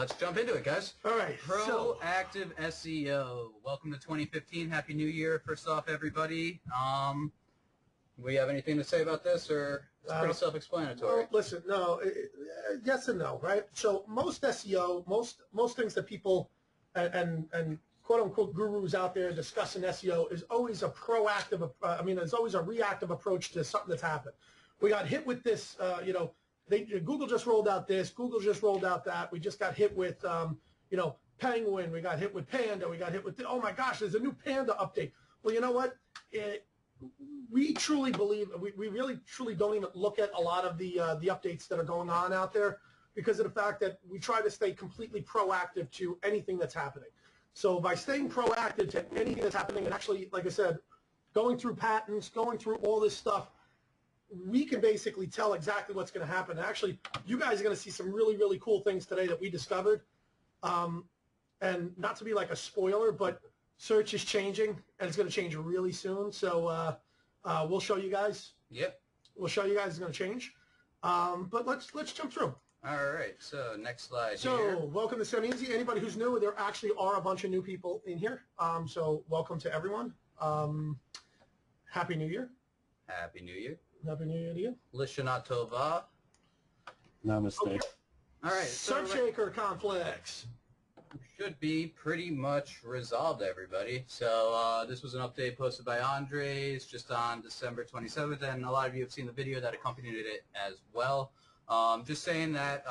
let's jump into it, guys. All right. Proactive SEO. Welcome to 2015. Happy New Year. First off, everybody. We have anything to say about this, or it's pretty self-explanatory? Well, listen, no, yes and no, right? So most SEO, most things that people and quote-unquote gurus out there discussing SEO is always a proactive, there's always a reactive approach to something that's happened. We got hit with this, Google just rolled out this, Google just rolled out that. We just got hit with, Penguin. We got hit with Panda. We got hit with, oh my gosh, there's a new Panda update. Well, you know what? We truly believe, we really truly don't even look at a lot of the updates that are going on out there because of the fact that we try to stay completely proactive to anything that's happening. So by staying proactive to anything that's happening and actually, like I said, going through patents, going through all this stuff, we can basically tell exactly what's going to happen. And actually, you guys are going to see some really, really cool things today that we discovered. And not to be like a spoiler, but search is changing, and it's going to change really soon. So we'll show you guys. Yep. We'll show you guys it's going to change. But let's jump through. All right. So next slide. So welcome to Seme Sy. Anybody who's new, there actually are a bunch of new people in here. So welcome to everyone. Happy New Year. Happy New Year. Happy New Year to you. Lishana Tova. Namaste. Okay. All right. Search shaker conflicts. Should be pretty much resolved, everybody. So this was an update posted by Andres just on December 27th, and a lot of you have seen the video that accompanied it as well. Just saying that,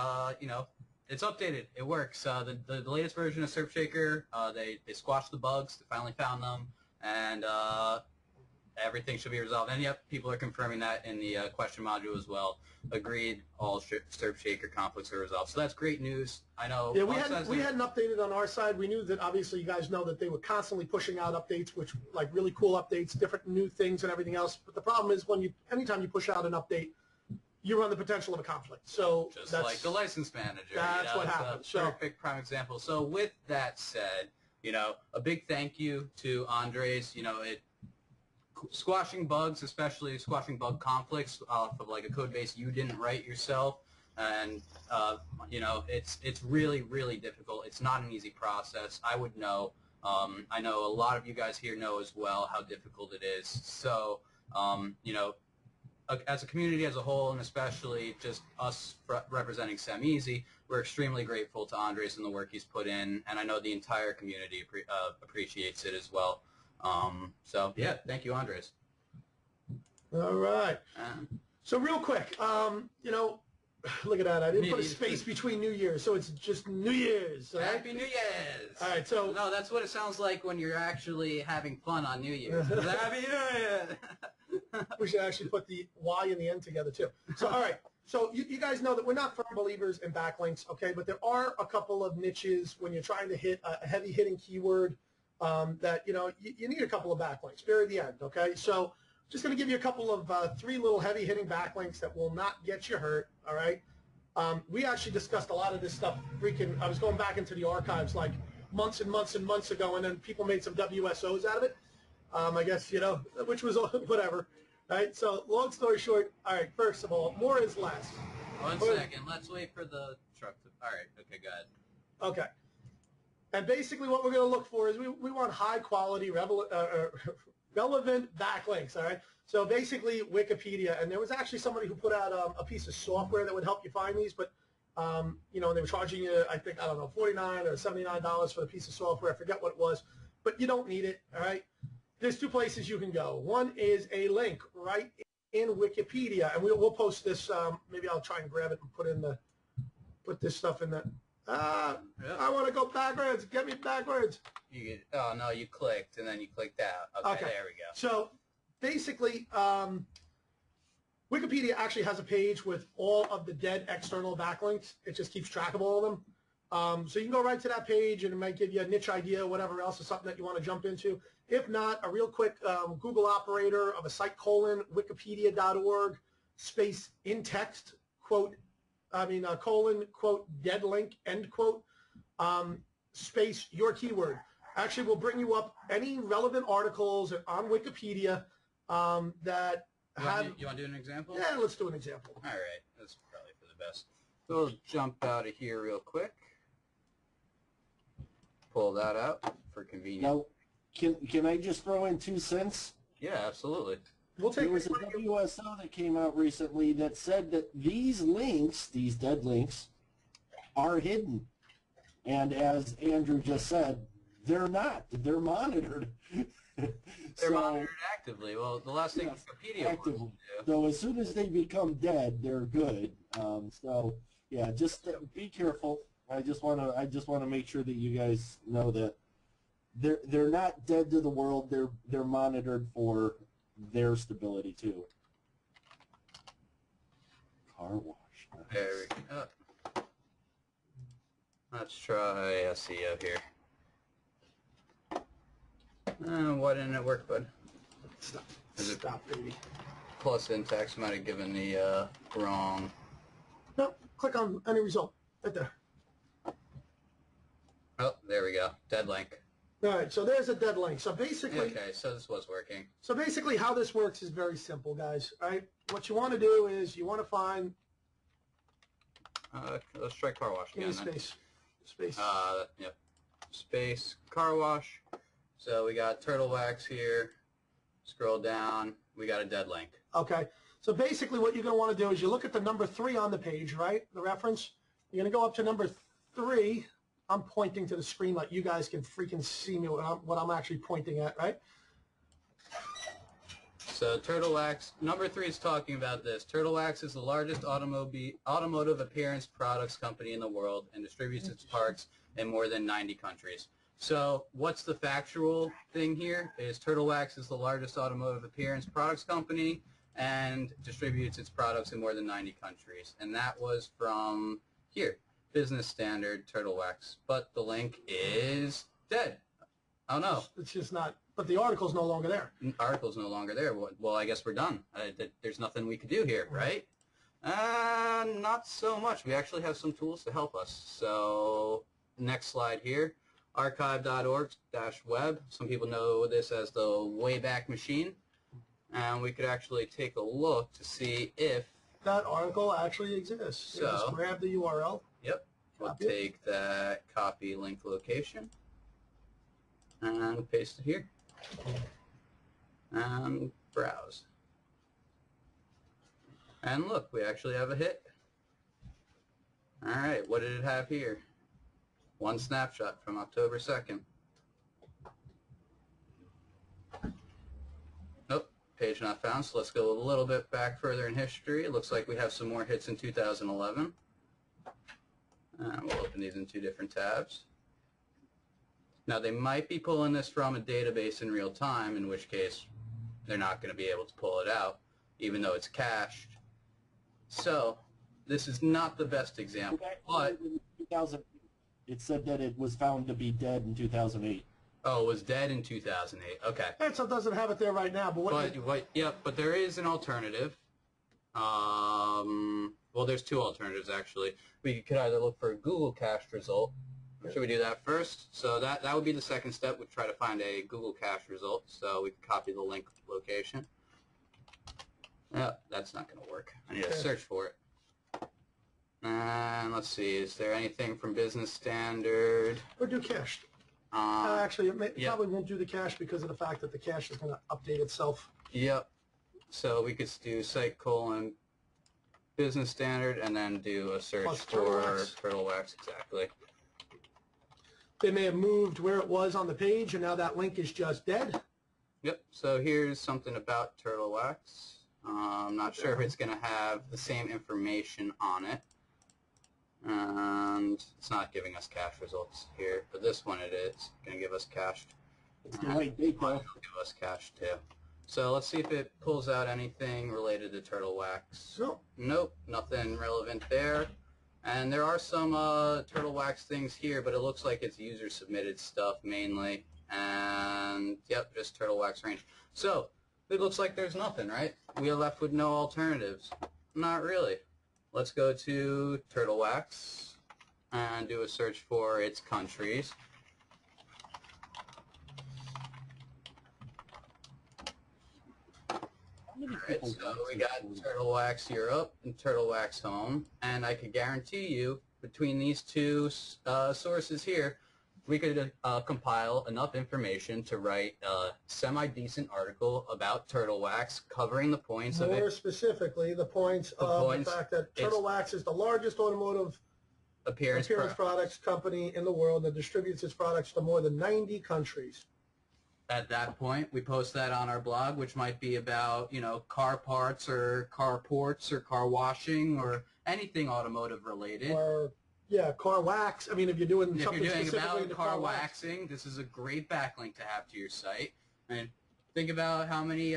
it's updated. It works. The latest version of Surfshaker, they squashed the bugs. They finally found them, and everything should be resolved. And yep, people are confirming that in the question module as well. Agreed, all Surfshaker conflicts are resolved. So that's great news. I know. Yeah, we hadn't updated on our side. We knew that obviously you guys know that they were constantly pushing out updates, which like really cool updates, different new things and everything else. But the problem is anytime you push out an update, you run the potential of a conflict. So just like the license manager. That's what happens. Perfect prime example. So with that said, a big thank you to Andres. Squashing bugs, especially squashing bug conflicts off of like a code base you didn't write yourself, and it's really, really difficult. It's not an easy process. I would know. I know a lot of you guys here know as well how difficult it is. So as a community as a whole, and especially just us representing Seme Sy, we're extremely grateful to Andres and the work he's put in, and I know the entire community appreciates it as well. So yeah, thank you, Andres. All right. So real quick, look at that. I didn't put a space between New Year's, so it's just New Year's. Right? Happy New Year's. All right. So no, that's what it sounds like when you're actually having fun on New Year's. Happy New Year. We should actually put the Y and the N together too. So all right. So you guys know that we're not firm believers in backlinks, okay? But there are a couple of niches when you're trying to hit a heavy hitting keyword. That you need a couple of backlinks. Very the end, okay? So just going to give you a couple of 3 little heavy-hitting backlinks that will not get you hurt, all right? We actually discussed a lot of this stuff. I was going back into the archives like months and months and months ago, and then people made some WSOs out of it. I guess, which was whatever, right? So long story short, all right, first of all, more is less. One second. Let's wait for the truck to... All right. Okay, go ahead. Okay. And basically what we're going to look for is we want high-quality, relevant backlinks, all right? So basically Wikipedia, and there was actually somebody who put out a piece of software that would help you find these, but, they were charging you, I think, $49 or $79 for the piece of software. I forget what it was, but you don't need it, all right? There's 2 places you can go. One is a link right in Wikipedia, and we'll post this. Maybe I'll try and grab it and put this stuff in there. I want to go backwards. Get me backwards. Oh, no, you clicked, and then you clicked out. Okay, there we go. So, basically, Wikipedia actually has a page with all of the dead external backlinks. It just keeps track of all of them. So you can go right to that page, and it might give you a niche idea, whatever else, or something that you want to jump into. If not, a real quick Google operator of a site: wikipedia.org, space in text, quote, quote, dead link, end quote, space, your keyword. Actually, will bring you up any relevant articles on Wikipedia that have... You want to do an example? Yeah, let's do an example. All right. That's probably for the best. We'll jump out of here real quick. pull that out for convenience. Now, can I just throw in 2 cents? Yeah, absolutely. We'll take There was a WSO that came out recently that said that these links, these dead links, are hidden. And as Andrew just said, they're not. They're monitored. They're monitored actively. Well, the last thing Wikipedia actively. wants to do. So as soon as they become dead, they're good. So yeah, just be careful. I just want to make sure that you guys know that they're not dead to the world. They're monitored for their stability too. Car wash. Nice. There we go. Let's try SEO here. Why didn't it work, bud? Stop, baby. Plus in-text might have given the wrong. No, click on any result right there. Oh, there we go. Dead link. All right, so there's a dead link. So basically, Okay, so this was working. So basically how this works is very simple, guys. All right, what you want to do is you want to find Let's try car wash give me again. space. Yep. Space car wash. So we got turtle wax here. Scroll down. We got a dead link. Okay. So basically what you're going to want to do is you look at the number 3 on the page, right? The reference. You're going to go up to number 3. I'm pointing to the screen like you guys can freaking see me what I'm actually pointing at, right? So Turtle Wax, number 3 is talking about this. Turtle Wax is the largest automotive appearance products company in the world and distributes its parts in more than 90 countries. So what's the factual thing here is Turtle Wax is the largest automotive appearance products company and distributes its products in more than 90 countries. And that was from here, Business Standard Turtle Wax. But the link is dead. Oh no. It's just not, but the article's no longer there. Article's no longer there. Well, I guess we're done. There's nothing we could do here, right? Not so much. We actually have some tools to help us. So next slide here. archive.org-web. Some people know this as the Wayback Machine. And we could actually take a look to see if That article actually exists. So- Just grab the URL. Yep. We'll Copy it. take that copy link location and paste it here. And browse. And look, we actually have a hit. Alright, what did it have here? One snapshot from October 2nd. Nope, page not found, so let's go a little bit back further in history. It looks like we have some more hits in 2011. And we'll open these in 2 different tabs. Now they might be pulling this from a database in real time, in which case they're not going to be able to pull it out, even though it's cached. So this is not the best example, but... 2000, it said that it was found to be dead in 2008. Oh, it was dead in 2008. Okay. Pencil doesn't have it there right now, but But there is an alternative. Well, there's 2 alternatives actually. We could either look for a Google cached result. Should we do that first? So that would be the second step. We'd try to find a Google cached result. So we can copy the link location. Yeah, that's not going to work. I need to search for it. And let's see, is there anything from Business Standard? or do cached. Actually, it probably won't do the cache because of the fact that the cache is going to update itself. Yep. So we could do site : Business Standard and then do a search Plus for Turtle Wax. Exactly. They may have moved where it was on the page, and now that link is just dead. Yep. So here's something about Turtle Wax. I'm not sure if it's going to have the same information on it. And it's not giving us cache results here, but this one it is going to give us cached. It's the right date though. It'll give us cached too. So let's see if it pulls out anything related to Turtle Wax. Nope, nothing relevant there. And there are some Turtle Wax things here, but it looks like it's user submitted stuff mainly. And yep, just Turtle Wax range. So it looks like there's nothing, right? We are left with no alternatives. Not really. Let's go to Turtle Wax and do a search for its countries. Alright, so we got Turtle Wax Europe and Turtle Wax Home, and I can guarantee you between these 2 sources here, we could compile enough information to write a semi-decent article about turtle wax, covering the points of it. More specifically, the points of the fact that Turtle Wax is the largest automotive appearance products company in the world that distributes its products to more than 90 countries. At that point, we post that on our blog, which might be about, you know, car parts or car ports or car washing or anything automotive related. Or, yeah, car wax. I mean, if you're doing something specifically about to car waxing, this is a great backlink to have to your site. And think about how many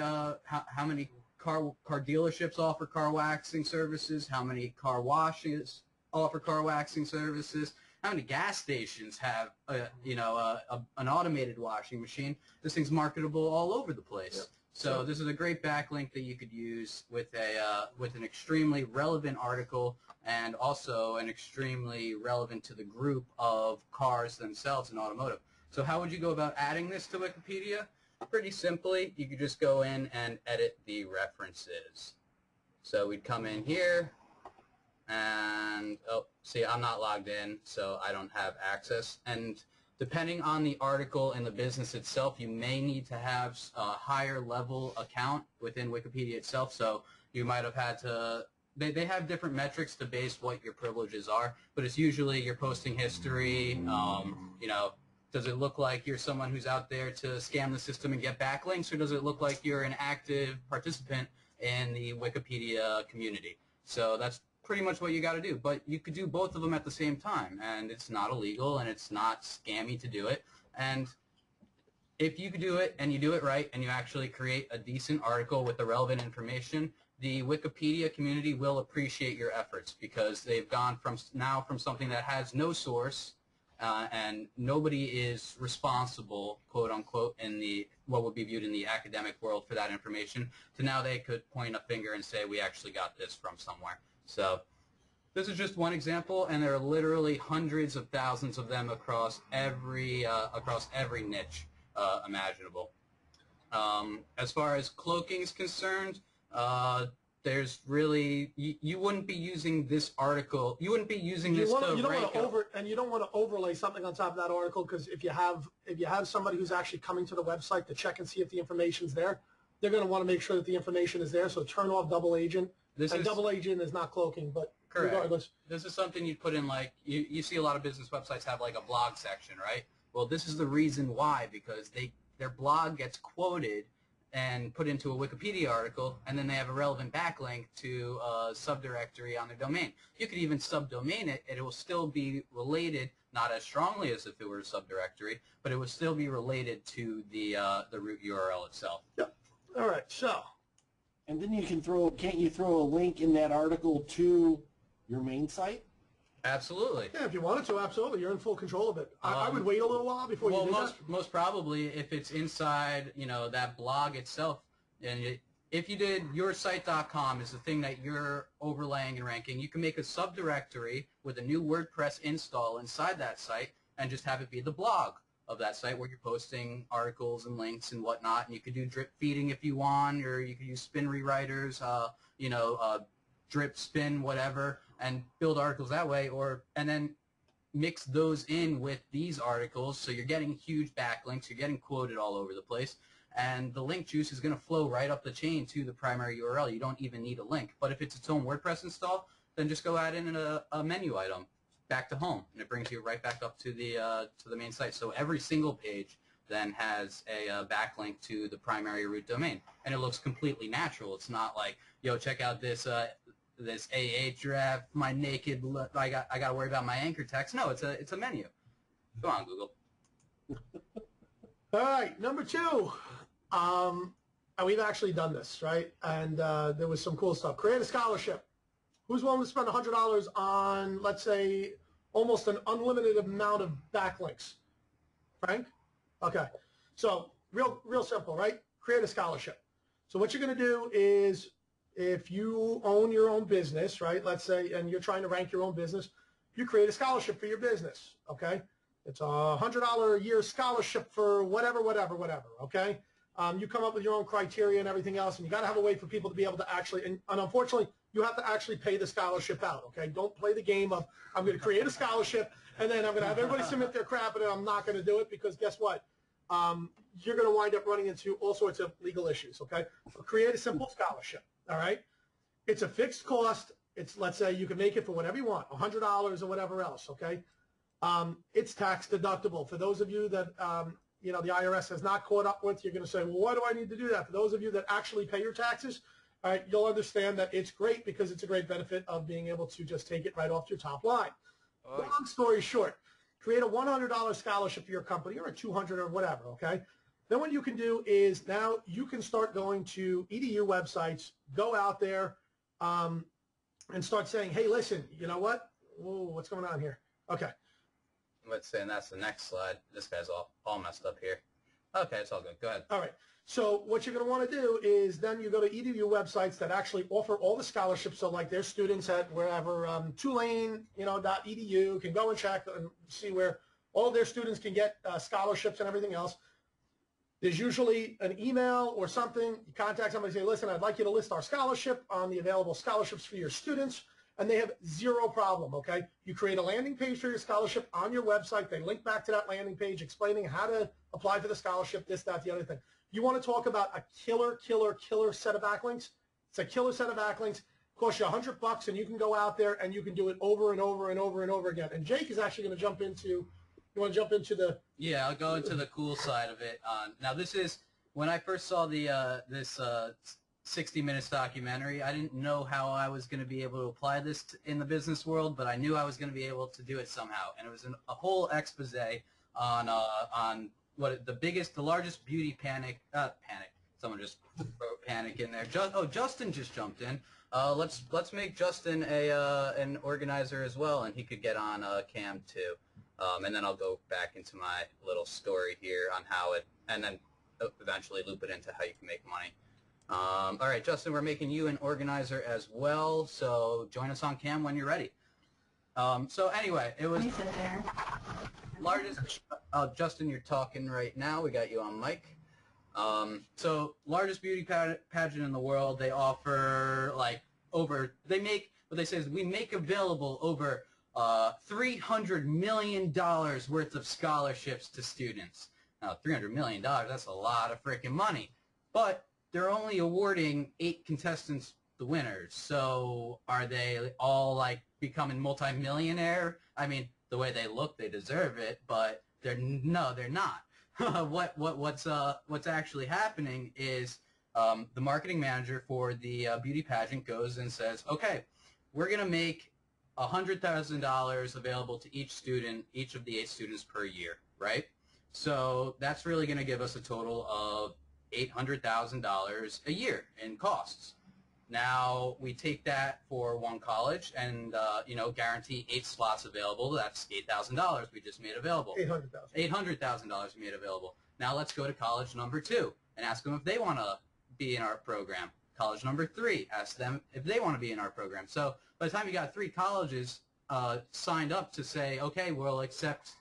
car dealerships offer car waxing services, how many car washes offer car waxing services, how many gas stations have an automated washing machine. This thing's marketable all over the place. Yep. So this is a great backlink that you could use with an extremely relevant article, and also an extremely relevant to the group of cars themselves in automotive. So how would you go about adding this to Wikipedia? Pretty simply, you could just go in and edit the references. So we'd come in here, and oh, see, I'm not logged in, so I don't have access. And depending on the article and the business itself, you may need to have a higher level account within Wikipedia itself. So you might have had to, they have different metrics to base what your privileges are, but it's usually your posting history. You know, does it look like you're someone who's out there to scam the system and get backlinks, or does it look like you're an active participant in the Wikipedia community? So that's pretty much what you got to do, but you could do both of them at the same time, and it's not illegal and it's not scammy to do it. And if you could do it and you do it right and you actually create a decent article with the relevant information, the Wikipedia community will appreciate your efforts, because they've gone from something that has no source and nobody is responsible, quote unquote, in the what would be viewed in the academic world for that information, to now they could point a finger and say, we actually got this from somewhere. So this is just one example, and there are literally hundreds of thousands of them across every niche imaginable. As far as cloaking is concerned, there's really you wouldn't be using this article. You wouldn't be using this to rank. You don't want to overlay something on top of that article, because if you have somebody who's actually coming to the website to check and see if the information's there, they're going to want to make sure that the information is there. So turn off double agent. Double agent is not cloaking, but correct. Regardless. This is something you'd put in, like, you see a lot of business websites have like a blog section, right? Well, this is the reason why, because their blog gets quoted and put into a Wikipedia article, and then they have a relevant backlink to a subdirectory on their domain. You could even subdomain it, and it will still be related, not as strongly as if it were a subdirectory, but it would still be related to the root URL itself. Yep. All right, so. And then you can can't you throw a link in that article to your main site? Absolutely. Yeah, if you wanted to, absolutely. You're in full control of it. I would wait a little while before you do that. Most probably, if it's inside, you know, that blog itself, and if you did yoursite.com is the thing that you're overlaying and ranking, you can make a subdirectory with a new WordPress install inside that site and just have it be the blog of that site where you're posting articles and links and whatnot. And you could do drip feeding if you want, or you could use spin rewriters, drip, spin, whatever, and build articles that way, and then mix those in with these articles, so you're getting huge backlinks, you're getting quoted all over the place, and the link juice is going to flow right up the chain to the primary URL. You don't even need a link. But if it's its own WordPress install, then just go add in a menu item, back to home, and it brings you right back up to the main site. So every single page then has a backlink to the primary root domain, and it looks completely natural. It's not like, yo, check out this this AA draft, my naked, I got to worry about my anchor text. No, it's a menu. Go on, Google. All right, number 2. We've actually done this, right? And there was some cool stuff. Create a scholarship. Who's willing to spend $100 on, let's say, almost an unlimited amount of backlinks? Frank? Okay. So real simple, right? Create a scholarship. So what you're going to do is, if you own your own business, right, let's say, and you're trying to rank your own business, you create a scholarship for your business, okay? It's a $100 a year scholarship for whatever, okay? You come up with your own criteria and everything else, and you got to have a way for people to be able to actually, and unfortunately, you have to actually pay the scholarship out, okay? Don't play the game of, I'm going to create a scholarship, And then I'm going to have everybody submit their crap, and then I'm not going to do it because guess what? You're going to wind up running into all sorts of legal issues, okay? So create a simple scholarship, all right? It's a fixed cost. It's, let's say you can make it for whatever you want, $100 or whatever else, okay? It's tax deductible. For those of you that, you know, the IRS has not caught up with, you're going to say, well, why do I need to do that? For those of you that actually pay your taxes, all right, you'll understand that it's great because it's a great benefit of being able to just take it right off your top line. Oh. Long story short, create a $100 scholarship for your company or a $200 or whatever, okay? Then what you can do is now you can start going to EDU websites, go out there and start saying, hey, listen, you know what? Whoa, what's going on here? Okay. Let's say, and that's the next slide. This guy's all messed up here. Okay, it's all good. Go ahead. All right. So what you're going to want to do is then you go to EDU websites that actually offer all the scholarships. So like their students at wherever, Tulane, you know, .edu can go and check and see where all their students can get scholarships and everything else. There's usually an email or something. You contact somebody and say, listen, I'd like you to list our scholarship on the available scholarships for your students. And they have zero problem, okay? You create a landing page for your scholarship on your website. They link back to that landing page explaining how to apply for the scholarship, this, that, the other thing. You want to talk about a killer set of backlinks? It's a killer set of backlinks. Costs you $100 and you can go out there and you can do it over and over and over and over again. And Jake is actually going to jump into, you want to jump into the... Yeah, I'll go into the cool side of it. Now this is, when I first saw the this 60 Minutes documentary, I didn't know how I was going to be able to apply this in the business world, but I knew I was going to be able to do it somehow. And it was a whole expose on what the largest beauty panic. Someone just wrote panic in there. Justin just jumped in. Let's make Justin an organizer as well, and he could get on cam too. And then I'll go back into my little story here on how it, and then eventually loop it into how you can make money. All right, Justin, we're making you an organizer as well, so join us on cam when you're ready. So anyway, it was largest. Justin, you're talking right now. We got you on mic. So largest beauty pageant in the world. They offer like they make, what they say is we make available over $300 million worth of scholarships to students. Now, $300 million, that's a lot of freaking money. But they're only awarding 8 contestants the winners. So are they all like becoming multi-millionaire? I mean, the way they look, they deserve it, but they're not. What's actually happening is the marketing manager for the beauty pageant goes and says, okay, we're going to make $100,000 available to each student, each of the 8 students per year, right? So that's really going to give us a total of $800,000 a year in costs. Now we take that for one college and guarantee 8 slots available. That's $8,000 we just made available. $800,000 we made available. Now let's go to college number 2 and ask them if they want to be in our program. College number 3, ask them if they want to be in our program. So by the time you got 3 colleges signed up to say, okay, we'll accept,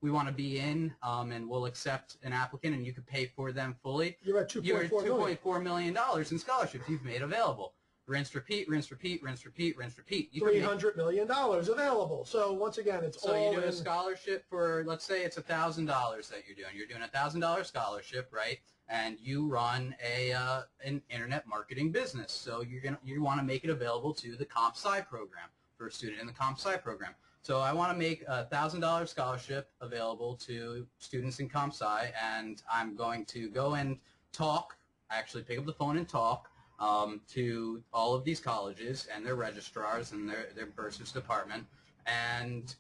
we want to be in, and we'll accept an applicant, and you could pay for them fully. You're at $2.4 million in scholarships you've made available. Rinse, repeat, rinse, repeat, rinse, repeat, rinse, repeat. $300 million available. So once again, it's all So you do a scholarship for, let's say it's $1,000 that you're doing. You're doing a $1,000 scholarship, right? And you run an internet marketing business. So you want to make it available to the Comp Sci program for a student in the Comp Sci program. So I want to make a $1,000 scholarship available to students in Comp Sci, and I'm going to go and talk, actually pick up the phone and talk to all of these colleges and their registrars and their bursars department, and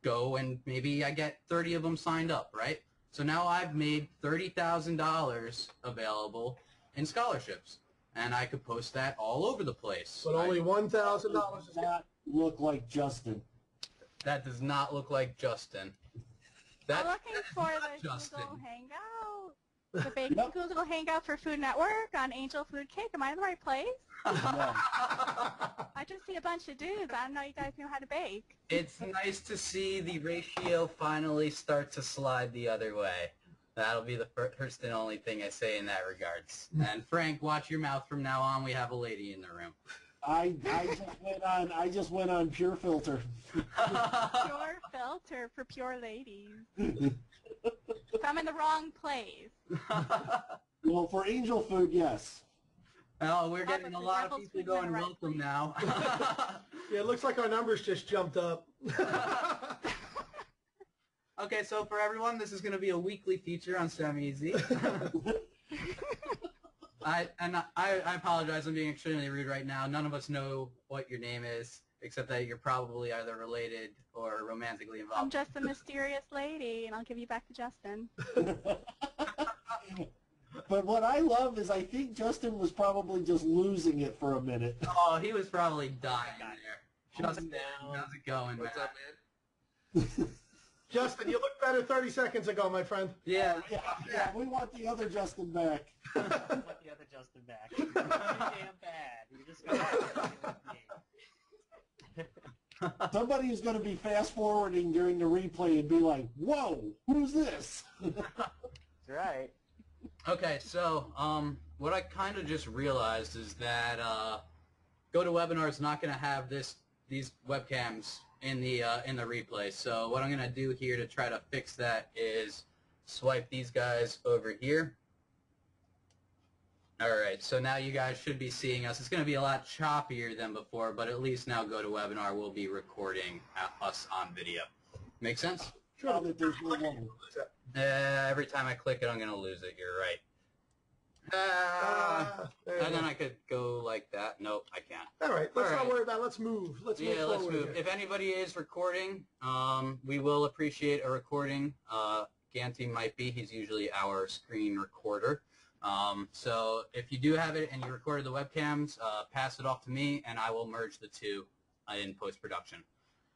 go and maybe I get 30 of them signed up, right? So now I've made $30,000 available in scholarships, and I could post that all over the place. But only $1,000 does not look like Justin. That does not look like Justin. I'm looking for the Justin. Google Hangout. The Bacon Google Hangout for Food Network on Angel Food Cake. Am I in the right place? I just see a bunch of dudes. I don't know you guys know how to bake. It's nice to see the ratio finally start to slide the other way. That'll be the first and only thing I say in that regards. And Frank, watch your mouth from now on. We have a lady in the room. I just went on Pure Filter. Pure filter for pure ladies. I'm in the wrong place. Well, for angel food, yes. Oh, we're getting but a the lot of devil's people food in the going right welcome place. now. Yeah, it looks like our numbers just jumped up. Okay, so for everyone, this is going to be a weekly feature on Seme Sy. I apologize. I'm being extremely rude right now. None of us know what your name is, except that you're probably either related or romantically I'm involved. just a mysterious lady, and I'll give you back to Justin. But what I love is I think Justin was probably just losing it for a minute. Oh, he was probably dying there. Justin, down. how's it going, What's man? up, man? Justin, you looked better 30 seconds ago, my friend. Yeah. Yeah, we want the other Justin back. I want the other Justin back. You're too damn bad. You just got Somebody's going to be fast forwarding during the replay and be like, "Whoa, who's this?" That's right. Okay, so what I kind of just realized is that GoToWebinar is not going to have these webcams in the replay. So what I'm going to do here to try to fix that is swipe these guys over here. All right, so now you guys should be seeing us. It's going to be a lot choppier than before, but at least now GoToWebinar will be recording us on video. Make sense? Now that there's no one. Every time I click it, I'm going to lose it. You're right. There you And then go. I could go like that. Nope, I can't. All right, let's All not right. worry about it. Let's move. Let's move Yeah, forward. let's move. here. If anybody is recording, we will appreciate a recording. Ganti might be. He's usually our screen recorder. So if you do have it and you recorded the webcams, pass it off to me, and I will merge the two in post-production.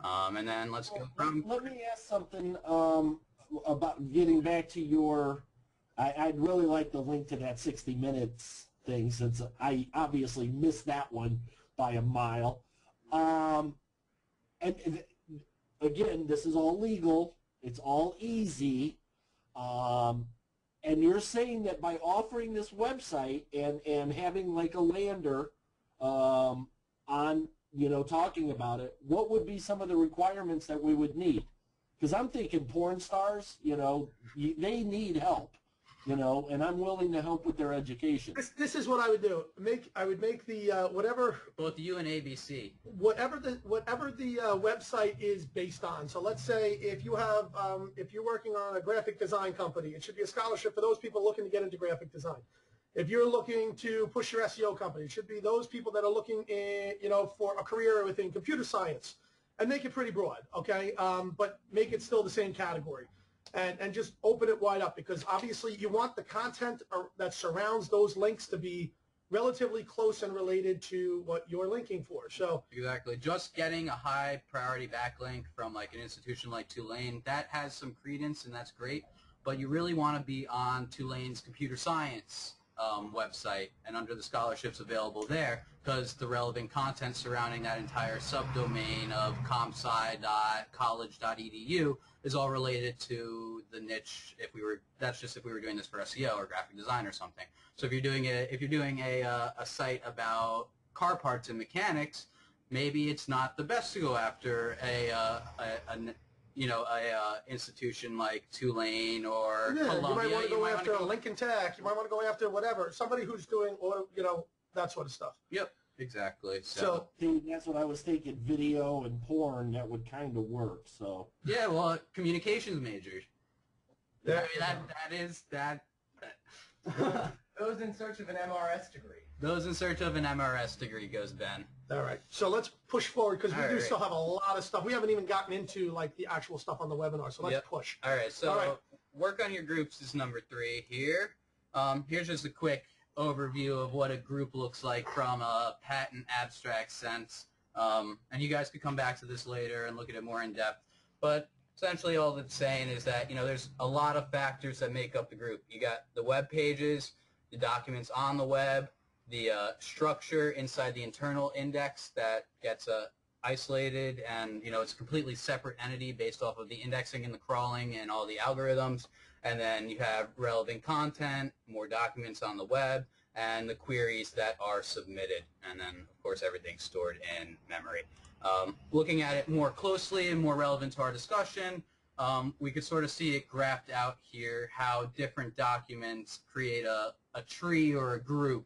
And then let's go from... Let me ask something about getting back to your... I'd really like the link to that 60 Minutes thing, since I obviously missed that one by a mile. And again, this is all legal. It's all easy. And you're saying that by offering this website and having like a lander on, talking about it, what would be some of the requirements that we would need? Because I'm thinking porn stars, they need help. And I'm willing to help with their education. This is what I would do. I would make the whatever Both you and ABC. the website is based on. So let's say if you have if you're working on a graphic design company, it should be a scholarship for those people looking to get into graphic design. If you're looking to push your SEO company, it should be those people that are looking for a career within computer science, and make it pretty broad, okay? But make it still the same category. And just open it wide up, because obviously you want the content that surrounds those links to be relatively close and related to what you're linking for. So Exactly. Just getting a high priority backlink from like an institution like Tulane, that has some credence and that's great, but you really want to be on Tulane's computer science website and under the scholarships available there, because the relevant content surrounding that entire subdomain of compsci.college.edu is all related to the niche. That's just if we were doing this for SEO or graphic design or something. So if you're doing a site about car parts and mechanics, maybe it's not the best to go after an institution like Tulane or Columbia. you might want to go after wanna Lincoln Tech. You might want to go after whatever. Somebody who's doing, that sort of stuff. Yep, exactly. So See, that's what I was thinking. Video and porn, that would kind of work. So yeah, well, communications major. Yeah. I mean, that. Those in search of an MRS degree. Those in search of an MRS degree goes Ben. All right. So let's push forward, because we All do right. still have a lot of stuff. We haven't even gotten into like the actual stuff on the webinar. So let's Yep. push. All right, so All right. work on your groups is number 3 here. Here's just a quick overview of what a group looks like from a patent abstract sense. And you guys could come back to this later and look at it more in depth. But essentially all it's saying is that, there's a lot of factors that make up the group. You got the web pages, the documents on the web, the structure inside the internal index that gets isolated, and it's a completely separate entity based off of the indexing and the crawling and all the algorithms. And then you have relevant content, more documents on the web, and the queries that are submitted, and then, of course, everything's stored in memory. Looking at it more closely and more relevant to our discussion, we could sort of see it graphed out here, how different documents create a tree or a group.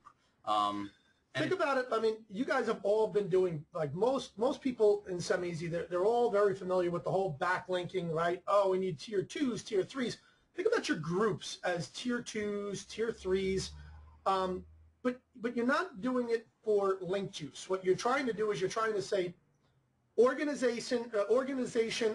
Think about it. I mean, you guys have all been doing, like most people in Seme Sy, they're all very familiar with the whole backlinking, right? Oh, we need tier 2s, tier 3s. Think about your groups as tier 2s, tier 3s. But you're not doing it for link juice. What you're trying to do is you're trying to say organization,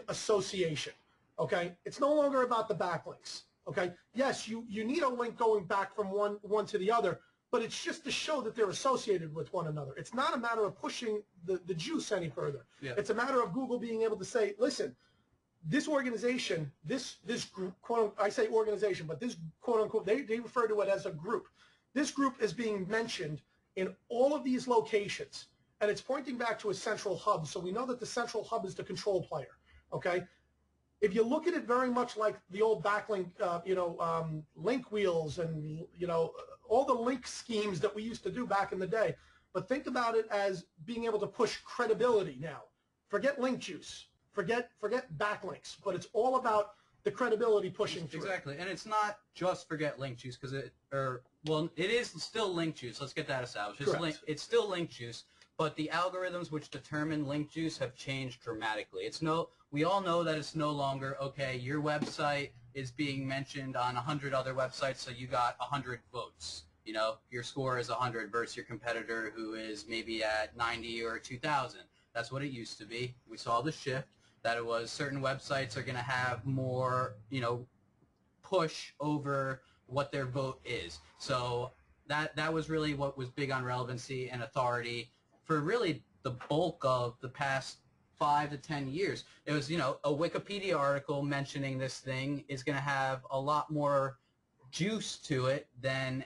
association. Okay, it's no longer about the backlinks. Okay, yes, you need a link going back from one to the other, but it's just to show that they're associated with one another. It's not a matter of pushing the juice any further. Yeah. It's a matter of Google being able to say, listen, this organization, this group, I say organization, but this quote unquote, they refer to it as a group. This group is being mentioned in all of these locations, and it's pointing back to a central hub. So we know that the central hub is the control player. Okay. If you look at it very much like the old backlink, link wheels and, all the link schemes that we used to do back in the day, but think about it as being able to push credibility now. Forget link juice, forget backlinks, but it's all about the credibility pushing through. Exactly, and it's not just forget link juice because it is still link juice. Let's get that established. It's still link juice. But the algorithms which determine link juice have changed dramatically. We all know that it's no longer, okay, your website is being mentioned on 100 other websites, so you got 100 votes. Your score is 100 versus your competitor who is maybe at 90 or 2,000. That's what it used to be. We saw the shift that it was certain websites are going to have more, push over what their vote is. So that was really what was big on relevancy and authority for really the bulk of the past 5 to 10 years. It was, a Wikipedia article mentioning this thing is going to have a lot more juice to it than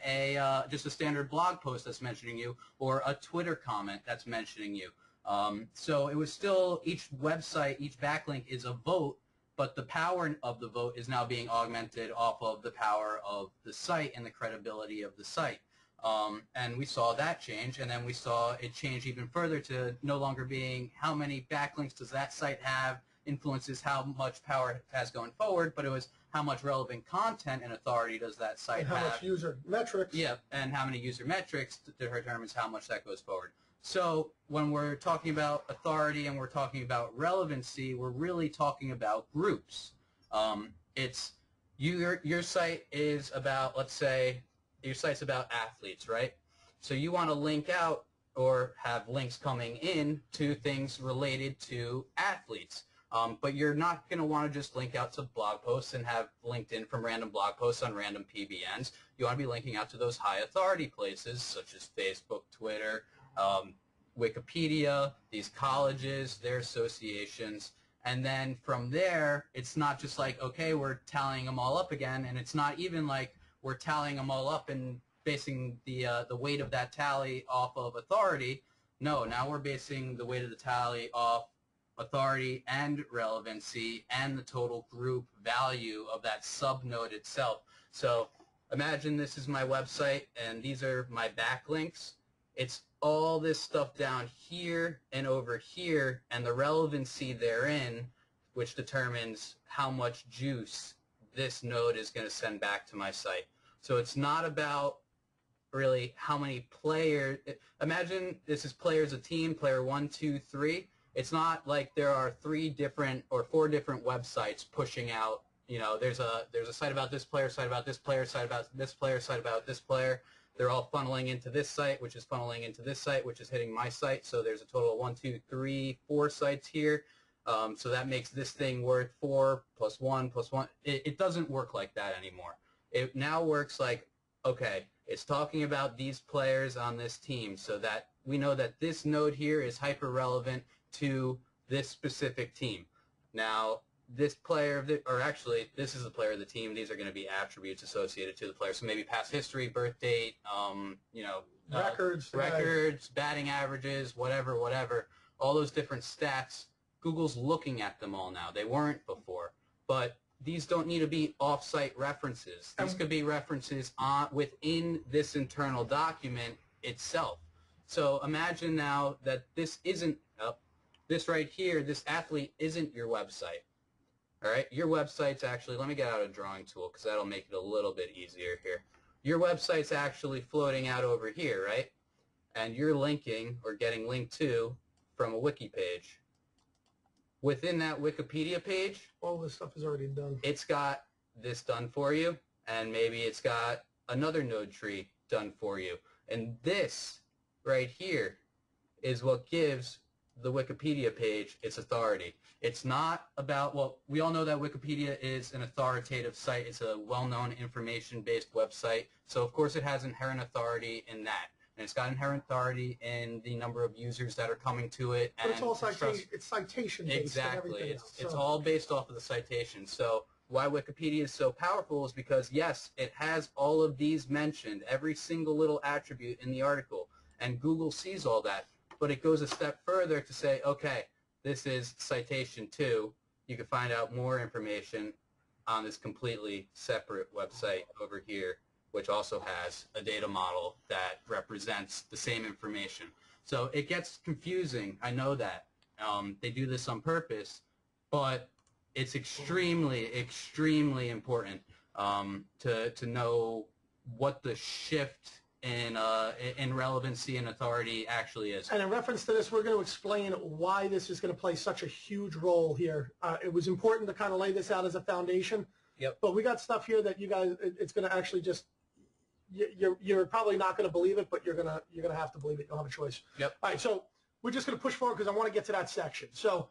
just a standard blog post that's mentioning you or a Twitter comment that's mentioning you. So it was still, each website, each backlink is a vote, but the power of the vote is now being augmented off of the power of the site and the credibility of the site. And we saw that change, and then we saw it change even further to no longer being how many backlinks does that site have influences how much power it has going forward, but it was how much relevant content and authority does that site have. And how much user metrics. Yeah, and how many user metrics determines how much that goes forward. So when we're talking about authority and we're talking about relevancy, we're really talking about groups. It's your site is about, let's say, your site's about athletes, right? So you want to link out or have links coming in to things related to athletes. But you're not going to want to just link out to blog posts and have LinkedIn from random blog posts on random PBNs. You want to be linking out to those high authority places such as Facebook, Twitter, Wikipedia, these colleges, their associations. And then from there, it's not just like, okay, we're tallying them all up again, and it's not even like we're tallying them all up and basing the weight of that tally off of authority. No, now we're basing the weight of the tally off authority and relevancy and the total group value of that subnode itself. So imagine this is my website and these are my backlinks. It's all this stuff down here and over here and the relevancy therein, which determines how much juice this node is going to send back to my site. So it's not about really how many players. Imagine this is players a team, player 1, 2, 3. It's not like there are 3 different or 4 different websites pushing out. There's a site about this player, site about this player, site about this player, site about this player. They're all funneling into this site, which is funneling into this site, which is hitting my site. So there's a total of 1, 2, 3, 4 sites here. So that makes this thing worth 4 plus 1 plus 1. It doesn't work like that anymore. It now works like, okay, it's talking about these players on this team so that we know that this node here is hyper relevant to this specific team. Now, this player, or actually, this is the player of the team. These are going to be attributes associated to the player. So maybe past history, birth date, records, batting averages, whatever. All those different stats. Google's looking at them all now. They weren't before. But these don't need to be off-site references. These could be references within this internal document itself. So imagine now that this isn't, this right here, this athlete isn't your website. All right, your website's actually, let me get out a drawing tool because that'll make it a little bit easier here. Your website's actually floating out over here, right? And you're linking or getting linked to from a wiki page. Within that Wikipedia page, all this stuff is already done. It's got this done for you, and maybe it's got another node tree done for you. And this right here is what gives the Wikipedia page its authority. It's not about, well, we all know that Wikipedia is an authoritative site. It's a well-known information-based website. So, of course, it has inherent authority in that. And it's got inherent authority in the number of users that are coming to it. But it's all citation-based. Exactly. And it's all based off of the citation. So why Wikipedia is so powerful is because, yes, it has all of these mentioned, every single little attribute in the article. And Google sees all that. But it goes a step further to say, okay, this is citation 2. You can find out more information on this completely separate website over here, which also has a data model that represents the same information. So it gets confusing. I know that. They do this on purpose, but it's extremely, extremely important to know what the shift in relevancy and authority actually is. And in reference to this, we're going to explain why this is going to play such a huge role here. It was important to kind of lay this out as a foundation. Yep. But we got stuff here that you guys, it's going to actually just, you're probably not going to believe it, but you're going to have to believe it. You'll have a choice. Yep. All right. So we're just going to push forward because I want to get to that section. So,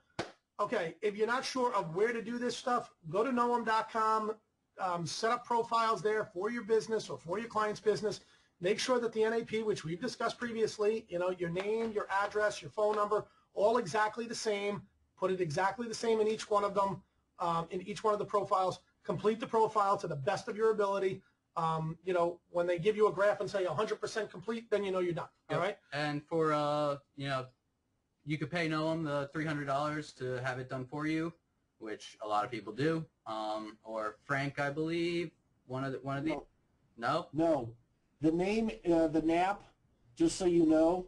okay, if you're not sure of where to do this stuff, go to knowem.com, set up profiles there for your business or for your client's business. Make sure that the NAP, which we've discussed previously, you know, your name, your address, your phone number, all exactly the same. Put it exactly the same in each one of them, in each one of the profiles. Complete the profile to the best of your ability. You know, when they give you a graph and say 100% complete, then you know you're done. Yep. All right? And for, you know, you could pay Noam the $300 to have it done for you, which a lot of people do. Or Frank, I believe, one of the. No. No. The name, the NAP, just so you know,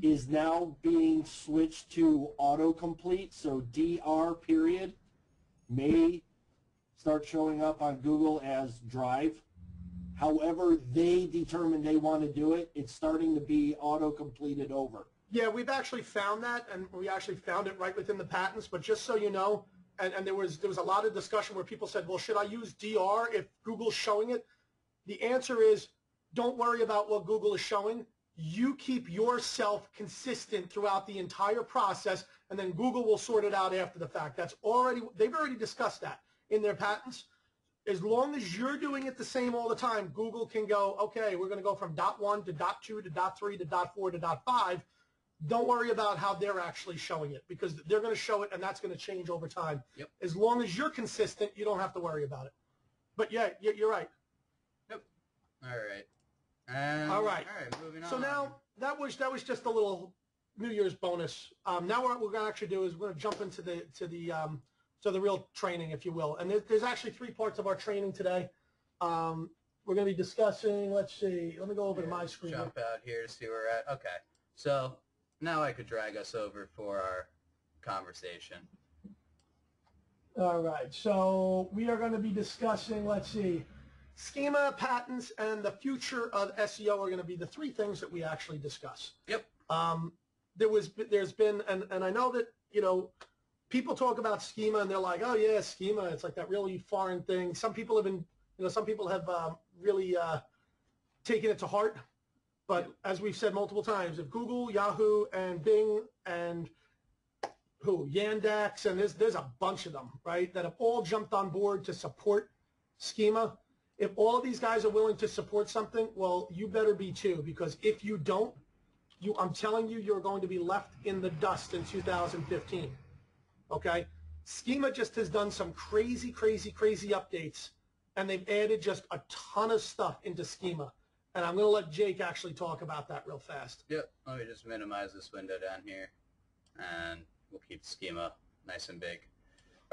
is now being switched to autocomplete. So DR period may start showing up on Google as Drive. However they determine they want to do it, it's starting to be auto-completed over. Yeah, we've actually found that, and we actually found it right within the patents. But just so you know, and there was a lot of discussion where people said, well, should I use DR if Google's showing it? The answer is, don't worry about what Google is showing. You keep yourself consistent throughout the entire process, and then Google will sort it out after the fact. They've already discussed that in their patents. As long as you're doing it the same all the time, Google can go, okay, we're going to go from .1 to .2 to .3 to .4 to .5. Don't worry about how they're actually showing it because they're going to show it, and that's going to change over time. Yep. As long as you're consistent, you don't have to worry about it. But, yeah, you're right. Yep. All right. All right. Moving on. So now that was just a little New Year's bonus. Now what we're going to actually do is we're going to jump into the real training, if you will. And there's actually 3 parts of our training today. We're going to be discussing. Let's see. Let me go over to my screen. Jump out here to see where we're at. Okay. So now I could drag us over for our conversation. All right. So we are going to be discussing. Let's see. Schema, patents, and the future of SEO are going to be the 3 things that we actually discuss. Yep. There's been, and I know that, you know, people talk about schema and they're like, oh yeah, schema, it's like that really foreign thing. Some people have been, you know, some people have really taken it to heart. But as we've said multiple times, if Google, Yahoo, and Bing, and Yandex, and there's a bunch of them, right, that have all jumped on board to support schema. If all of these guys are willing to support something, well, you better be too, because if you don't, I'm telling you, you're going to be left in the dust in 2015, okay? Schema just has done some crazy, crazy, crazy updates, and they've added just a ton of stuff into Schema, and I'm going to let Jake actually talk about that real fast. Yep, let me just minimize this window down here, and we'll keep Schema nice and big.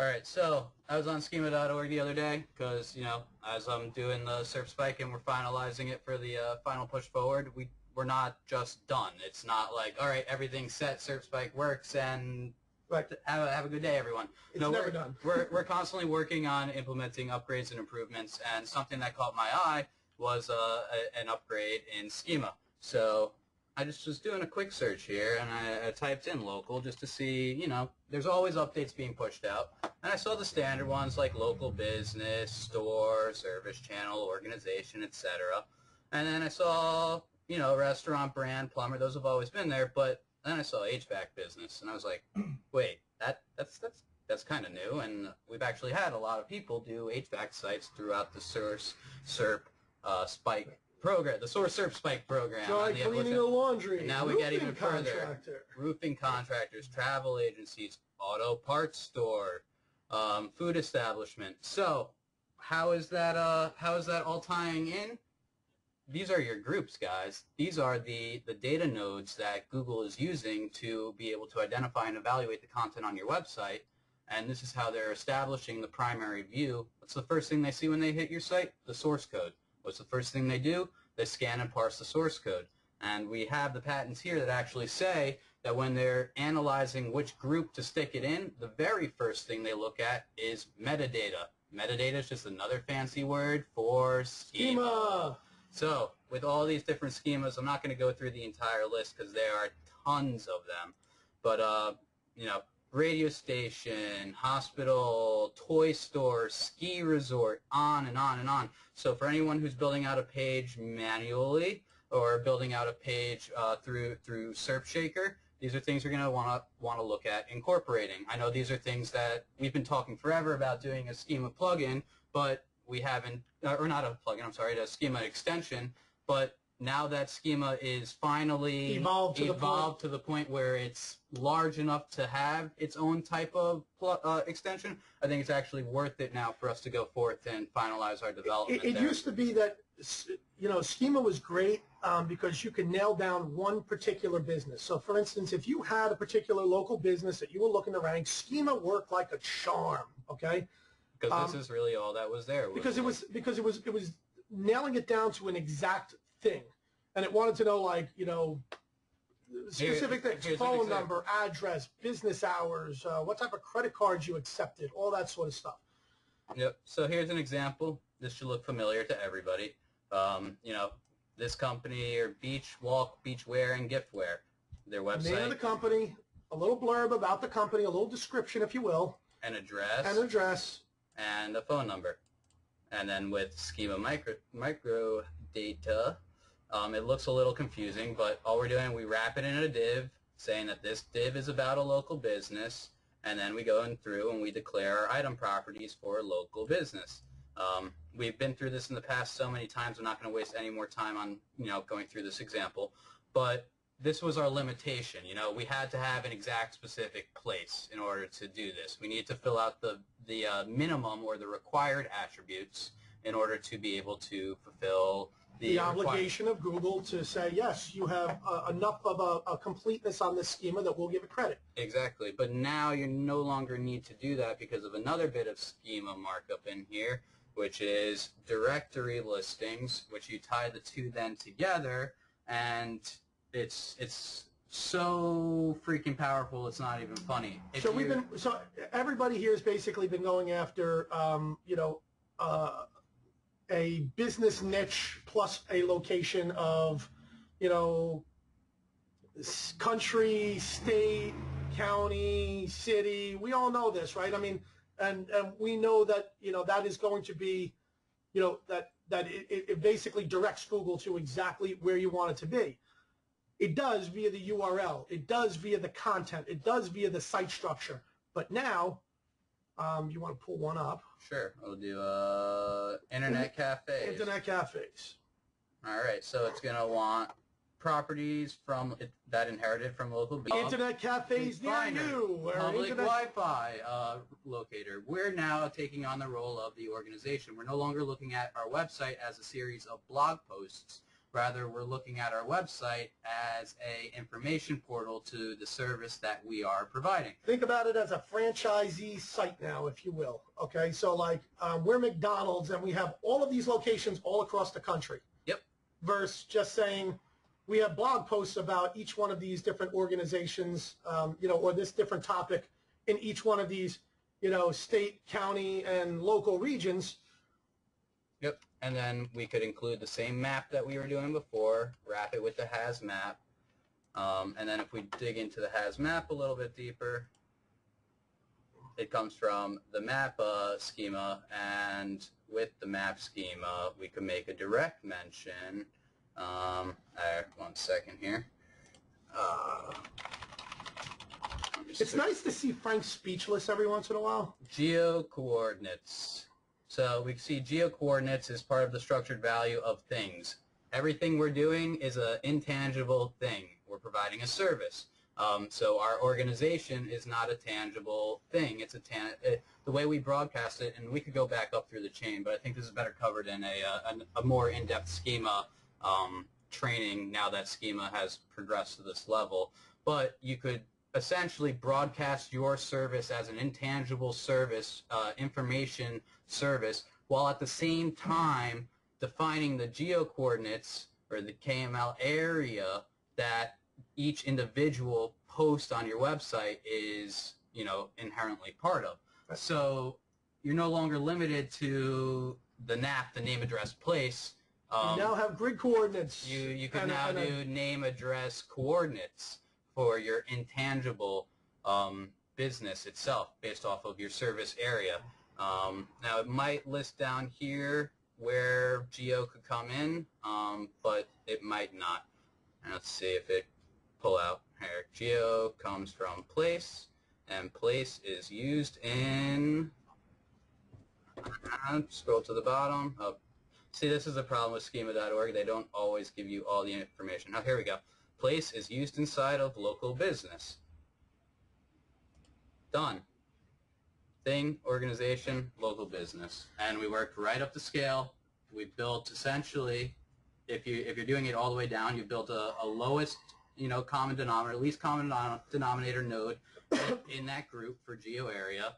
All right, so I was on schema.org the other day because, you know, as I'm doing the SERP spike and we're finalizing it for the final push forward, we're not just done. It's not like, all right, everything's set, SERP spike works, and Right. have a good day, everyone. It's never done. We're constantly working on implementing upgrades and improvements, and something that caught my eye was an upgrade in schema. So I just was doing a quick search here, and I typed in local just to see, you know, there's always updates being pushed out. And I saw the standard ones like local business, store, service channel, organization, etc. And then I saw, you know, restaurant, brand, plumber, those have always been there, but then I saw HVAC business, and I was like, wait, that's kind of new, and we've actually had a lot of people do HVAC sites throughout the Source SERP spike program, the Source SERP spike program. Dry cleaning the laundry. And now we get even further. Contractor. Roofing contractors, travel agencies, auto parts store, food establishment. So how is that all tying in? These are your groups, guys. These are the data nodes that Google is using to be able to identify and evaluate the content on your website. And this is how they're establishing the primary view. What's the first thing they see when they hit your site? The source code. What's the first thing they do? They scan and parse the source code. And we have the patents here that actually say that when they're analyzing which group to stick it in, the very first thing they look at is metadata. Metadata is just another fancy word for schema. So, with all these different schemas, I'm not going to go through the entire list because there are tons of them. But, you know, radio station, hospital, toy store, ski resort, on and on and on. So for anyone who's building out a page manually or building out a page through SERP Shaker, these are things you're going to want to look at incorporating. I know these are things that we've been talking forever about doing a schema plugin, but we haven't, or not a plugin, I'm sorry, a schema extension, but now that schema is finally evolved to the point where it's large enough to have its own type of extension, I think it's actually worth it now for us to go forth and finalize our development. It used to be that, you know, schema was great because you could nail down one particular business. So, for instance, if you had a particular local business that you were looking to rank, schema worked like a charm. Okay. Because this is really all that was there. Because it was nailing it down to an exact thing, and it wanted to know, like, you know, specific things: phone number, address, business hours, what type of credit cards you accepted, all that sort of stuff. Yep. So here's an example. This should look familiar to everybody. You know, this company or beach wear and gift wear. Their website. Name of the company, a little blurb about the company, a little description, if you will. An address. An address. And a phone number. And then with schema micro data, it looks a little confusing, but all we're doing, we wrap it in a div, saying that this div is about a local business, and then we go in through and we declare our item properties for a local business. We've been through this in the past so many times, I'm not going to waste any more time on, you know, going through this example, but this was our limitation. You know, we had to have an exact specific place in order to do this. We need to fill out the minimum or the required attributes in order to be able to fulfill the obligation of Google to say, yes, you have enough of a completeness on this schema that we'll give it credit. Exactly. But now you no longer need to do that because of another bit of schema markup in here, which is directory listings, which you tie the two then together, and it's so freaking powerful, it's not even funny. So everybody here has basically been going after, you know, a business niche plus a location of, you know, country, state, county, city. We all know this, right? I mean, and we know that, you know, that is going to be, you know, that it basically directs Google to exactly where you want it to be. It does via the URL. It does via the content. It does via the site structure. But now, you want to pull one up? Sure. We'll do internet cafes. Internet cafes. All right. So it's going to want properties from that inherited from local business. Internet cafes near you. Public Wi-Fi locator. We're now taking on the role of the organization. We're no longer looking at our website as a series of blog posts. Rather, we're looking at our website as a information portal to the service that we are providing. Think about it as a franchisee site now, if you will. Okay, so like we're McDonald's and we have all of these locations all across the country. Yep. Versus just saying we have blog posts about each one of these different organizations, or this different topic in each one of these, state, county, and local regions. Yep, and then we could include the same map that we were doing before, wrap it with the has map, and then if we dig into the has map a little bit deeper, it comes from the map schema, and with the map schema, we could make a direct mention. One second here. It's nice to see Frank speechless every once in a while. Geo coordinates. So we see geo coordinates is part of the structured value of things. Everything we're doing is an intangible thing. We're providing a service. So our organization is not a tangible thing. It's the way we broadcast it, and we could go back up through the chain, but I think this is better covered in a more in-depth schema training now that schema has progressed to this level. But you could essentially broadcast your service as an intangible service, information service, while at the same time defining the geo coordinates or the KML area that each individual post on your website is, inherently part of. So you're no longer limited to the NAP, the name, address, place. You now have grid coordinates. You can now do name, address, coordinates for your intangible business itself based off of your service area. Now, it might list down here where geo could come in, but it might not. And let's see if it pull out here. Geo comes from place, and place is used in, scroll to the bottom. Oh, see, this is the problem with schema.org. They don't always give you all the information. Now, here we go. Place is used inside of local business. Done. Thing, organization, local business. And we worked right up the scale. We built essentially, if you're doing it all the way down, you built a lowest, common denominator, least common denominator node in that group for geo area,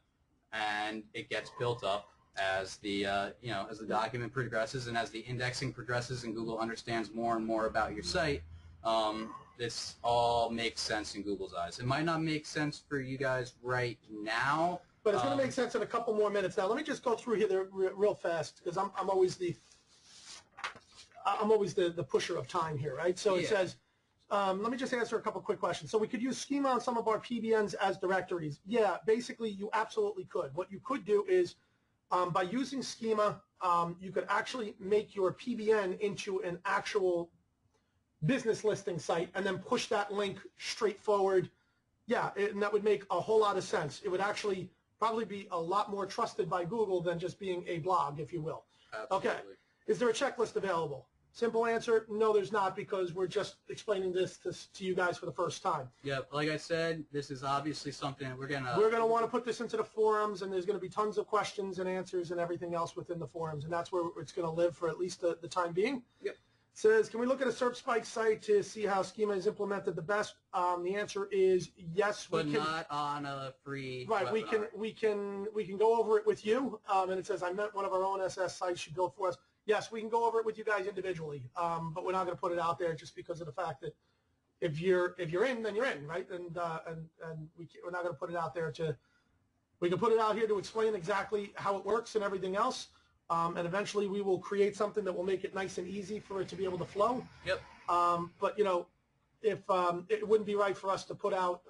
and it gets built up as the as the document progresses and as the indexing progresses and Google understands more and more about your site. This all makes sense in Google's eyes. It might not make sense for you guys right now, but it's going to make sense in a couple more minutes. Now, let me just go through here real fast, because I'm always the pusher of time here, right? So it says, let me just answer a couple quick questions. So we could use schema on some of our PBNs as directories. Yeah, basically you absolutely could. What you could do is, by using schema, you could actually make your PBN into an actual business listing site and then push that link straight forward. Yeah, and that would make a whole lot of sense. It would actually probably be a lot more trusted by Google than just being a blog, if you will. Absolutely. Okay. Is there a checklist available? Simple answer, no, there's not, because we're just explaining this to you guys for the first time. Yep, like I said, this is obviously something that we're going to want to put this into the forums, and there's going to be tons of questions and answers and everything else within the forums, and that's where it's going to live for at least the time being. Yep. It says, can we look at a SERP Spike site to see how schema is implemented the best? The answer is yes. But we can, not on a free right. webinar. We can go over it with you. And it says, I met one of our own SS sites should build for us. Yes, we can go over it with you guys individually, but we're not going to put it out there just because of the fact that if you're in, then you're in, right? And we're not going to put it out there we can put it out here to explain exactly how it works and everything else. And eventually we will create something that will make it nice and easy for it to be able to flow. Yep. But if it wouldn't be right for us to put out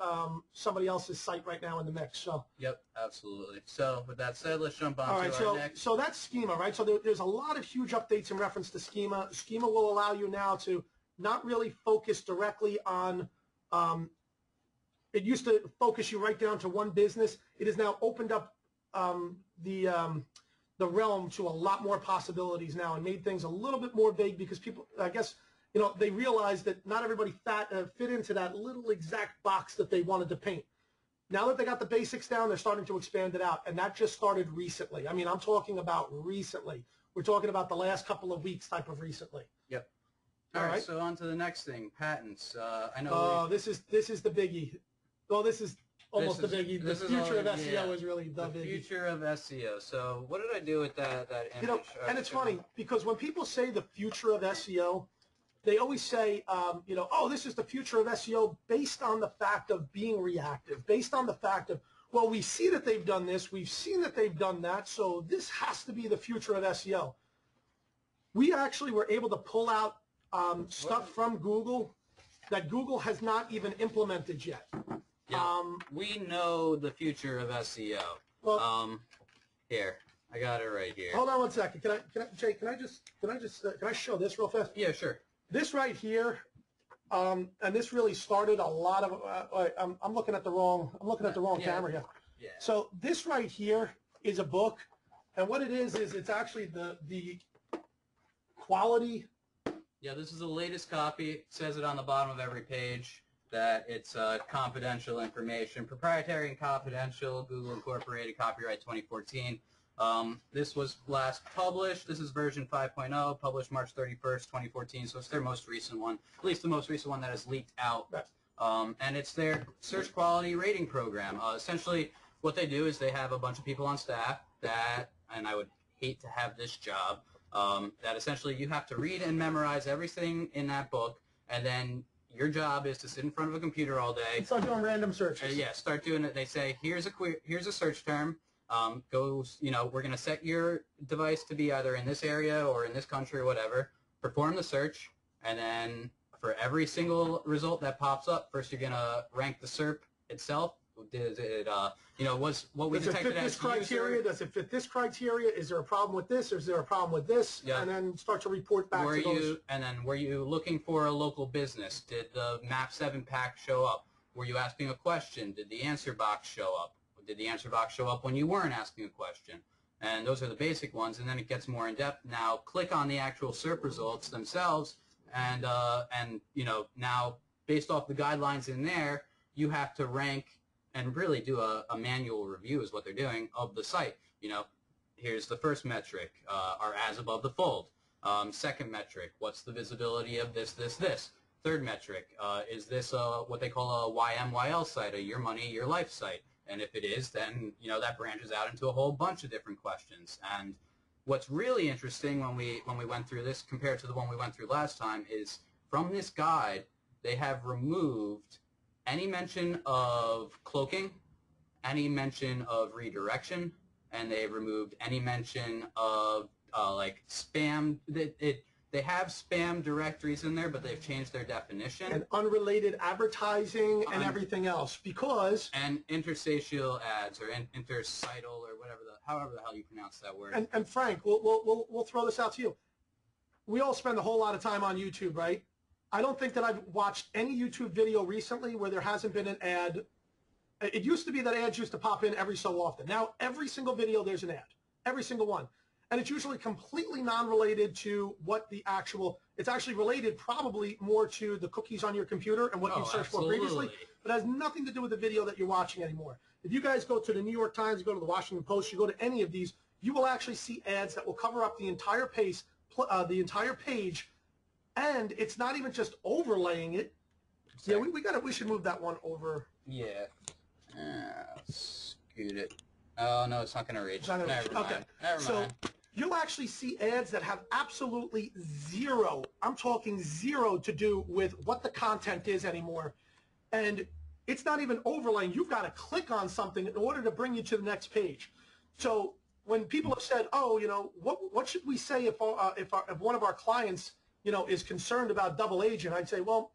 somebody else's site right now in the mix. So. Yep, absolutely. So with that said, let's jump on to our next. So that's schema, right? So there's a lot of huge updates in reference to schema. Schema will allow you now to not really focus directly on. It used to focus you right down to one business. It has now opened up the realm to a lot more possibilities now and made things a little bit more vague, because people, I guess, they realized that not everybody fit into that little exact box that they wanted to paint. Now that they got the basics down, they're starting to expand it out, and that just started recently. I mean, I'm talking about recently. We're talking about the last couple of weeks type of recently. Yep. All All right, right. so on to the next thing, patents. I know. Oh, this is the biggie. Well, this is almost This the is- biggie. The this is future all- of SEO yeah. is really the the biggie. future of SEO. So what did I do with that image? You know, and it's funny because when people say the future of SEO, they always say, you know, oh, this is the future of SEO based on the fact of being reactive, based on the fact of, well, we see that they've done this, we've seen that they've done that, so this has to be the future of SEO. We actually were able to pull out stuff from Google that Google has not even implemented yet. Yeah, we know the future of SEO. Well, Here, I got it right here. hold on one second. Jay, can I show this real fast? Yeah, sure. This right here, and this really started a lot of. I'm looking at the wrong. I'm looking at the wrong camera here. Yeah. So this right here is a book, and what it is it's actually the quality. Yeah, this is the latest copy. It says it on the bottom of every page that it's confidential information, proprietary and confidential, Google Incorporated, copyright 2014. This was last published. This is version 5.0, published March 31st, 2014. So it's their most recent one, at least the most recent one that is leaked out. And it's their search quality rating program. Essentially, what they do is they have a bunch of people on staff that, and I would hate to have this job, that essentially you have to read and memorize everything in that book, and then your job is to sit in front of a computer all day. Start doing random searches. Yeah, start doing it. They say, here's a search term. We're going to set your device to be either in this area or in this country or whatever. Perform the search, and then for every single result that pops up, first you're going to rank the SERP itself. Does it, was what we Does it detected fit this as criteria? user. Does it fit this criteria? Is there a problem with this? Or is there a problem with this? Yeah. And then start to report back to those. And then were you looking for a local business? Did the Map 7 pack show up? Were you asking a question? Did the answer box show up? Did the answer box show up when you weren't asking a question? And those are the basic ones, and then it gets more in depth. Now click on the actual SERP results themselves, and now based off the guidelines in there, you have to rank and really do a manual review is what they're doing of the site. Here's the first metric, our as above the fold. Second metric, what's the visibility of this? Third metric, is this what they call a YMYL site, a your money, your life site? And if it is, then that branches out into a whole bunch of different questions. And what's really interesting when we went through this compared to the one we went through last time is from this guide they have removed any mention of cloaking, any mention of redirection, and they've removed any mention of like spam. They have spam directories in there, but they've changed their definition. And unrelated advertising and everything else because... And interstitial ads or interstitial or however the hell you pronounce that word. And Frank, we'll throw this out to you. We all spend a whole lot of time on YouTube, right? I don't think that I've watched any YouTube video recently where there hasn't been an ad. It used to be that ads used to pop in every so often. Now, every single video, there's an ad. Every single one. And it's usually completely non-related to what the actual, it's actually related probably more to the cookies on your computer and what you searched for previously, but it has nothing to do with the video that you're watching anymore. If you guys go to the New York Times, you go to the Washington Post, you go to any of these, you will actually see ads that will cover up the entire page, and it's not even just overlaying it. Yeah, we should move that one over. Yeah. Scoot it. Oh, no, it's not going to reach. Never mind. Okay. Never mind. You'll actually see ads that have absolutely zero, I'm talking zero, to do with what the content is anymore. And it's not even overlaying. You've got to click on something in order to bring you to the next page. So when people have said, oh, what should we say if one of our clients, is concerned about double agent, I'd say, well,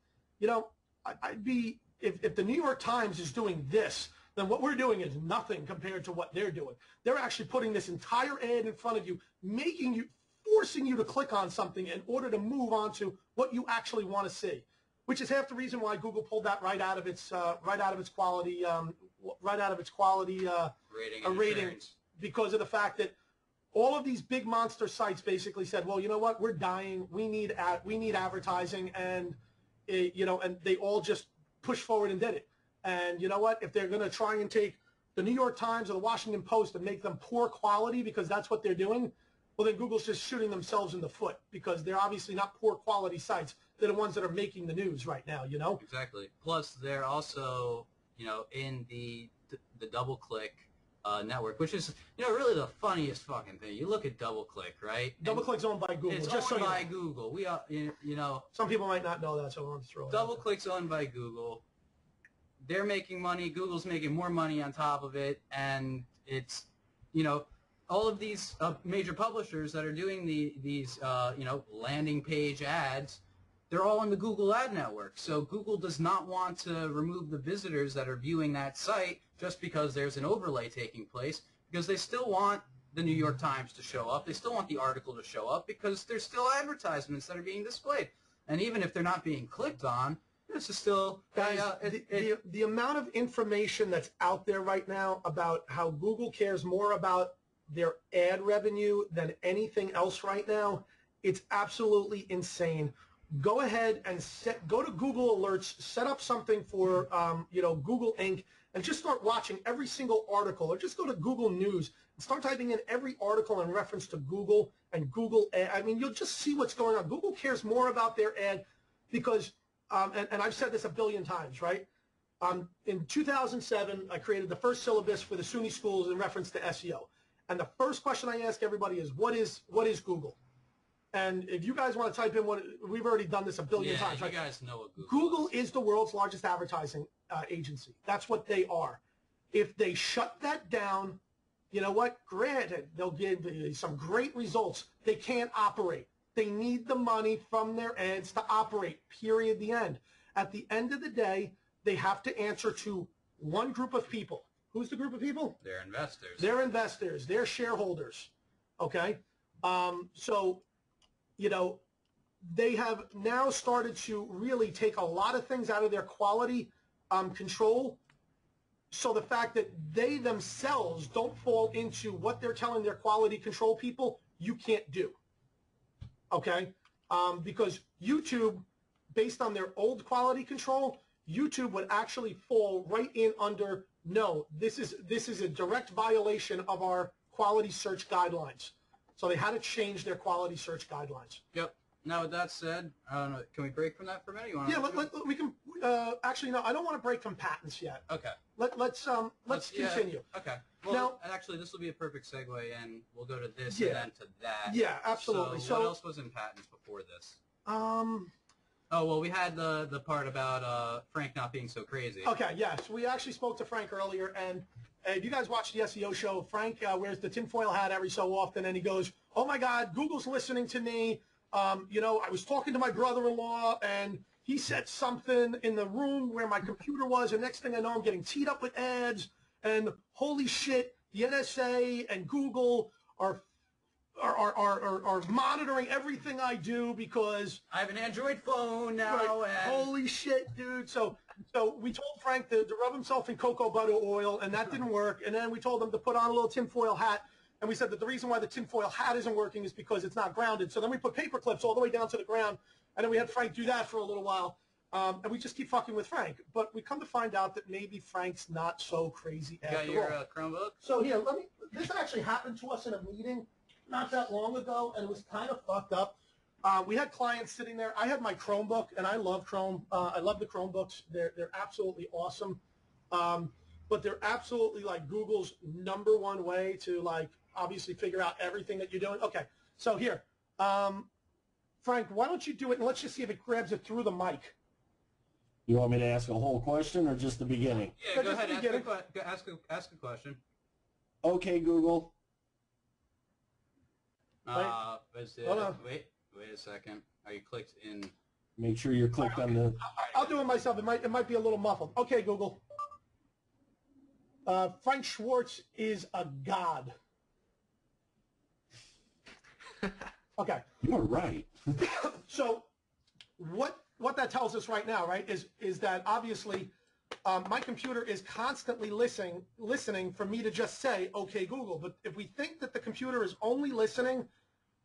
I'd be, if the New York Times is doing this, then what we're doing is nothing compared to what they're doing. They're actually putting this entire ad in front of you, forcing you to click on something in order to move on to what you actually want to see, which is half the reason why Google pulled that right out of its quality rating, because of the fact that all of these big monster sites basically said, well, you know what, we're dying, we need advertising, and and they all just pushed forward and did it. And you know what? If they're going to try and take the New York Times or the Washington Post and make them poor quality because that's what they're doing, well, then Google's just shooting themselves in the foot because they're obviously not poor quality sites. they're the ones that are making the news right now, you know? Exactly. Plus, they're also, in the DoubleClick network, which is, really the funniest fucking thing. You look at DoubleClick, right? DoubleClick's owned by Google. It's just owned so by Google. We are, Some people might not know that, so I want to throw it out there. DoubleClick's owned by Google. They're making money. Google's making more money on top of it, and it's, all of these major publishers that are doing these landing page ads, they're all in the Google ad network. So Google does not want to remove the visitors that are viewing that site just because there's an overlay taking place, because they still want the New York Times to show up. They still want the article to show up because there's still advertisements that are being displayed. And even if they're not being clicked on, this is still... Guys, the amount of information that's out there right now about how Google cares more about their ad revenue than anything else right now, it's absolutely insane. Go ahead and go to Google Alerts, set up something for Google Inc., and just start watching every single article, or just go to Google News and start typing in every article in reference to Google and Google ad. I mean, you'll just see what's going on. Google cares more about their ad because, and I've said this a billion times, right? In 2007, I created the first syllabus for the SUNY schools in reference to SEO. And the first question I ask everybody is, what is Google? And if you guys want to type in we've already done this a billion times. You right? guys know what Google is the world's largest advertising agency. That's what they are. If they shut that down, you know what? Granted, they'll give some great results. They can't operate. They need the money from their ads to operate, period, the end. At the end of the day, they have to answer to one group of people. Who's the group of people? They're investors. They're investors. They're shareholders. Okay? They have now started to really take a lot of things out of their quality control. So the fact that they themselves don't fall into what they're telling their quality control people, you can't do. Okay? Because YouTube, based on their old quality control, YouTube would actually fall right in under, no, this is a direct violation of our quality search guidelines. So they had to change their quality search guidelines. Yep. Now, with that said, I don't know, can we break from that for a minute? We can. Actually, no, I don't want to break from patents yet. Okay. Let's continue. Okay. Well, now, actually, this will be a perfect segue, and we'll go to this yeah, and then to that. Yeah, absolutely. So what else was in patents before this? Oh, well, we had the part about Frank not being so crazy. Okay, yes. We actually spoke to Frank earlier, and if you guys watch the SEO show, Frank wears the tinfoil hat every so often, and he goes, oh, my God, Google's listening to me. I was talking to my brother-in-law, and he said something in the room where my computer was, and next thing I know, I'm getting teed up with ads, and holy shit, the NSA and Google are monitoring everything I do because I have an Android phone now. Right, and holy shit, dude. So we told Frank to rub himself in cocoa butter oil, and that didn't work. And then we told him to put on a little tinfoil hat. And we said that the reason why the tinfoil hat isn't working is because it's not grounded. So then we put paper clips all the way down to the ground, and then we had Frank do that for a little while. And we just keep fucking with Frank. But we come to find out that maybe Frank's not so crazy after all. Got your Chromebook? So here, this actually happened to us in a meeting not that long ago, and it was kind of fucked up. We had clients sitting there. I had my Chromebook, and I love Chrome. I love the Chromebooks. They're absolutely awesome. But they're absolutely like Google's #1 way to like obviously figure out everything that you're doing. Okay, so here, Frank, why don't you do it, and let's just see if it grabs it through the mic. You want me to ask a whole question or just the beginning? Yeah, go ahead. Ask a question. Okay, Google. Hold on. Wait a second. Are you clicked in? Make sure you're clicked on the... I'll do it myself. It might be a little muffled. Okay, Google. Frank Schwartz is a god. Okay. You're right. So what that tells us right now, right, is that obviously my computer is constantly listening for me to just say, okay, Google. But if we think that the computer is only listening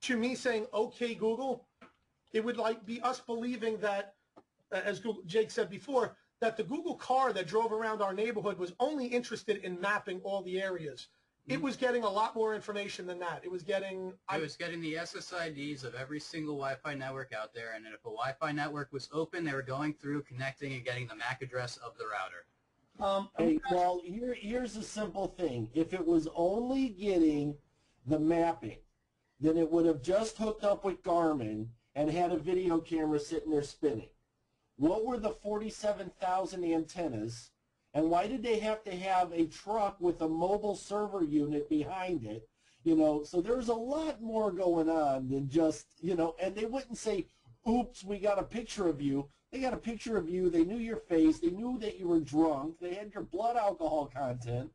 to me saying, okay, Google, it would like be us believing that, as Jake said before, that the Google car that drove around our neighborhood was only interested in mapping all the areas. it was getting a lot more information than that. It was getting... It was getting the SSIDs of every single Wi-Fi network out there, and if a Wi-Fi network was open, they were going through, connecting, and getting the MAC address of the router. Hey, well, here's a simple thing. If it was only getting the mapping, then it would have just hooked up with Garmin and had a video camera sitting there spinning. What were the 47,000 antennas, and why did they have to have a truck with a mobile server unit behind it? You know, so there's a lot more going on than just, you know, and they wouldn't say, oops, we got a picture of you. They got a picture of you. They knew your face. They knew that you were drunk. They had your blood alcohol content.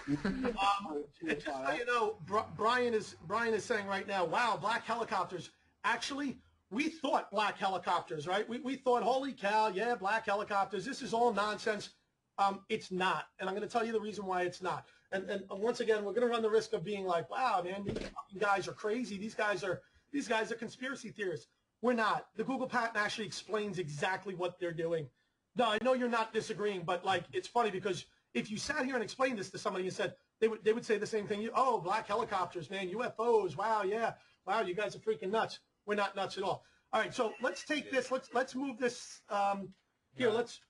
Just so you know, Brian is saying right now, wow, black helicopters. Actually, we thought black helicopters, right? We thought, holy cow, yeah, black helicopters. This is all nonsense. It's not, and I'm going to tell you the reason why it's not. And once again, we're going to run the risk of being like, wow, man, these guys are crazy. These guys are conspiracy theorists. We're not. The Google patent actually explains exactly what they're doing. No, I know you're not disagreeing, but like, it's funny because if you sat here and explained this to somebody and said, they would say the same thing. Oh, black helicopters, man, UFOs. Wow, yeah, wow, you guys are freaking nuts. We're not nuts at all. All right, so let's take this. Let's move this. Here, let's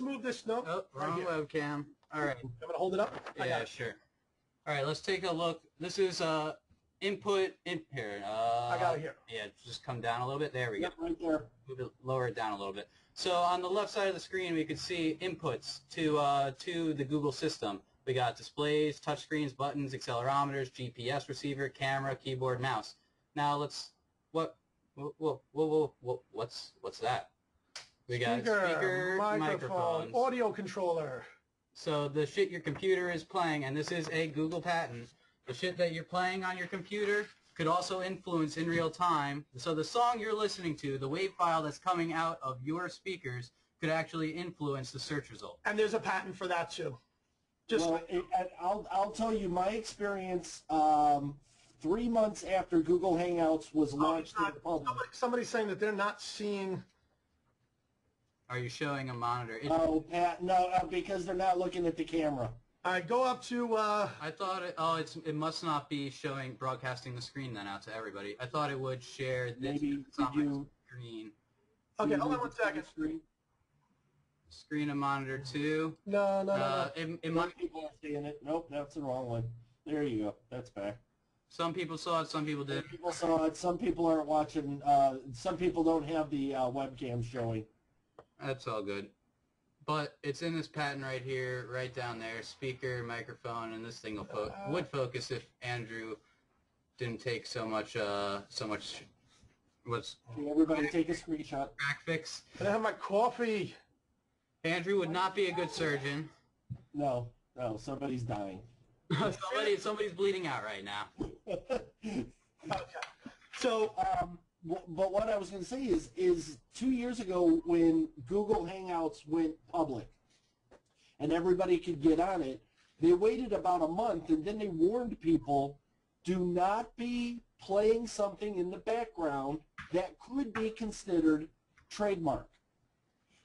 move this. No, oh, wrong webcam. All right. I'm gonna hold it up. Yeah, sure. All right, let's take a look. This is input in here. I got it here. Yeah, just come down a little bit. There we go. Right there. Move it, lower it down a little bit. So on the left side of the screen, we can see inputs to the Google system. We got displays, touchscreens, buttons, accelerometers, GPS receiver, camera, keyboard, mouse. Now let's what's that? We got speaker, microphone, audio controller. So the shit your computer is playing, and this is a Google patent, the shit that you're playing on your computer could also influence in real time. So the song you're listening to, the WAV file that's coming out of your speakers, could actually influence the search result. And there's a patent for that too. Well, I'll tell you my experience. 3 months after Google Hangouts was launched to the public. Somebody's saying that they're not seeing. Are you showing a monitor? No, Pat, no, because they're not looking at the camera. All right, go up to. I thought it must not be broadcasting the screen then out to everybody. I thought it would share this. Maybe screen. Okay, hold on one second. Screen and monitor 2. No. It might. People are seeing it. Nope, that's the wrong one. There you go. That's back. Some people saw it, some people didn't. Some people saw it, some people aren't watching, some people don't have the webcam showing. That's all good. But it's in this patent right here, right down there, speaker, microphone, and this thing would focus if Andrew didn't take so much. What's... Everybody take a screenshot. Crack fix. Can I have my coffee? Andrew would not be a good surgeon. No, somebody's dying. Somebody's bleeding out right now. Okay. So, but what I was going to say is 2 years ago when Google Hangouts went public and everybody could get on it, they waited about a month and then they warned people, do not be playing something in the background that could be considered trademark.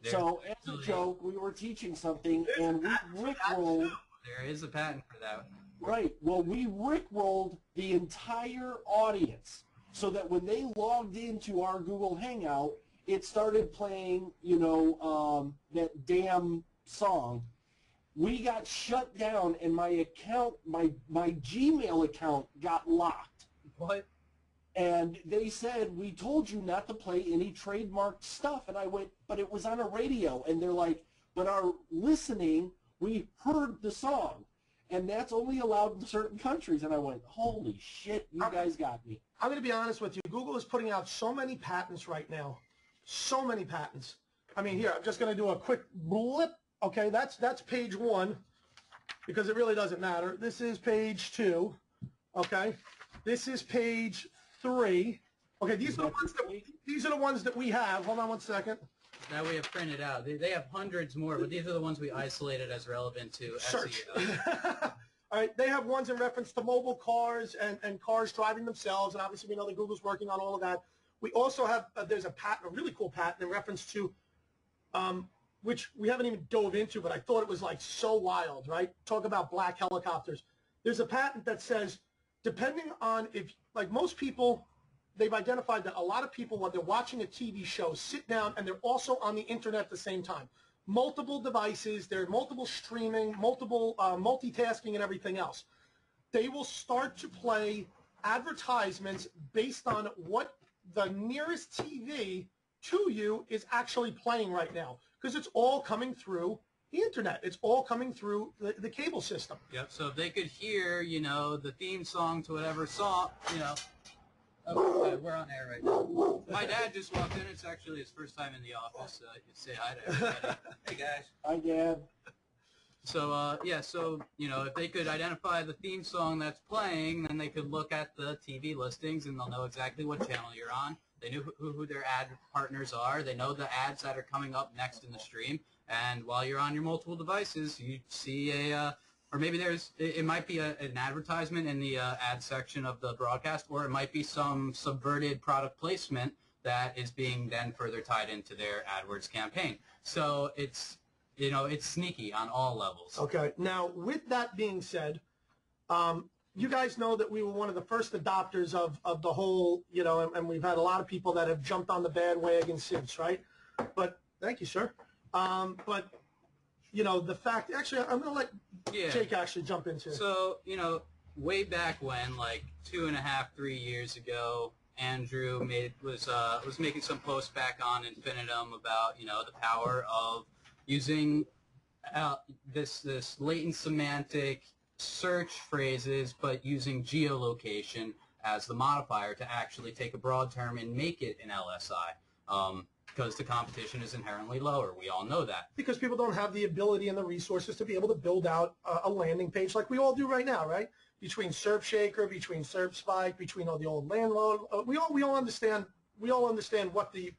So as a joke, we were teaching something and we rickrolled. There is a patent for that. Right. Well, we rickrolled the entire audience so that when they logged into our Google Hangout, it started playing, that damn song. We got shut down, and my account, my Gmail account got locked. What? And they said, we told you not to play any trademarked stuff. And I went, but it was on a radio. And they're like, but our listening, we heard the song. And that's only allowed in certain countries. And I went, holy shit, you guys got me. I'm going to be honest with you. Google is putting out so many patents right now. So many patents. I mean, here, I'm just going to do a quick blip. Okay, that's page 1 because it really doesn't matter. This is page 2. Okay, this is page 3. Okay, these are the ones that we have. Hold on one second. That we have printed out. They have hundreds more, but these are the ones we isolated as relevant to search. SEO. All right, they have ones in reference to mobile cars and cars driving themselves, and obviously we know that Google's working on all of that. We also have, there's a patent, a really cool patent in reference to, which we haven't even dove into, but I thought it was like so wild, right? Talk about black helicopters. there's a patent that says, depending on if, like most people, they've identified that a lot of people, when they're watching a TV show, sit down and they're also on the internet at the same time. Multiple devices, there's multiple streaming, multiple multitasking and everything else. They will start to play advertisements based on what the nearest TV to you is actually playing right now, because it's all coming through the internet. It's all coming through the cable system. Yep. So if they could hear, you know, the theme song to whatever song, you know. Oh, we're on air right now. My dad just walked in. It's actually his first time in the office. Say hi to everybody. Hey, guys. Hi, Dad. So, yeah, so, you know, if they could identify the theme song that's playing, then they could look at the TV listings and they'll know exactly what channel you're on. They knew who their ad partners are. They know the ads that are coming up next in the stream. And while you're on your multiple devices, you see or maybe it might be an advertisement in the ad section of the broadcast, or it might be some subverted product placement that is being then further tied into their AdWords campaign. So it's, you know, it's sneaky on all levels. Okay. Now, with that being said, you guys know that we were one of the first adopters of the whole, you know, and we've had a lot of people that have jumped on the bandwagon since, right? But, thank you, sir. But, you know, the fact, actually, I'm going to let Jake actually jump into it. So, you know, way back when, like 2.5, 3 years ago, Andrew was making some posts back on Infinitum about, you know, the power of using this latent semantic search phrases, but using geolocation as the modifier to actually take a broad term and make it an LSI. Because the competition is inherently lower. We all know that. Because people don't have the ability and the resources to be able to build out a landing page like we all do right now, right? Between SERP between SERP Spike, between all the old landlord, we all understand what the,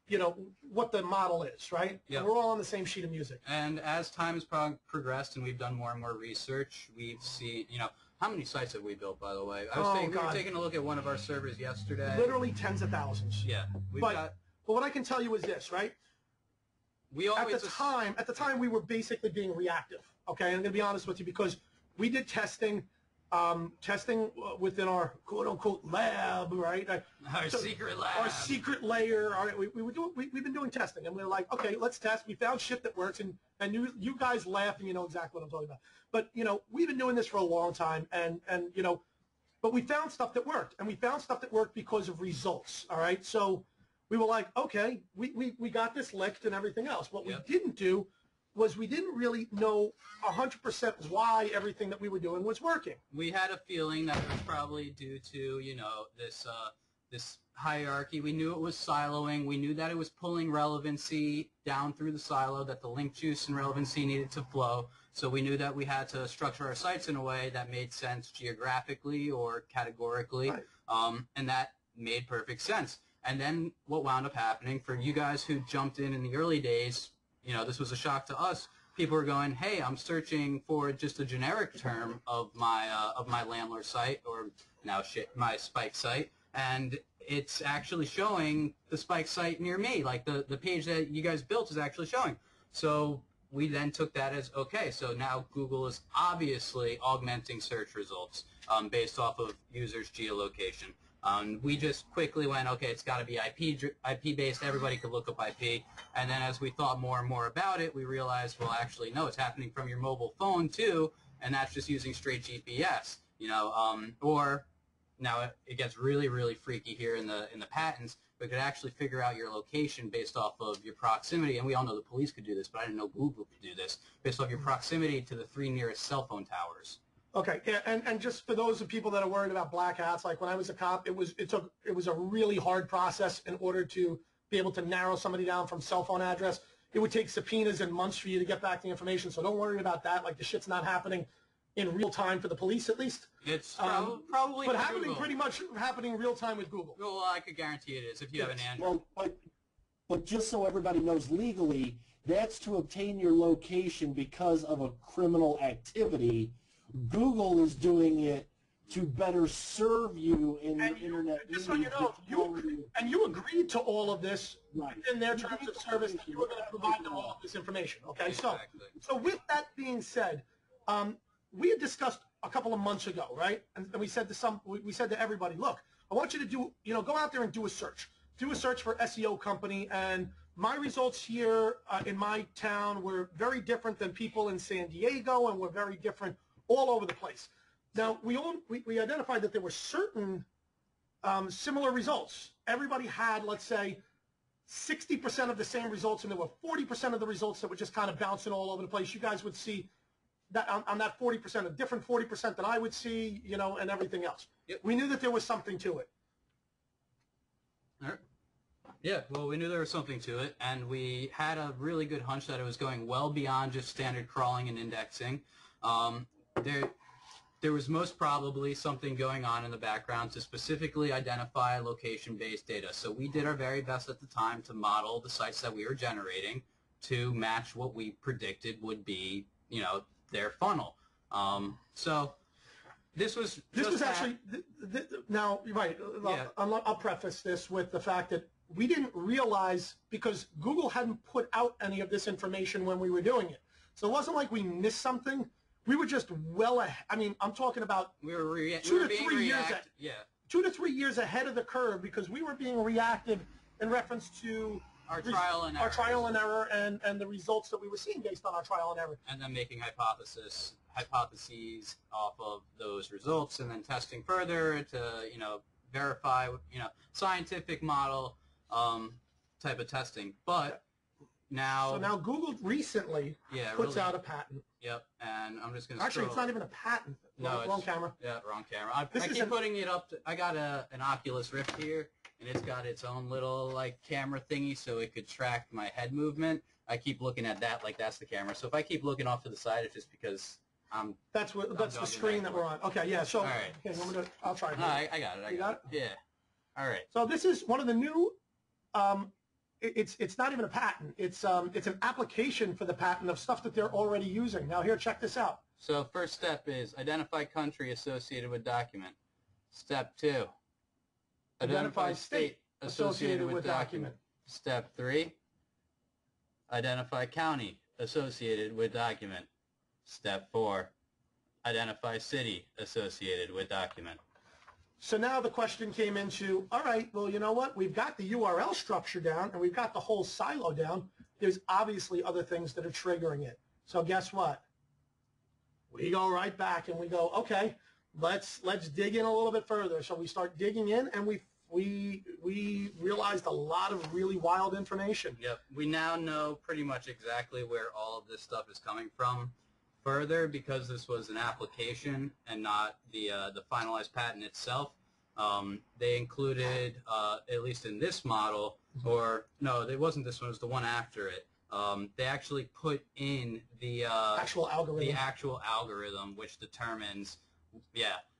you know, what the model is, right? Yep. We're all on the same sheet of music. And as time has progressed and we've done more and more research, we've seen, you know, how many sites have we built, by the way? We were taking a look at one of our servers yesterday. Literally tens of thousands. Yeah. But what I can tell you is this, right? At the time, we were basically being reactive. Okay, I'm going to be honest with you, because we did testing within our quote-unquote lab, right? Secret lab. Our secret layer. All right, we've been doing testing, and we were like, okay, let's test. We found shit that works, and you guys laugh, and you know exactly what I'm talking about. But, you know, we've been doing this for a long time, and you know, but we found stuff that worked, and we found stuff that worked because of results, all right? So we were like, okay, we got this licked and everything else. What we didn't do was we didn't really know 100% why everything that we were doing was working. We had a feeling that it was probably due to, you know, this hierarchy. We knew it was siloing. We knew that it was pulling relevancy down through the silo, that the link juice and relevancy needed to flow. So we knew that we had to structure our sites in a way that made sense geographically or categorically, right. And that made perfect sense. And then what wound up happening for you guys who jumped in the early days, you know, this was a shock to us. People were going, hey, I'm searching for just a generic term of my landlord site, or now my Spike site, and it's actually showing the Spike site near me. Like the page that you guys built is actually showing. So we then took that as, okay, so now Google is obviously augmenting search results based off of users' geolocation. We just quickly went, okay, it's got to be IP-based. Everybody could look up IP. And then as we thought more and more about it, we realized, well, actually, no, it's happening from your mobile phone, too, and that's just using straight GPS, you know. Or now it gets really, really freaky here in the patents. We could actually figure out your location based off of your proximity. And we all know the police could do this, but I didn't know Google could do this, based off your proximity to the 3 nearest cell phone towers. Okay, yeah, and just for those of people that are worried about black hats, like when I was a cop, it was a really hard process in order to be able to narrow somebody down from cell phone address. It would take subpoenas and months for you to get back the information, so don't worry about that. Like, the shit's not happening in real time for the police, at least. It's probably but happening pretty much happening real time with Google. Well, I could guarantee it is if you have an Android. Well, but just so everybody knows legally, that's to obtain your location because of a criminal activity. Google is doing it to better serve you in your internet. Just so you know, you agreed to all of this in their terms of service. That you were going to provide them all of this information. Okay, exactly. So with that being said, we had discussed a couple of months ago, right? And we said to everybody, look, I want you to do, go out there and do a search. Do a search for SEO company, and my results here in my town were very different than people in San Diego, and were very different all over the place. Now, we identified that there were certain similar results. Everybody had, let's say, 60% of the same results, and there were 40% of the results that were just kind of bouncing all over the place. You guys would see that on that 40%, a different 40% than I would see, and everything else. Yep. We knew that there was something to it. All right. Yeah, well, we knew there was something to it, and we had a really good hunch that it was going well beyond just standard crawling and indexing. There was most probably something going on in the background to specifically identify location-based data. So we did our very best at the time to model the sites that we were generating to match what we predicted would be, their funnel. So this was actually now, right, yeah. I'll preface this with the fact that we didn't realize, because Google hadn't put out any of this information when we were doing it. So it wasn't like we missed something. We were just well ahead. I mean, I'm talking about 2 to 3 years. Yeah. 2 to 3 years ahead of the curve, because we were being reactive in reference to our trial and error, and the results that we were seeing based on our trial and error. And then making hypotheses off of those results, and then testing further to verify scientific model type of testing. But now Google recently puts out a patent. Yep, and I'm just going to Actually, it's not even a patent. No, wrong camera. Yeah, wrong camera. I keep putting it up. I got an Oculus Rift here, and it's got its own little camera thingy, so it could track my head movement. I keep looking at that like that's the camera. So if I keep looking off to the side, it's just because that's the screen that we're on. Okay, yeah. So all right. Okay, I'll try. No, I got it. You got it? Yeah. All right. So this is one of the new. It's not even a patent. It's an application for the patent of stuff that they're already using. Now here, check this out. So first step is identify country associated with document. Step 2, identify state associated with document. Step 3, identify county associated with document. Step 4, identify city associated with document. So now the question came into, all right, well, you know what? We've got the URL structure down, and we've got the whole silo down. There's obviously other things that are triggering it. So guess what? We go right back and we go, okay, let's dig in a little bit further. So we start digging in, and we realized a lot of really wild information. Yep. We now know pretty much exactly where all of this stuff is coming from. Further, because this was an application and not the finalized patent itself, they included, at least in this model, or no, it wasn't this one, it was the one after it, they actually put in the actual algorithm, which determines,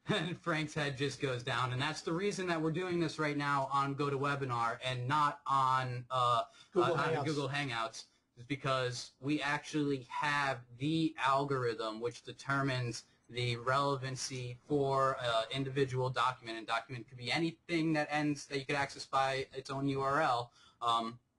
and Frank's head just goes down, and that's the reason that we're doing this right now on GoToWebinar and not on Google Hangouts. Is because we actually have the algorithm which determines the relevancy for an individual document. And document could be anything that you could access by its own URL,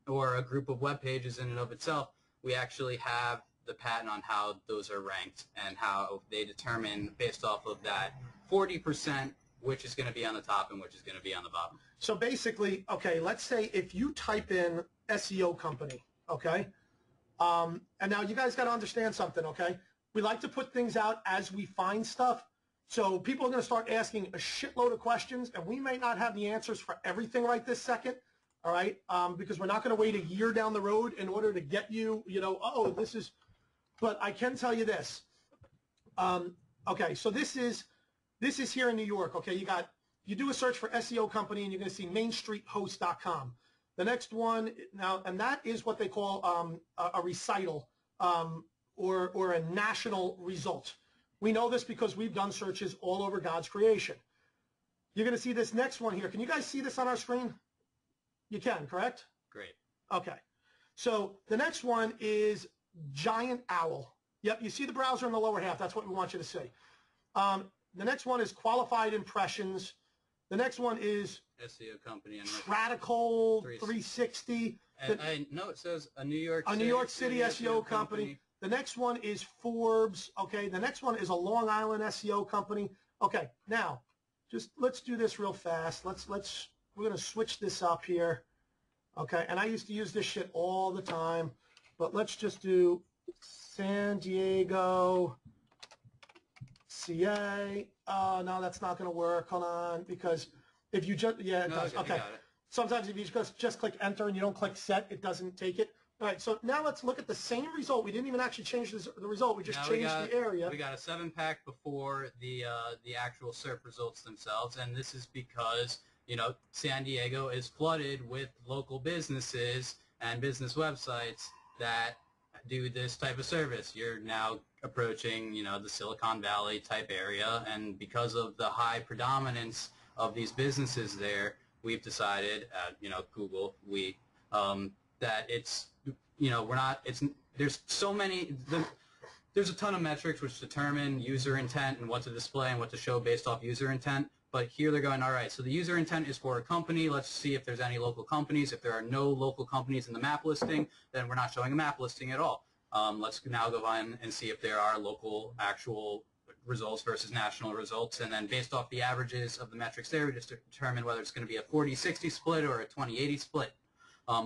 or a group of web pages in and of itself. We actually have the patent on how those are ranked and how they determine, based off of that 40%, which is going to be on the top and which is going to be on the bottom. So basically, okay, let's say if you type in SEO company, okay? And now you guys got to understand something, okay? We like to put things out as we find stuff. So people are going to start asking a shitload of questions, and we may not have the answers for everything right this second, all right? Because we're not going to wait a year down the road in order to get you, oh, this is, but I can tell you this. Okay, so this is here in New York, okay? You do a search for SEO company, and you're going to see mainstreethost.com. The next one now, and that is what they call a recital or a national result. We know this because we've done searches all over God's creation. You're going to see this next one here. Can you guys see this on our screen? You can, correct? Great. Okay. So the next one is Giant Owl. Yep, you see the browser in the lower half. That's what we want you to see. The next one is Qualified Impressions. The next one is SEO company and Radical 360. And no, it says a New York City SEO company. The next one is Forbes. Okay, the next one is a Long Island SEO company. Okay, now just let's do this real fast. We're gonna switch this up here. Okay, and I used to use this shit all the time, but let's just do San Diego CA. Oh no, that's not gonna work. Hold on, because if you just it does. Okay. Sometimes if you just click enter and you don't click set, it doesn't take it. All right, so now let's look at the same result. We didn't even actually change the result. We just changed the area. We got a 7-pack before the actual SERP results themselves, and this is because, you know, San Diego is flooded with local businesses and business websites that do this type of service. You're now approaching, you know, the Silicon Valley type area, and because of the high predominance of these businesses there, we've decided, you know, Google, that it's, you know, there's so many, there's a ton of metrics which determine user intent and what to display and what to show based off user intent. But here they're going, all right, so the user intent is for a company. Let's see if there's any local companies. If there are no local companies in the map listing, then we're not showing a map listing at all. Let's now go on and see if there are local actual results versus national results. And then based off the averages of the metrics there, we just determine whether it's going to be a 40-60 split or a 20-80 split.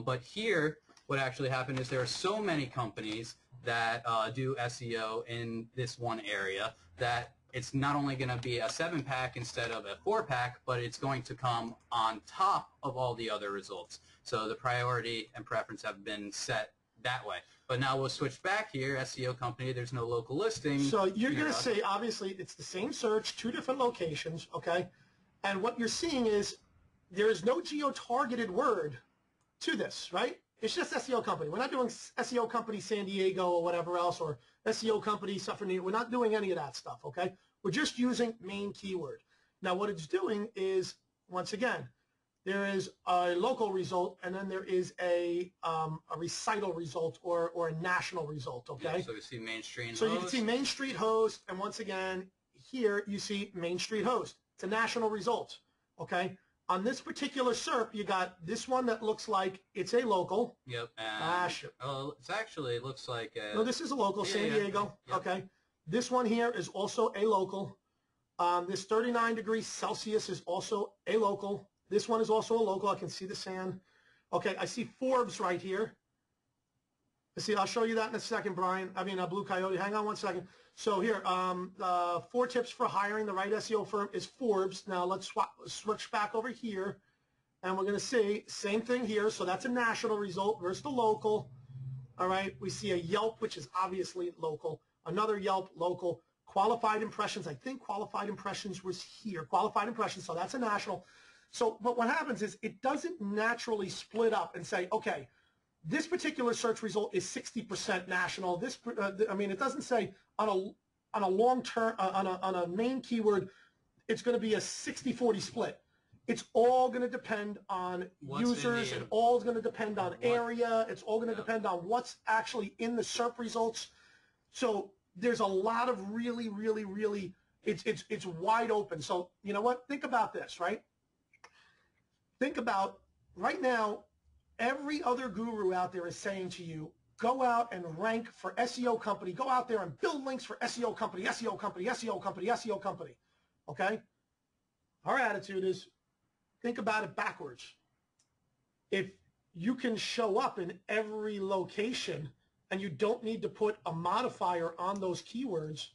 But here, what actually happened is there are so many companies that do SEO in this one area that it's not only going to be a 7-pack instead of a 4-pack, but it's going to come on top of all the other results. So the priority and preference have been set that way. But now we'll switch back here, SEO company, there's no local listing. So you're going to say, obviously, it's the same search, 2 different locations, okay? And what you're seeing is there is no geo-targeted word to this, right? It's just SEO company. We're not doing SEO company San Diego or whatever else, or SEO company stuff. We're not doing any of that stuff, okay? We're just using main keyword. Now, what it's doing is, once again, there is a local result, and then there is a recital result or a national result, okay? Yeah, so we see Main Street host. So you can see Main Street host, and once again, here you see Main Street host. It's a national result, okay? On this particular SERP, you got this one that looks like it's a local. Yep. It actually looks like a... No, this is a local, San Diego. Yep. Okay. This one here is also a local. This 39 degrees Celsius is also a local. This one is also a local. I can see the sand. Okay, I see Forbes right here. Let's see, I'll show you that in a second, Brian. I mean, Blue Coyote. Hang on one second. So here, 4 tips for hiring the right SEO firm is Forbes. Now let's switch back over here, and we're going to see same thing here. So that's a national result versus the local. All right, we see a Yelp, which is obviously local. Another Yelp, local. Qualified impressions. I think qualified impressions was here. Qualified impressions. So that's a national. So, but what happens is it doesn't naturally split up and say, okay, this particular search result is 60% national. This, I mean, it doesn't say on a long term, on a main keyword, it's going to be a 60-40 split. It's all going to depend on users. It's all going to depend on area. It's all going to depend on what's actually in the SERP results. So there's a lot of really, it's wide open. So you know what? Think about this, right? Think about right now, every other guru out there is saying to you, go out and rank for SEO company. Go out there and build links for SEO company, SEO company, SEO company, SEO company. Okay? Our attitude is, think about it backwards. If you can show up in every location and you don't need to put a modifier on those keywords,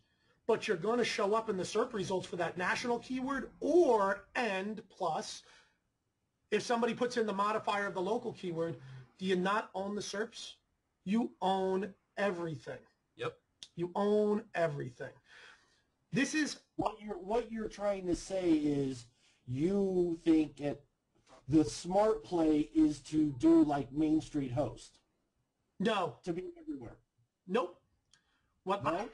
but you're going to show up in the SERP results for that national keyword, and plus, if somebody puts in the modifier of the local keyword, do you not own the SERPs? You own everything. Yep. You own everything. This is what you're trying to say is you think the smart play is to do like Main Street host. No. To be everywhere. Nope. What? No.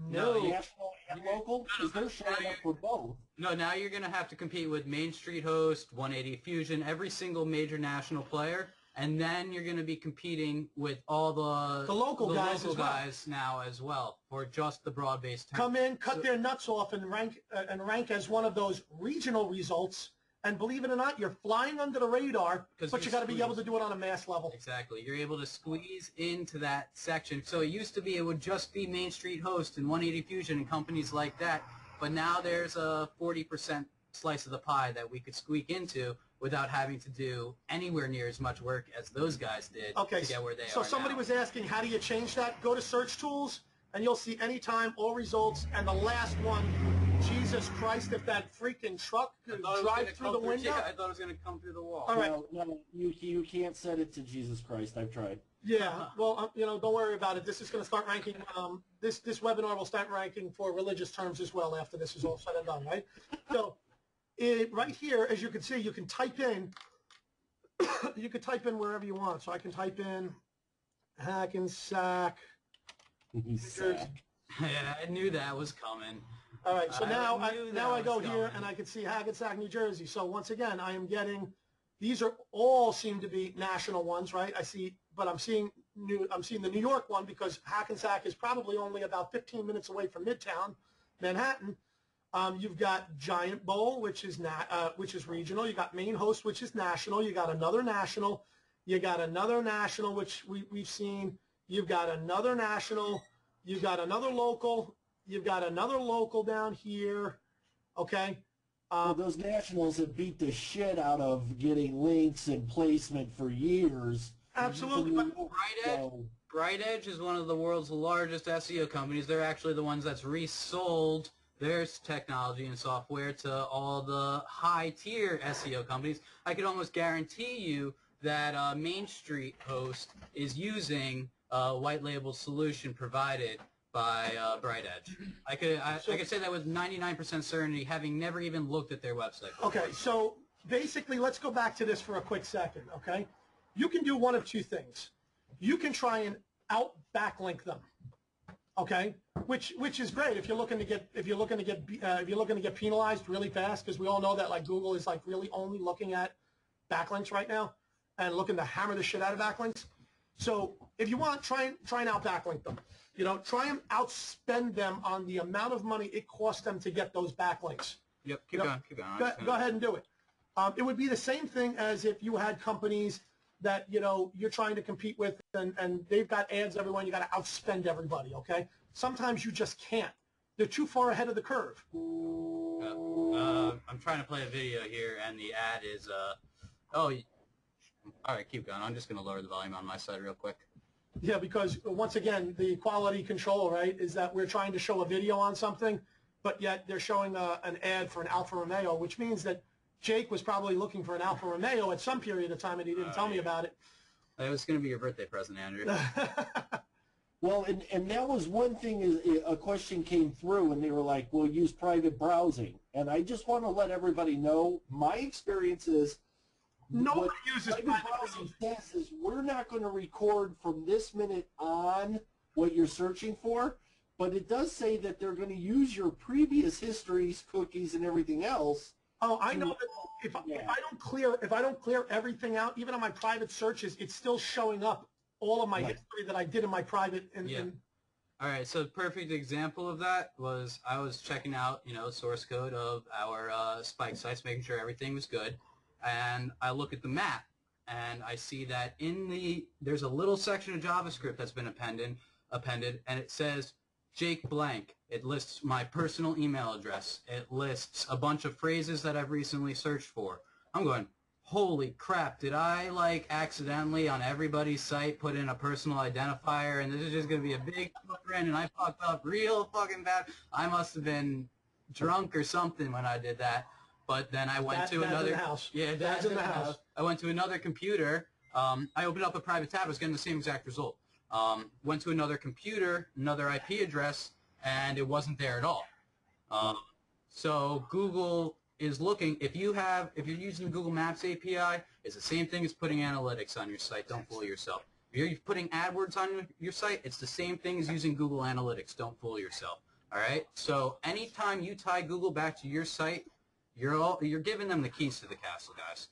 No. National and local? Because they're showing up for both. No, now you're going to have to compete with Main Street Host, 180 Fusion, every single major national player, and then you're going to be competing with all the local guys now as well for just the broad-based term. Come in, cut their nuts off, and rank as one of those regional results, And believe it or not, you're flying under the radar, but you got to be able to squeeze. do it on a mass level. Exactly. You're able to squeeze into that section. So it used to be it would just be Main Street Host and 180 Fusion and companies like that. But now there's a 40% slice of the pie that we could squeak into without having to do anywhere near as much work as those guys did to get where they are so somebody now. was asking, how do you change that? Go to Search Tools, and you'll see anytime, all results, and the last one, Jesus Christ, if that freaking truck could drive through the window. Yeah, I thought it was going to come through the wall. All right. No, you can't set it to Jesus Christ. I've tried. Yeah, well, don't worry about it. This is going to start ranking. This webinar will start ranking for religious terms as well after this is all said and done, right? So, right here, as you can see, you can type in. You could type in wherever you want. So I can type in Hackensack. Yeah, I knew that was coming. All right, so now I go coming. here and I can see Hackensack, New Jersey. So once again, I am getting. These are all seem to be national ones, right? I see, but I'm seeing the New York one because Hackensack is probably only about 15 minutes away from Midtown, Manhattan. You've got Giant Bowl, which is regional. You got Main Host, which is national. You got another national. You got another national, which we've seen. You've got another national. You've got another local. You've got another local down here. Okay. Well, those nationals have beat the shit out of getting links and placement for years. Absolutely. Bright Edge is one of the world's largest SEO companies. They're actually the ones that's resold their technology and software to all the high-tier SEO companies. I could almost guarantee you that Main Street Host is using a white-label solution provided by Bright Edge. I could say that with 99% certainty, having never even looked at their website before. Okay, so basically, let's go back to this for a quick second, okay? You can do one of two things. You can try and out-backlink them, okay? Which is great if you're looking to get penalized really fast, because we all know that like Google is like really only looking at backlinks right now and looking to hammer the shit out of backlinks. So if you want, try and out-backlink them. Try and outspend them on the amount of money it costs them to get those backlinks. Yep, keep going. Go ahead and do it. It would be the same thing as if you had companies that, you're trying to compete with and they've got ads everywhere and you got to outspend everybody, okay? Sometimes you just can't. They're too far ahead of the curve. I'm trying to play a video here and the ad is, all right, keep going. I'm just going to lower the volume on my side real quick. Yeah, because once again, the quality control, right, is that we're trying to show a video on something, but yet they're showing an ad for an Alfa Romeo, which means that Jake was probably looking for an Alfa Romeo at some period of time and he didn't tell me about it. It was going to be your birthday present, Andrew. Well, and that was one thing, is a question came through and they were like, we'll use private browsing. And I just want to let everybody know, my experience is nobody uses private browsing. Says is we're not going to record from this minute on what you're searching for, but it does say that they're going to use your previous histories, cookies, and everything else. Oh, I know that if I don't clear everything out, even on my private searches, it's still showing up all of my history that I did in my private. All right, so the perfect example of that was I was checking out, source code of our spike sites, making sure everything was good, and I look at the map, and I see that there's a little section of JavaScript that's been appended, and it says Jake blank. It lists my personal email address. It lists a bunch of phrases that I've recently searched for. I'm going, holy crap, did I accidentally on everybody's site put in a personal identifier and this is just going to be a big footprint and I fucked up real fucking bad. I must have been drunk or something when I did that. But then I went to another house. Yeah, that's in the house. I went to another computer. I opened up a private tab. I was getting the same exact result. Went to another computer, another IP address, and it wasn't there at all. So Google is looking. If you're using Google Maps API, it's the same thing as putting analytics on your site. Don't fool yourself. If you're putting AdWords on your site, it's the same thing as using Google Analytics. Don't fool yourself. All right. So anytime you tie Google back to your site, you're giving them the keys to the castle, guys.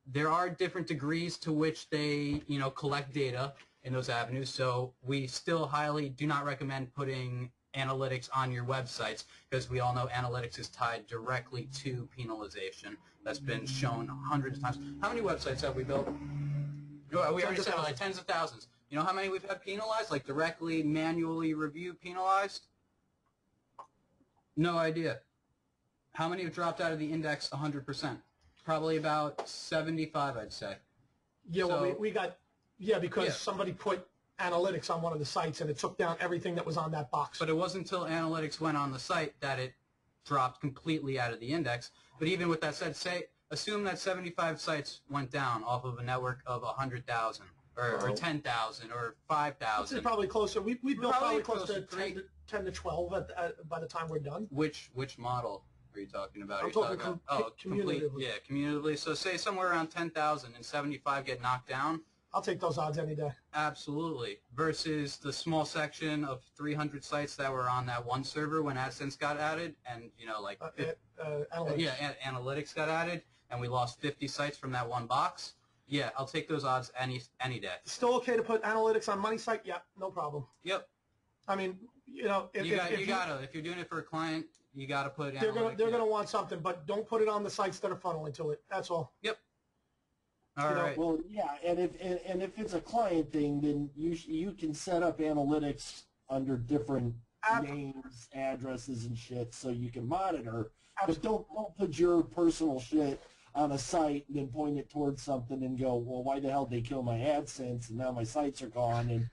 There are different degrees to which they collect data in those avenues. So we still highly do not recommend putting analytics on your websites because we all know analytics is tied directly to penalization. that's been shown hundreds of times. How many websites have we built? We already said like tens of thousands. You know how many we've had penalized, like directly, manually review penalized? No idea. How many have dropped out of the index 100%? Probably about 75, I'd say. Yeah, So, well, we got, because somebody put analytics on one of the sites and it took down everything that was on that box. But it wasn't until analytics went on the site that it dropped completely out of the index. But even with that said, assume that 75 sites went down off of a network of 100,000 or 10,000 or 5,000. It's probably closer. We built probably close to 10 to 12 by the time we're done. Which model are you talking about? I'm talking cumulatively. Cumulatively. So say somewhere around 10,000 and 75 get knocked down. I'll take those odds any day. Absolutely. Versus the small section of 300 sites that were on that one server when AdSense got added, and Analytics. Analytics got added, and we lost 50 sites from that one box. Yeah, I'll take those odds any day. Still okay to put analytics on money site? Yeah, no problem. Yep. I mean, if you're doing it for a client, you gotta put analytics. They're gonna want something, but don't put it on the sites that are funneling to it. That's all. Yep. All right. Well, yeah, and if it's a client thing, then you can set up analytics under different names, addresses, and shit, so you can monitor. Absolutely. But don't put your personal shit on a site and then point it towards something and go, well, why the hell did they kill my AdSense and now my sites are gone? And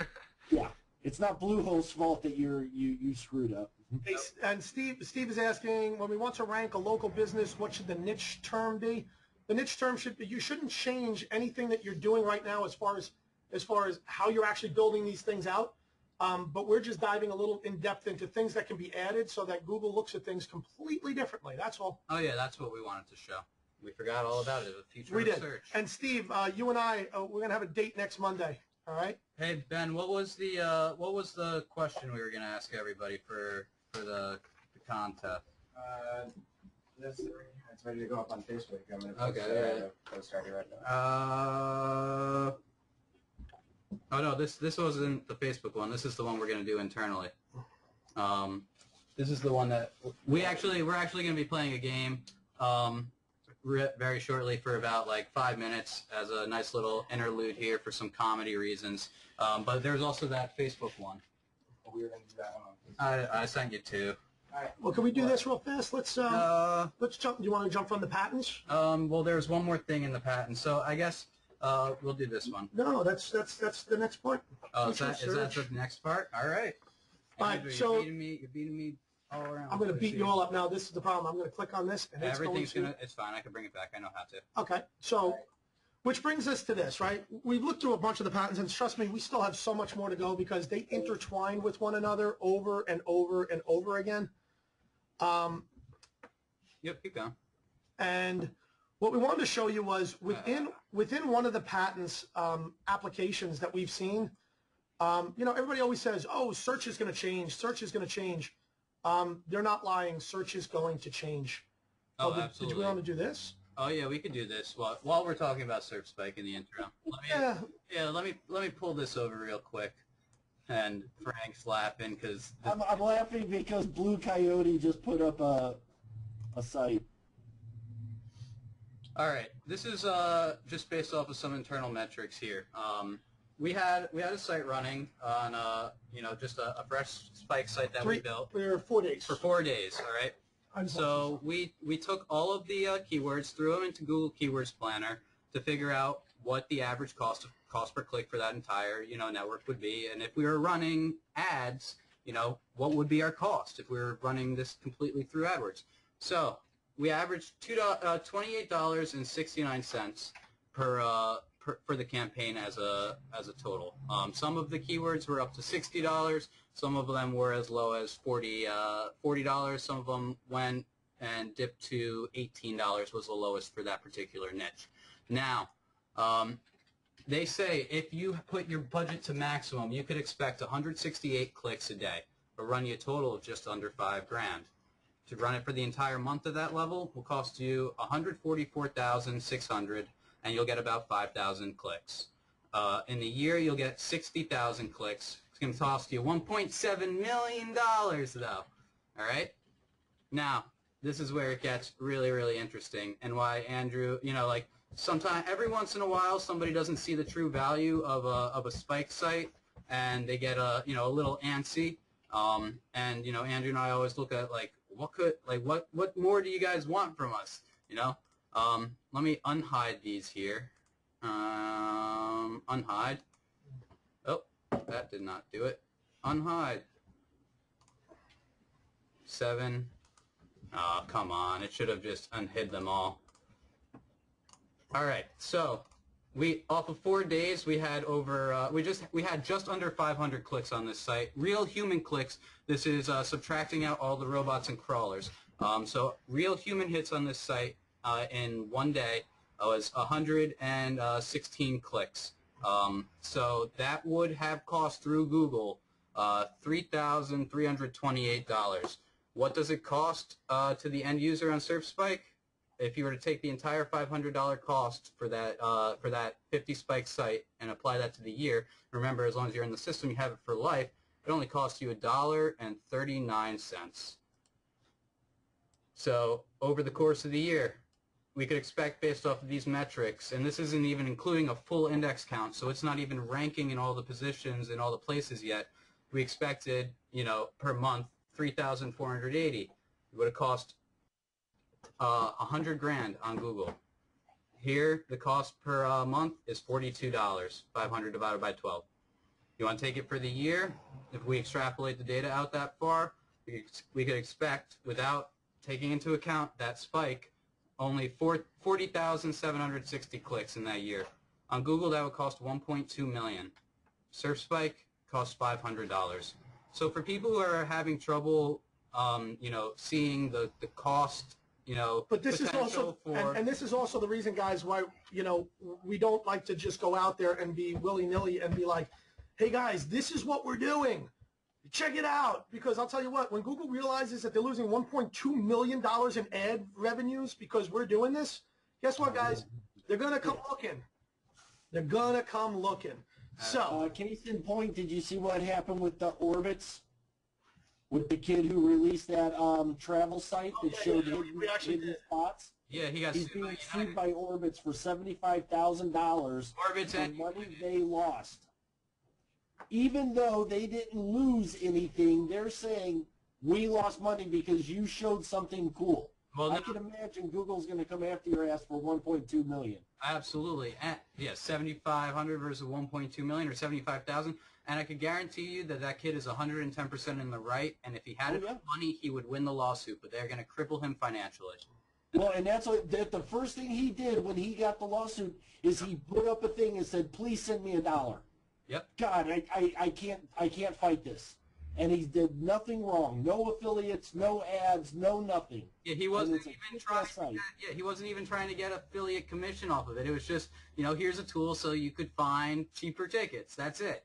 yeah, it's not Bluehost's fault that you screwed up. Hey, and Steve is asking, when we want to rank a local business, what should the niche term be? The niche term should be, you shouldn't change anything that you're doing right now as far as how you're actually building these things out. But we're just diving a little in depth into things that can be added so that Google looks at things completely differently. That's all. Oh yeah, that's what we wanted to show. We forgot all about it. The future we of did. search. And Steve, you and I, we're gonna have a date next Monday. All right. Hey Ben, what was the question we were gonna ask everybody for the contest? It's ready to go up on Facebook. I'm going to post already right now. Oh no, this wasn't the Facebook one. This is the one we're going to do internally. This is the one that we're actually going to be playing a game very shortly for about like 5 minutes as a nice little interlude here for some comedy reasons. But there's also that Facebook one. We were going to do that one. I sent you two. All right. Well, can we do this real fast? Let's jump. Do you want to jump from the patents? Well, there's one more thing in the patent, so I guess we'll do this one. No, that's the next part. Oh, is that the next part? All right. All right. You're beating me all around. I'm going to beat you all up now. This is the problem. I'm going to click on this, and everything's it's fine. I can bring it back. I know how to. Okay. So, which brings us to this, right? We've looked through a bunch of the patents, and trust me, we still have so much more to go because they intertwine with one another over and over and over again. Yep, keep going. And what we wanted to show you was within one of the patents applications that we've seen, everybody always says, oh, search is going to change, search is going to change. They're not lying, search is going to change. Oh, absolutely. Did you want to do this? Oh yeah, we could do this while we're talking about Search Spike in the intro. Let me pull this over real quick. And Frank's laughing because I'm laughing because Blue Coyote just put up a site. All right, this is just based off of some internal metrics here. We had a site running on just a fresh Spike site that we built for 4 days. For 4 days, all right. So we took all of the keywords, threw them into Google Keywords Planner to figure out what the average cost per click for that entire network would be, and if we were running ads, what would be our cost if we were running this completely through AdWords. So we averaged $28.69 for the campaign as a total. Some of the keywords were up to $60. Some of them were as low as $40. Some of them went and dipped to $18 was the lowest for that particular niche. Now, they say if you put your budget to maximum, you could expect 168 clicks a day, but run you a total of just under $5 grand. To run it for the entire month at that level will cost you $144,600, and you'll get about 5,000 clicks. In the year, you'll get 60,000 clicks. It's going to cost you $1.7 million, though. All right? Now, this is where it gets really, really interesting, and why Andrew, you know, like sometimes, every once in a while, somebody doesn't see the true value of a spike site, and they get a little antsy. And you know, Andrew and I always look at like what more do you guys want from us? You know, let me unhide these here. Unhide. Oh, that did not do it. Unhide. 7. Oh, come on. It should have just unhid them all. Alright, so off of 4 days we had over we had just under 500 clicks on this site. Real human clicks. This is subtracting out all the robots and crawlers. So real human hits on this site in 1 day was 116 clicks. So that would have cost through Google $3,328. What does it cost to the end user on SurfSpike? If you were to take the entire $500 cost for that 50 spike site and apply that to the year, remember, as long as you're in the system, you have it for life, it only costs you $1.39. So over the course of the year, we could expect, based off of these metrics, and this isn't even including a full index count, so it's not even ranking in all the positions in all the places yet. We expected, you know, per month, 3,480. It would have cost 100 grand on Google. Here, the cost per month is $42. 500 divided by 12. You want to take it for the year? If we extrapolate the data out that far, we could expect, without taking into account that spike, only 40,760 clicks in that year. On Google, that would cost $1.2 million. SurfSpike costs $500. So for people who are having trouble, you know, seeing the cost, you know, but this is also, and this is also the reason, guys, why, you know, we don't like to just go out there and be willy-nilly and be like, hey, guys, this is what we're doing. Check it out. Because I'll tell you what, when Google realizes that they're losing $1.2 million in ad revenues because we're doing this, guess what, guys? They're going to come looking. They're going to come looking. So, case in point, did you see what happened with the Orbits? With the kid who released that travel site that showed hidden spots? Yeah, he's being sued by Orbits for $75,000 for money they lost. Even though they didn't lose anything, they're saying, we lost money because you showed something cool. Well, I can imagine Google's going to come after your ass for $1.2 million. Absolutely. Yeah, 7,500 versus 1.2 million, or 75,000. And I could guarantee you that kid is 110% in the right. And if he had enough money, he would win the lawsuit. But they're going to cripple him financially. Well, and that's the first thing he did when he got the lawsuit is he put up a thing and said, "Please send me $1." Yep. God, I can't fight this. And he did nothing wrong. No affiliates, no ads, no nothing. Yeah, he wasn't even trying. Yeah, he wasn't even trying to get affiliate commission off of it. It was just, you know, here's a tool so you could find cheaper tickets. That's it.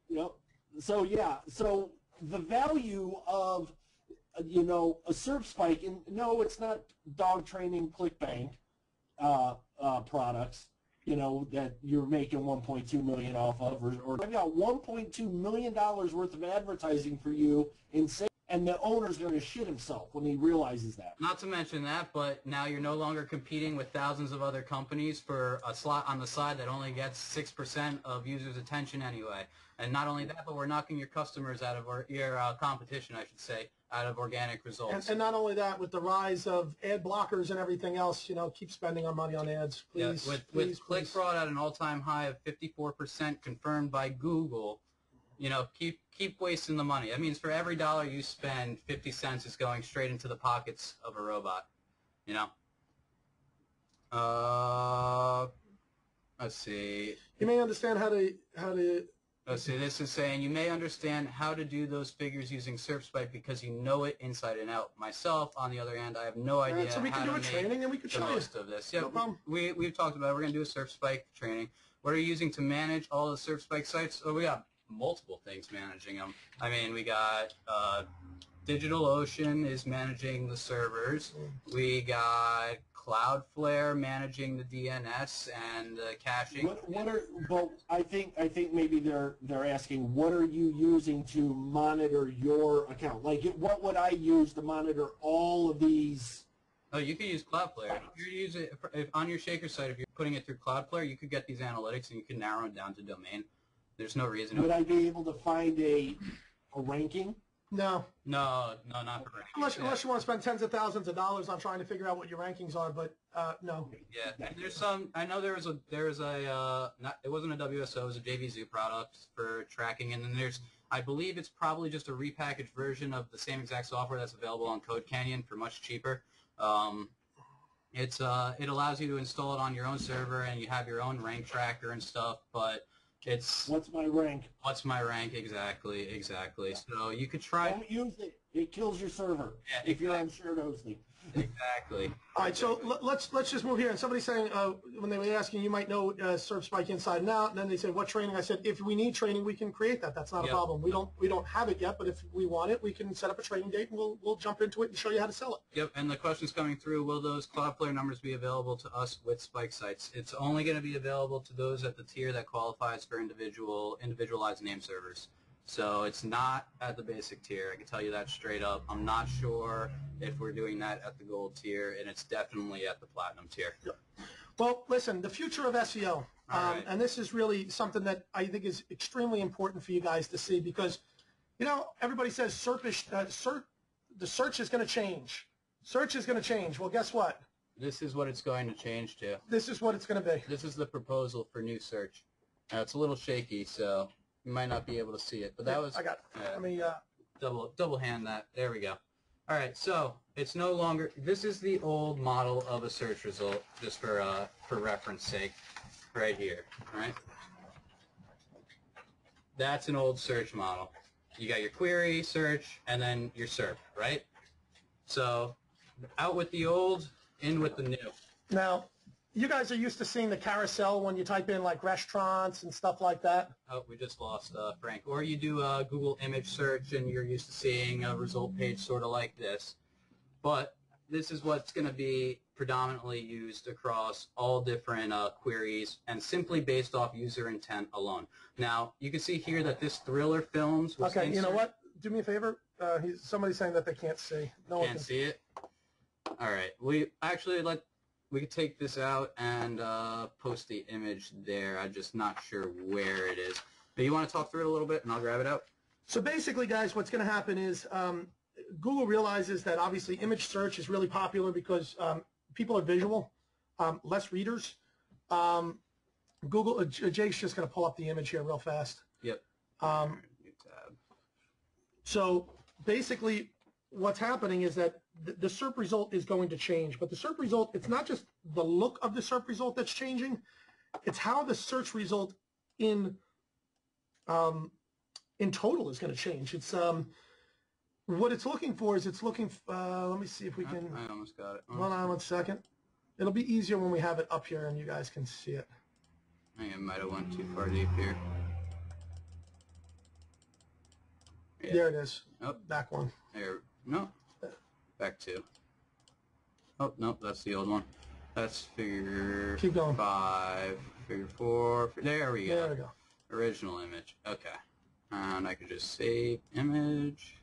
You know, so yeah, so the value of, you know, a SurfSpike, and no, it's not dog training ClickBank products, you know, that you're making $1.2 million off of, or I've got $1.2 million worth of advertising for you in sales, and the owner's going to shit himself when he realizes that. Not to mention that, but now you're no longer competing with thousands of other companies for a slot on the side that only gets 6% of users' attention anyway. And not only that, but we're knocking your customers out of your competition, I should say, out of organic results. And not only that, with the rise of ad blockers and everything else, you know, keep spending our money on ads, please. Yeah, with click fraud at an all-time high of 54% confirmed by Google, you know, keep wasting the money. That means for every dollar you spend, 50 cents is going straight into the pockets of a robot. You know. Let's see. You may understand how to. Let's see. This is saying you may understand how to do those figures using SurfSpike because you know it inside and out. Myself, on the other hand, I have no idea. So we can do a training and we can show you most of this. Yeah, no problem. We've talked about it. We're going to do a SurfSpike training. What are you using to manage all the SurfSpike sites? Oh, we got multiple things managing them. I mean, we got DigitalOcean is managing the servers. We got Cloudflare managing the DNS and the caching. Well, I think maybe they're asking, what are you using to monitor your account? Like, what would I use to monitor all of these? Oh, you could use Cloudflare. If you use it if on your Shaker site, if you're putting it through Cloudflare, you could get these analytics and you can narrow them down to domain. There's no reason. Would I be able to find a ranking? No. No, not for rankings. Unless you want to spend tens of thousands of dollars on trying to figure out what your rankings are, but no. Yeah, and there's some. I know there was a not, it wasn't a WSO, it was a JVZoo product for tracking, and then there's, I believe it's probably just a repackaged version of the same exact software that's available on Code Canyon for much cheaper. It allows you to install it on your own server, and you have your own rank tracker and stuff, but it's What's my rank? what's my rank exactly. So you could try. Don't use it. It kills your server Yeah, if you're on shared hosting. Exactly. All right, so let's just move here. And somebody's saying when they were asking, you might know Serve Spike inside and out. And then they said, what training? I said, if we need training, we can create that. That's not a problem. We don't have it yet, but if we want it, we can set up a training date and we'll jump into it and show you how to sell it. Yep, and the question's coming through, will those Cloudflare numbers be available to us with Spike sites? It's only going to be available to those at the tier that qualifies for individualized name servers. So it's not at the basic tier. I can tell you that straight up. I'm not sure if we're doing that at the gold tier, and it's definitely at the platinum tier. Yep. Well, listen, the future of SEO, right. and this is really something that I think is extremely important for you guys to see because, you know, everybody says the search is going to change. Search is going to change. Well, guess what? This is what it's going to change to. This is what it's going to be. This is the proposal for new search. Now, it's a little shaky, so you might not be able to see it, but that was... I got it. Let me... double hand that. There we go. All right, so it's no longer... This is the old model of a search result, just for reference sake, right here, right? That's an old search model. You got your query, search, and then your SERP, right? So out with the old, in with the new. Now, you guys are used to seeing the carousel when you type in like restaurants and stuff like that. Oh, we just lost Frank. Or you do a Google image search and you're used to seeing a result page sort of like this. But this is what's going to be predominantly used across all different queries and simply based off user intent alone. Now, you can see here that this Thriller Films was Okay, you know what? Do me a favor. Somebody's saying that they can't see. No one Can't can see it? All right. We could take this out and post the image there. I'm just not sure where it is. But you want to talk through it a little bit, and I'll grab it out? So basically, guys, what's going to happen is Google realizes that obviously image search is really popular because people are visual, less readers. Jake's just going to pull up the image here real fast. Yep. New tab. So basically, what's happening is that the SERP result is going to change, but the SERP result, it's not just the look of the SERP result that's changing, it's how the search result in total is going to change. It's what it's looking for is it's looking, let me see if we can, I almost got it. hold on one second. It'll be easier when we have it up here and you guys can see it. I think I might have went too far deep here. Yeah. There it is. Oh. Back one. There. No. Back two. Oh, no, that's the old one. That's figure Keep going. 5, figure 4. There we go. There we go. Original image. Okay. And I could just save image.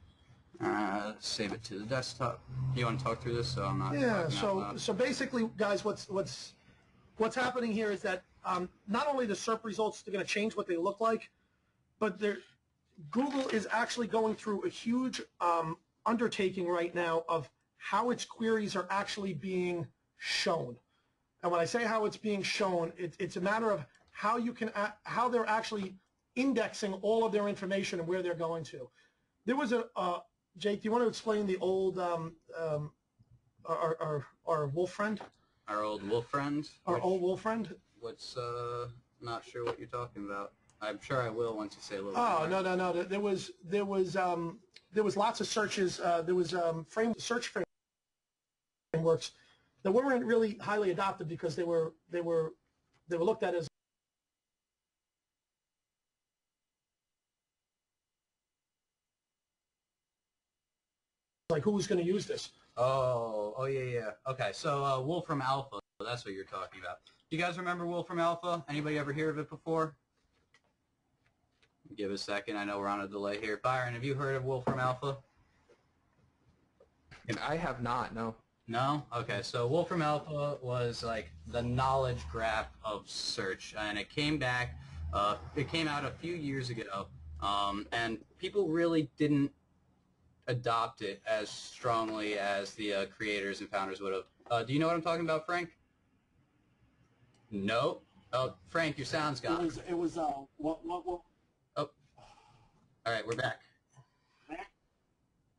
Save it to the desktop. You want to talk through this so I'm not Yeah, talking out loud? so basically, guys, what's happening here is that not only the SERP results are going to change what they look like, but Google is actually going through a huge undertaking right now of how its queries are actually being shown. And when I say how it's being shown, it's a matter of how how they're actually indexing all of their information and where they're going to. There was Jake, do you want to explain the old our wolf friend? Our old wolf friend? Our old wolf friend? What's, not sure what you're talking about. I'm sure I will once you say a little Oh, bit more. no. There was lots of searches. There was search frameworks that weren't really highly adopted because they were looked at as like, who's going to use this? Oh, yeah. Okay, so Wolfram Alpha, that's what you're talking about. Do you guys remember Wolfram Alpha? Anybody ever hear of it before? Give it a second. I know we're on a delay here. Byron, have you heard of Wolfram Alpha? I have not, no. No? Okay, so Wolfram Alpha was like the knowledge graph of search, and it came back, it came out a few years ago, and people really didn't adopt it as strongly as the creators and founders would have. Do you know what I'm talking about, Frank? No? Oh, Frank, your sound's gone. It was what? Oh. All right, we're back.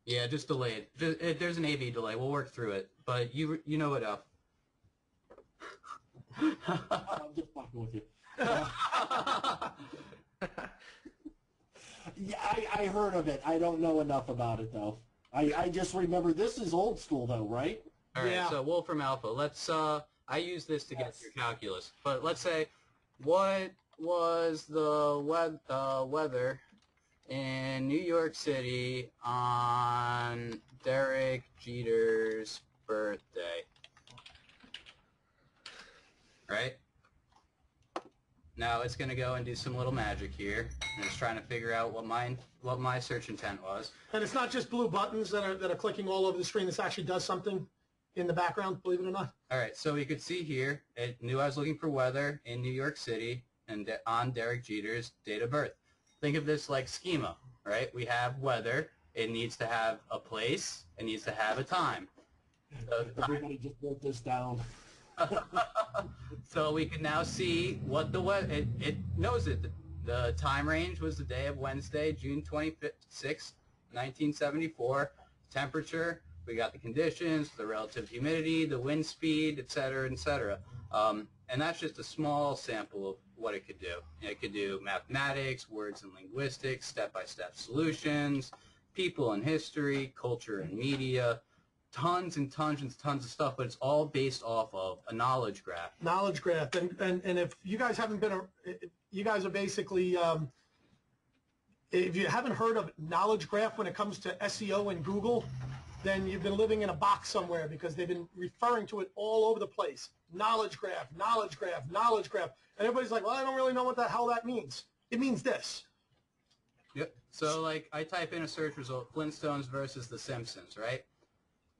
Yeah, just delayed. There's an AV delay. We'll work through it. But you know it, Al. I'm just fucking with you. Yeah, I heard of it. I don't know enough about it, though. I just remember this is old school, though, right? All right, Yeah. so Wolfram Alpha. Let's, I use this to get through calculus. But let's say, what was the weather in New York City on Derek Jeter's birthday? Right? Now it's going to go and do some little magic here, and it's trying to figure out what my search intent was. And it's not just blue buttons that are clicking all over the screen. This actually does something in the background, believe it or not. All right, so we could see here, it knew I was looking for weather in New York City and on Derek Jeter's date of birth. Think of this like schema, right? We have weather. It needs to have a place. It needs to have a time. So Everybody just wrote this down. so we can now see what the weather, it knows it. The time range was the day of Wednesday, June 26, 1974. Temperature, we got the conditions, the relative humidity, the wind speed, et cetera, et cetera. And that's just a small sample of what it could do. It could do mathematics, words and linguistics, step-by-step solutions, people and history, culture and media, tons and tons and tons of stuff, but it's all based off of a knowledge graph. Knowledge graph. And if you guys haven't been, you guys are basically, if you haven't heard of knowledge graph when it comes to SEO and Google, then you've been living in a box somewhere, because they've been referring to it all over the place. Knowledge graph, knowledge graph, knowledge graph. And everybody's like, well, I don't really know what the hell that means. It means this. Yep. So, like, I type in a search result, Flintstones versus The Simpsons, right?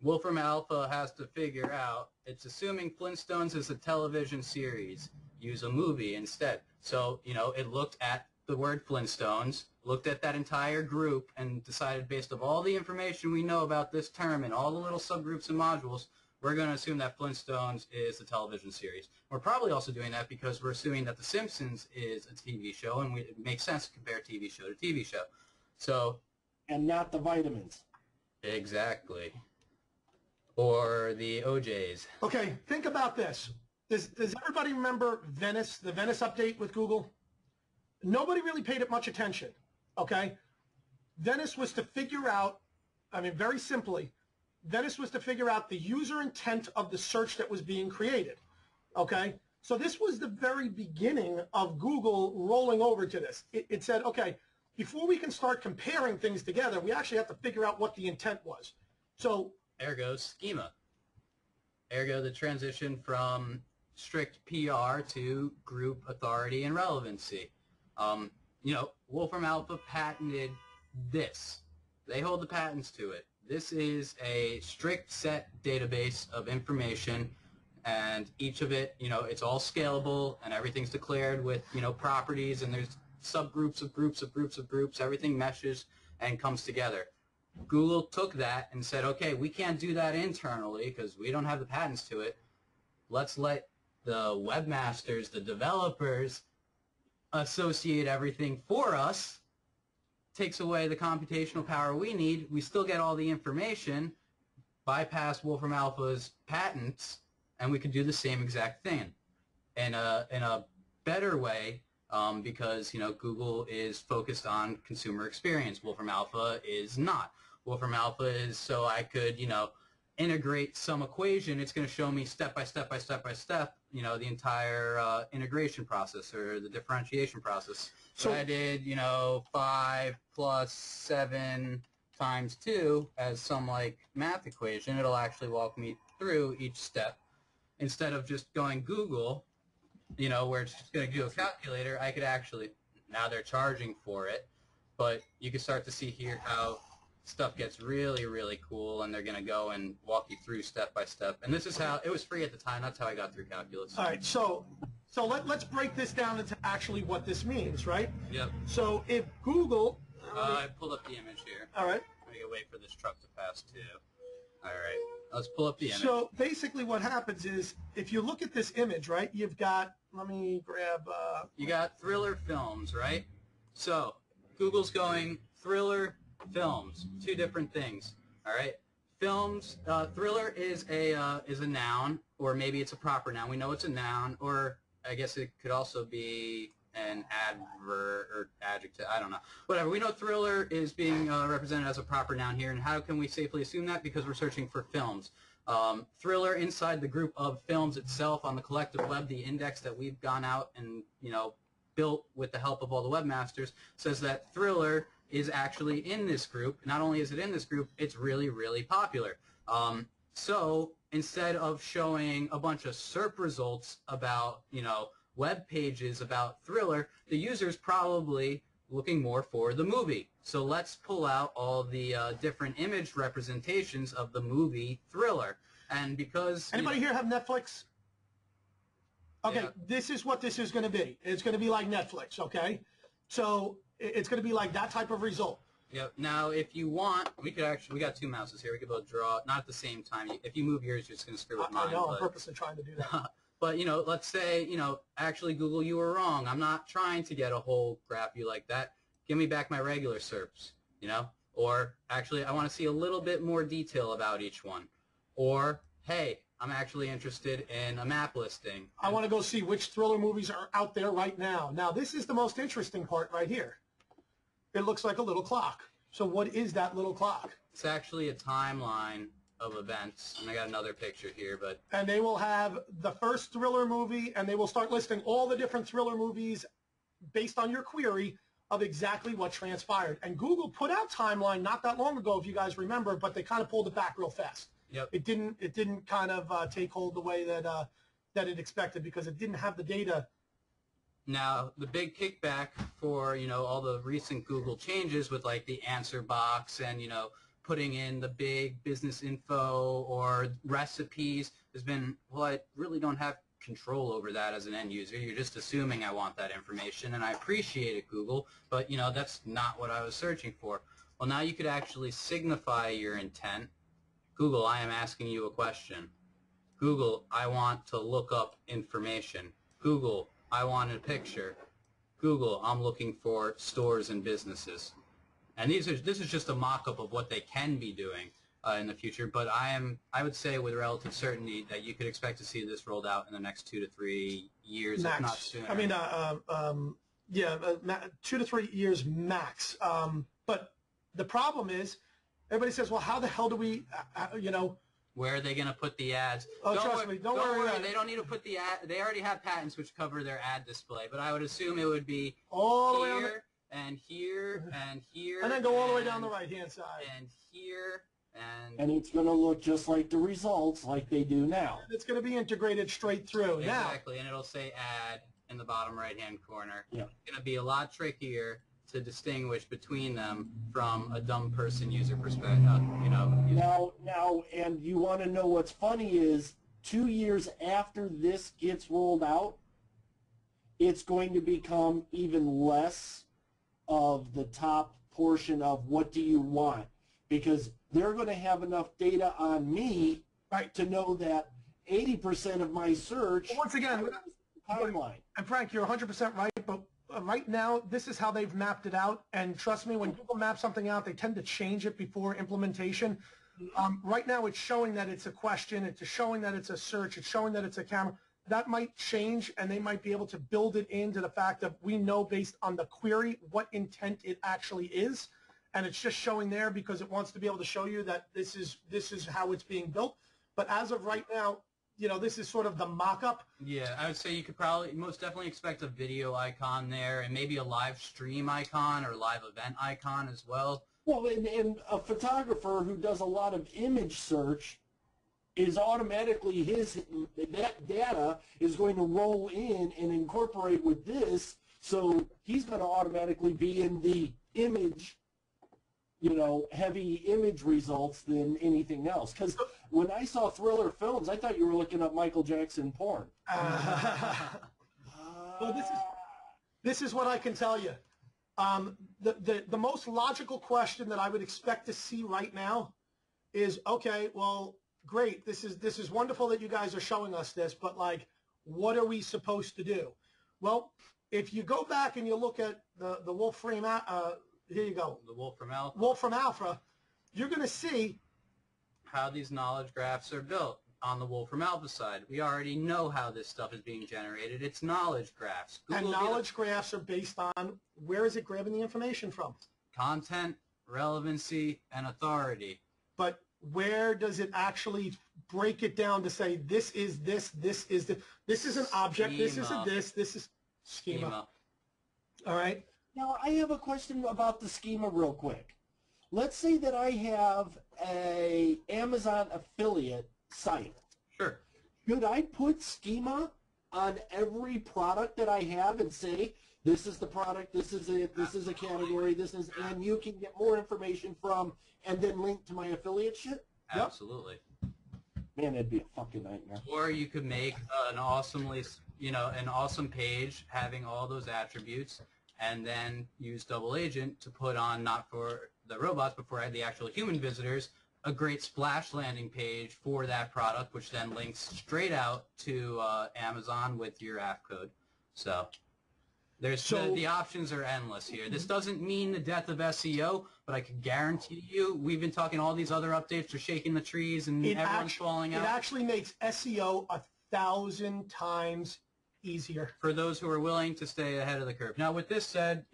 Wolfram Alpha has to figure out, it's assuming Flintstones is a television series. Use a movie instead. So, you know, it looked at the word Flintstones, looked at that entire group, and decided based on all the information we know about this term and all the little subgroups and modules, we're going to assume that Flintstones is a television series. We're probably also doing that because we're assuming that The Simpsons is a TV show, and it makes sense to compare TV show to TV show. So, And not the vitamins. exactly. Or the OJs. Okay, think about this. Does everybody remember Venice, the Venice update with Google? Nobody really paid it much attention, okay? Venice was to figure out, I mean, very simply, Venice was to figure out the user intent of the search that was being created, okay? So this was the very beginning of Google rolling over to this. It said, okay, before we can start comparing things together, we actually have to figure out what the intent was. So Ergo schema. Ergo the transition from strict PR to group authority and relevancy. You know, Wolfram Alpha patented this. They hold the patents to it. This is a strict set database of information, and each of it, you know, it's all scalable, and everything's declared with, you know, properties, and there's subgroups of groups of groups of groups. Everything meshes and comes together. Google took that and said, okay, we can't do that internally because we don't have the patents to it. Let's let the webmasters, the developers, associate everything for us. Takes away the computational power we need. We still get all the information, bypass Wolfram Alpha's patents, and we could do the same exact thing in a better way, because, you know, Google is focused on consumer experience. Wolfram Alpha is not. Wolfram Alpha is so I could, you know, integrate some equation. It's going to show me step by step by step by step, you know, the entire integration process or the differentiation process. So I did, you know, 5 + 7 times 2 as some like math equation, it'll actually walk me through each step. Instead of just going Google, you know, where it's just going to do a calculator, I could actually, now they're charging for it, but you can start to see here how stuff gets really, really cool, and they're going to go and walk you through step by step. And this is how, it was free at the time, that's how I got through calculus. All right, so let's break this down into actually what this means, right? Yep. So if Google... I pulled up the image here. All right. I'm going to wait for this truck to pass too. All right, let's pull up the image. So basically what happens is, if you look at this image, right, you've got, let me grab... you got thriller films, right? So Google's going thriller films, 2 different things, all right? Films, thriller is a noun, or maybe it's a proper noun. We know it's a noun, or I guess it could also be an adverb or adjective. I don't know. Whatever. We know thriller is being represented as a proper noun here, and how can we safely assume that? Because we're searching for films. Thriller inside the group of films itself on the collective web, the index that we've gone out and, you know, built with the help of all the webmasters, says that thriller is actually in this group. Not only is it in this group, it's really, really popular. So instead of showing a bunch of SERP results about, you know, web pages about thriller, the user's probably looking more for the movie. So let's pull out all the different image representations of the movie Thriller. And because... Anybody here have Netflix? Okay, yeah. This is what this is going to be. It's going to be like Netflix, okay? So it's going to be like that type of result. Yep. Now, if you want, we could actually, we got 2 mouses here. We could both draw, not at the same time. If you move yours, you're just going to screw with mine. I know, I'm purposely trying to do that. But, you know, let's say, you know, actually, Google, you were wrong. I'm not trying to get a whole graph view like that. Give me back my regular SERPs, you know? Or, actually, I want to see a little bit more detail about each one. Or, hey, I'm actually interested in a map listing. I want to go see which thriller movies are out there right now. Now, this is the most interesting part right here. It looks like a little clock. So what is that little clock? It's actually a timeline of events, and I got another picture here, but... And they will have the first thriller movie, and they will start listing all the different thriller movies based on your query of exactly what transpired. And Google put out timeline not that long ago, if you guys remember, but they kind of pulled it back real fast. Yep. It didn't kind of take hold the way that that it expected, because it didn't have the data. Now, the big kickback for, you know, all the recent Google changes with, like, the answer box and, you know, putting in the big business info or recipes has been, well, I really don't have control over that as an end user. You're just assuming I want that information, and I appreciate it, Google, but, you know, that's not what I was searching for. Well, now you could actually signify your intent. Google, I am asking you a question. Google, I want to look up information. Google, I want a picture. Google, I'm looking for stores and businesses. And this is just a mock-up of what they can be doing in the future, but I would say with relative certainty that you could expect to see this rolled out in the next 2 to 3 years, Max. if not sooner. I mean, yeah, 2 to 3 years max. But the problem is, everybody says, well, how the hell do we, you know... Where are they going to put the ads? Oh, trust me, don't worry. They don't need to put the ad. They already have patents which cover their ad display, but I would assume it would be all the way on here, and here, and here. And then go all the way down the right-hand side. And here, and it's going to look just like the results like they do now. It's going to be integrated straight through. Exactly, and it'll say ad in the bottom right-hand corner. Yeah. It's going to be a lot trickier to distinguish between them from a dumb person user perspective, you know. Now, and you want to know what's funny is 2 years after this gets rolled out, it's going to become even less of the top portion of what do you want, because they're going to have enough data on me to know that 80% of my search once again timeline. And Frank, you're 100% right, but right now this is how they've mapped it out. And trust me, when Google maps something out, they tend to change it before implementation. Right now it's showing that it's a question, it's showing that it's a search, it's showing that it's a camera. That might change, and they might be able to build it into the fact that we know based on the query what intent it actually is, and it's just showing there because it wants to be able to show you that this is how it's being built. But as of right now, you know, this is sort of the mock-up. Yeah, I would say you could probably most definitely expect a video icon there, and maybe a live stream icon or live event icon as well. Well, and a photographer who does a lot of image search is automatically that data is going to roll in and incorporate with this, so he's going to automatically be in the image, heavy image results than anything else. Because when I saw Thriller Films, I thought you were looking up Michael Jackson porn. Well, this is what I can tell you. The most logical question that I would expect to see right now is, okay, well, great, this is wonderful that you guys are showing us this, but like, what are we supposed to do? Well, if you go back and you look at the Wolfram, here you go. The Wolfram Alpha. Wolfram Alpha, you're going to see how these knowledge graphs are built on the Wolfram Alpha side. We already know how this stuff is being generated. It's knowledge graphs. And knowledge graphs are based on, where is it grabbing the information from? Content, relevancy, and authority. But where does it actually break it down to say this is this, this is this, this is an object, this is a this is schema. All right? Now, I have a question about the schema real quick. Let's say that I have a Amazon affiliate site. Sure. Should I put schema on every product that I have and say, this is the product, this is it, this is a category, and you can get more information from, and then link to my affiliate shit? Absolutely. Man, that'd be a fucking nightmare. Or you could make an awesome page having all those attributes, and then use Double Agent to put on, not for the robots, but for the actual human visitors, a great splash landing page for that product, which then links straight out to Amazon with your app code. So the options are endless here. This doesn't mean the death of SEO, but I can guarantee you, we've been talking all these other updates are shaking the trees and everyone's falling out. It actually makes SEO 1,000 times easier. For those who are willing to stay ahead of the curve. Now, with this said,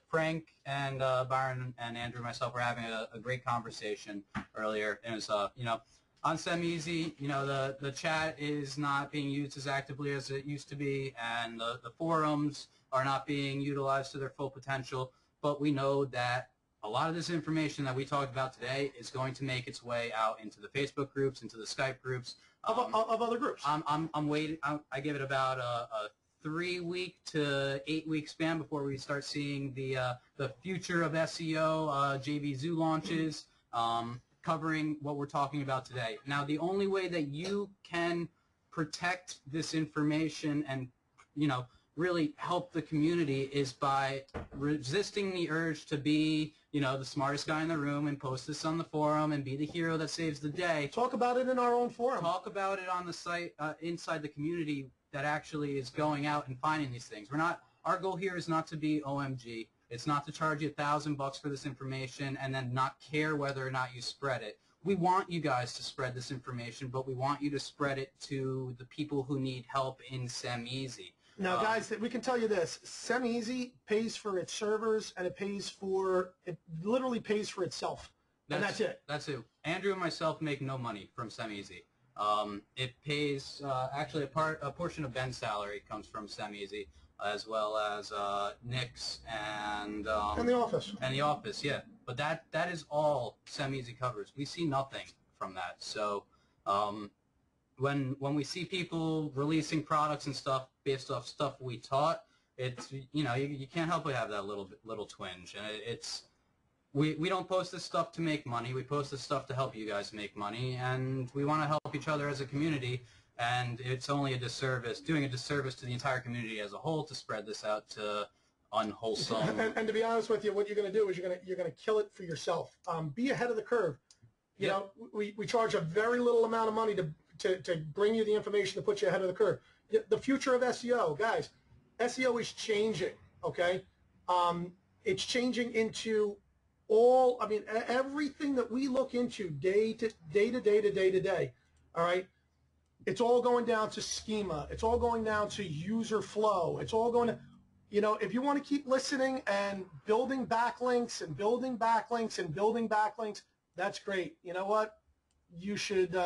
Frank and Byron and Andrew and myself were having a great conversation earlier. And it was, on Seme Sy, the chat is not being used as actively as it used to be, and the forums are not being utilized to their full potential. But we know that a lot of this information that we talked about today is going to make its way out into the Facebook groups, into the Skype groups. Of other groups. I'm waiting. I give it about a 3-week to 8-week span before we start seeing the future of SEO, JV Zoo launches, covering what we're talking about today. Now, the only way that you can protect this information and really help the community is by resisting the urge to be the smartest guy in the room and post this on the forum and be the hero that saves the day. Talk about it in our own forum. Talk about it on the site, inside the community that actually is going out and finding these things. Our goal here is not to be OMG. It's not to charge you $1,000 for this information and then not care whether or not you spread it. We want you guys to spread this information, but we want you to spread it to the people who need help in Seme Sy. Now, guys, we can tell you this. Seme Sy pays for its servers, and it literally pays for itself. And that's it. That's it. Andrew and myself make no money from Seme Sy. It pays, actually, a portion of Ben's salary comes from Seme Sy, as well as Nick's and the office. And the office, yeah. But that is all Seme Sy covers. We see nothing from that. So when we see people releasing products and stuff based off stuff we taught, it's you can't help but have that little twinge, and we don't post this stuff to make money. We post this stuff to help you guys make money, and we want to help each other as a community. And it's only doing a disservice to the entire community as a whole to spread this out to unwholesome. And to be honest with you, what you're going to do is you're going to kill it for yourself. Be ahead of the curve. You know, we charge a very little amount of money to bring you the information to put you ahead of the curve. The future of SEO, guys, SEO is changing, okay? It's changing into everything that we look into day to day, all right? It's all going down to schema. It's all going down to user flow. It's all going to, if you want to keep listening and building backlinks and building backlinks and building backlinks, that's great. You know what? You should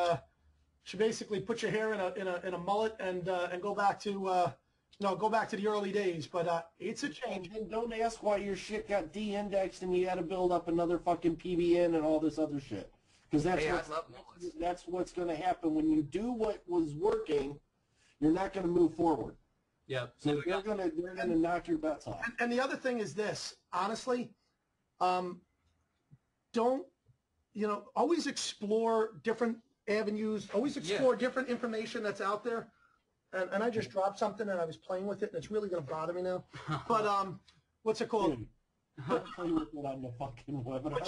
basically put your hair in a mullet and go back to No, go back to the early days, but it's a change. And don't ask why your shit got de-indexed and you had to build up another fucking PBN and all this other shit. Because that's what's going to happen when you do what was working. You're not going to move forward. Yep. So they're gonna knock your bets off. And the other thing is this, honestly, don't, always explore different avenues, always explore different information that's out there. And I just dropped something and I was playing with it and it's really going to bother me now. But what's it called? Don't play with it on the fucking webinar.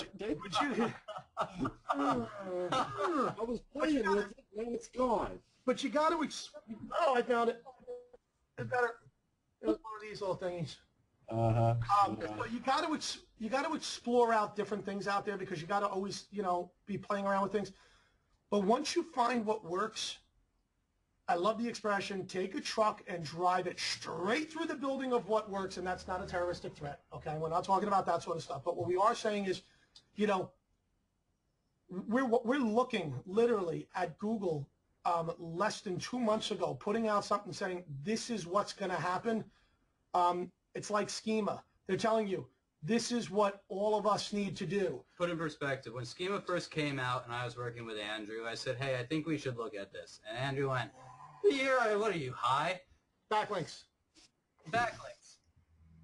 I was playing with it and it's gone. But you got to, I found it. It was one of these little thingies. But you got to explore out different things out there because you got to always, be playing around with things. But once you find what works, I love the expression, take a truck and drive it straight through the building of what works, and that's not a terroristic threat, okay? We're not talking about that sort of stuff. But what we are saying is, we're looking literally at Google less than 2 months ago, putting out something saying, this is what's going to happen. It's like schema. They're telling you, this is what all of us need to do. Put in perspective, when schema first came out and I was working with Andrew, I said, hey, I think we should look at this. And Andrew went, what are you, high? Backlinks. Backlinks.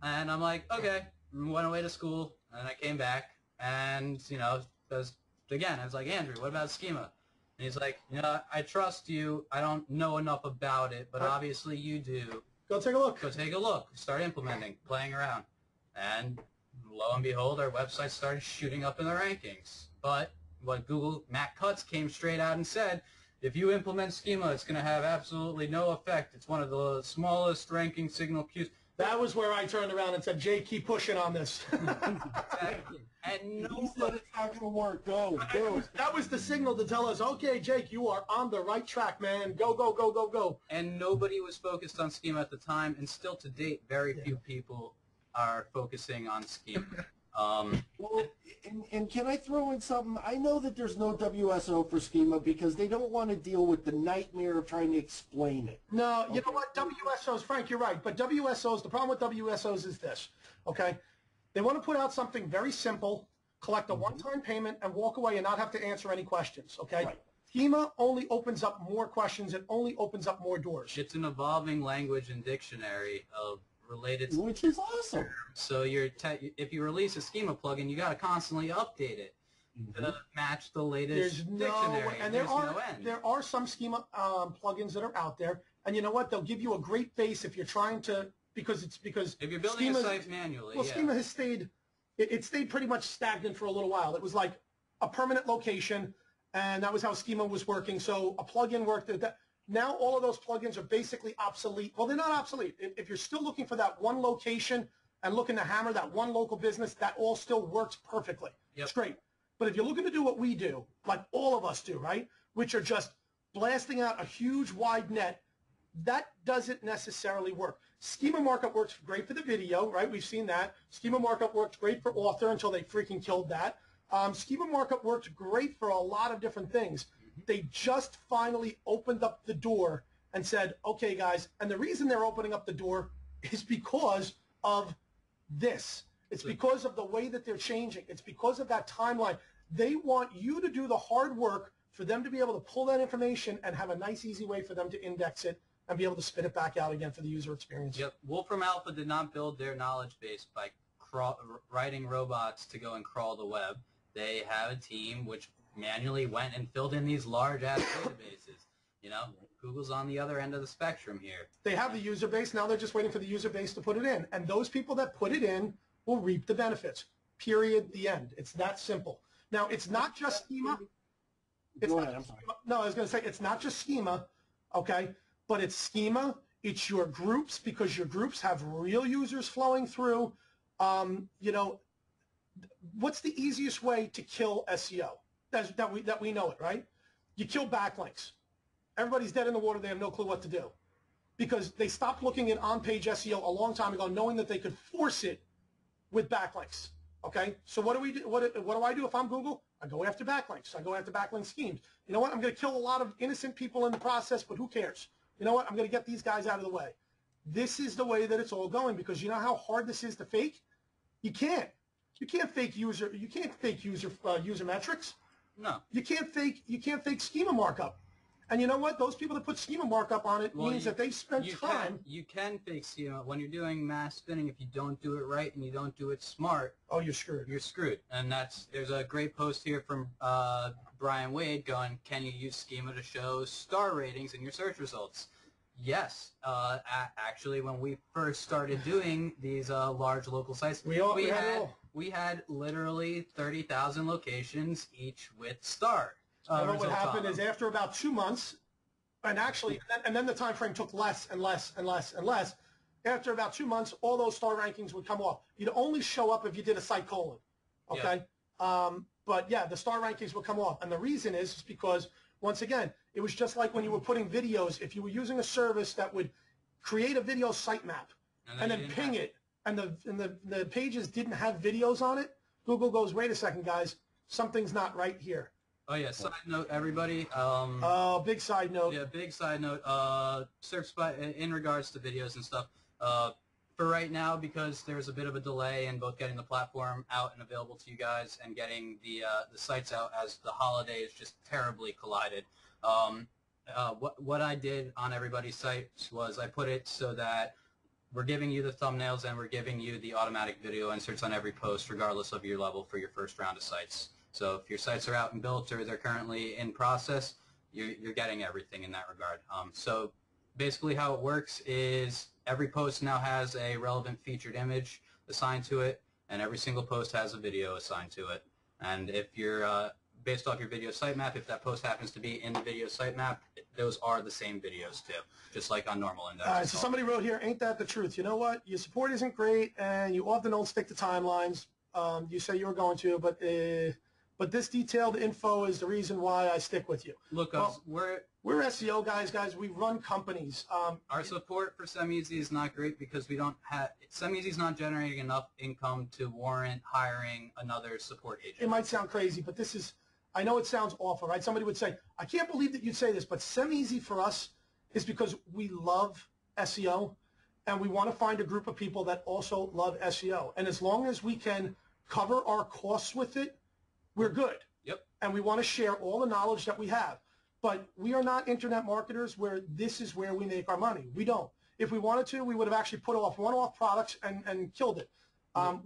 And I'm like, okay. Went away to school, and I came back, and, I was like, Andrew, what about schema? And he's like, I trust you. I don't know enough about it, but obviously you do. Go take a look. Go take a look. Start implementing, playing around. And lo and behold, our website started shooting up in the rankings. But what Matt Cutts came straight out and said, if you implement schema, it's going to have absolutely no effect. It's one of the smallest ranking signal queues. That was where I turned around and said, Jay, keep pushing on this. Exactly. And He said it's not going to work. Go. That was the signal to tell us, okay, Jake, you are on the right track, man. Go, go, go, go, go. And nobody was focused on schema at the time, and still to date, very few people are focusing on schema. Well, and can I throw in something? I know that there's no WSO for schema because they don't want to deal with the nightmare of trying to explain it. No, you know what? WSOs, Frank, you're right. But WSOs, the problem with WSOs is this, okay? They want to put out something very simple, collect a one-time payment, and walk away and not have to answer any questions, okay? Right. Schema only opens up more questions. It only opens up more doors. It's an evolving language and dictionary of related, which is awesome. So if you release a schema plugin, you got to constantly update it to match the latest dictionary. And there are some schema plugins that are out there, and you know what? They'll give you a great base if you're trying to because if you're building a site manually. Well, schema has stayed. It stayed pretty much stagnant for a little while. It was like a permanent location, and that was how schema was working. So a plugin worked. Now all of those plugins are basically obsolete. Well, they're not obsolete. If you're still looking for that one location and looking to hammer that one local business, that all still works perfectly. Yep. It's great. But if you're looking to do what we do, like all of us do, right, which are just blasting out a huge wide net, that doesn't necessarily work. Schema markup works great for the video, right? We've seen that. Schema markup works great for author until they freaking killed that. Schema markup works great for a lot of different things. They just finally opened up the door and said, okay, guys, and the reason they're opening up the door is because of this. It's because of the way that they're changing. It's because of that timeline. They want you to do the hard work for them to be able to pull that information and have a nice, easy way for them to index it and be able to spit it back out again for the user experience. Yep. Wolfram Alpha did not build their knowledge base by writing robots to go and crawl the web. They have a team which manually went and filled in these large-ass databases. Google's on the other end of the spectrum here. They have the user base. Now they're just waiting for the user base to put it in. And those people that put it in will reap the benefits. Period. The end. It's that simple. Now, it's not just schema. Go ahead. I'm sorry. No, I was going to say it's not just schema, okay? But it's schema. It's your groups because your groups have real users flowing through. What's the easiest way to kill SEO? That we know it, right? You kill backlinks. Everybody's dead in the water. They have no clue what to do because they stopped looking at on-page SEO a long time ago, knowing that they could force it with backlinks. Okay, so what do we do? What do I do if I'm Google? I go after backlinks. I go after backlink schemes. You know what? I'm going to kill a lot of innocent people in the process, but who cares? You know what? I'm going to get these guys out of the way. this is the way that it's all going, because you know how hard this is to fake? You can't. You can't fake user metrics. No. You can't fake schema markup. And you know what? Those people that put schema markup on it means that they spent time. You can fake schema. When you're doing mass spinning, if you don't do it right and you don't do it smart, oh, you're screwed. You're screwed. And there's a great post here from Brian Wade going, can you use schema to show star ratings in your search results? Yes. Actually, when we first started doing these large local sites, we had literally 30,000 locations, each with star. And what happened is after about 2 months, and then the time frame took less and less and less and less. After about 2 months, all those star rankings would come off. You'd only show up if you did a site colon, okay? Yeah. But yeah, the star rankings would come off, and the reason is because once again, it was just like when you were putting videos. If you were using a service that would create a video sitemap and then ping it, and the pages didn't have videos on it, Google goes, wait a second, guys, something's not right here. Oh yeah, side note, everybody. Big side note. Yeah, big side note. Search by in regards to videos and stuff. For right now, because there's a bit of a delay in both getting the platform out and available to you guys and getting the sites out, as the holidays just terribly collided. What I did on everybody's sites was I put it so that we're giving you the thumbnails and we're giving you the automatic video inserts on every post, regardless of your level, for your first round of sites. So if your sites are out and built or they're currently in process, you're getting everything in that regard. So basically how it works is every post now has a relevant featured image assigned to it, and every single post has a video assigned to it. And if you're, based off your video sitemap, if that post happens to be in the video sitemap, those are the same videos too, just like on normal index. All right, so somebody wrote here, ain't that the truth? You know what? Your support isn't great, and you often don't stick to timelines. You say you were going to, but this detailed info is the reason why I stick with you. Look, we're SEO guys. We run companies. Our support for Seme Sy is not great because we don't have Seme Sy is not generating enough income to warrant hiring another support agent. It might sound crazy, but this is. I know it sounds awful, right? Somebody would say, I can't believe that you'd say this, but Seme Sy for us is because we love SEO, and we want to find a group of people that also love SEO. And as long as we can cover our costs with it, we're good. Yep. And we want to share all the knowledge that we have. But we are not internet marketers where this is where we make our money. We don't. If we wanted to, we would have actually put off one-off products and killed it.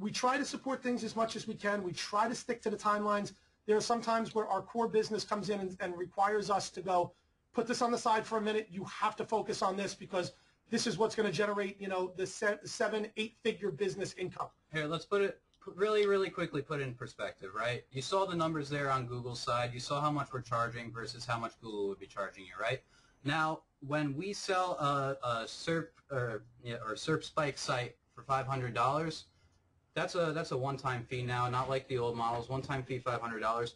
We try to support things as much as we can. We try to stick to the timelines. There are some times where our core business comes in and requires us to go, put this on the side for a minute. You have to focus on this because this is what's going to generate, the 7-8-figure business income. Here, let's put it really quickly put it in perspective, right? You saw the numbers there on Google's side. You saw how much we're charging versus how much Google would be charging you, right? Now, when we sell a SERP or SERP Spike site for $500, that's a one-time fee now, not like the old models. One-time fee, $500.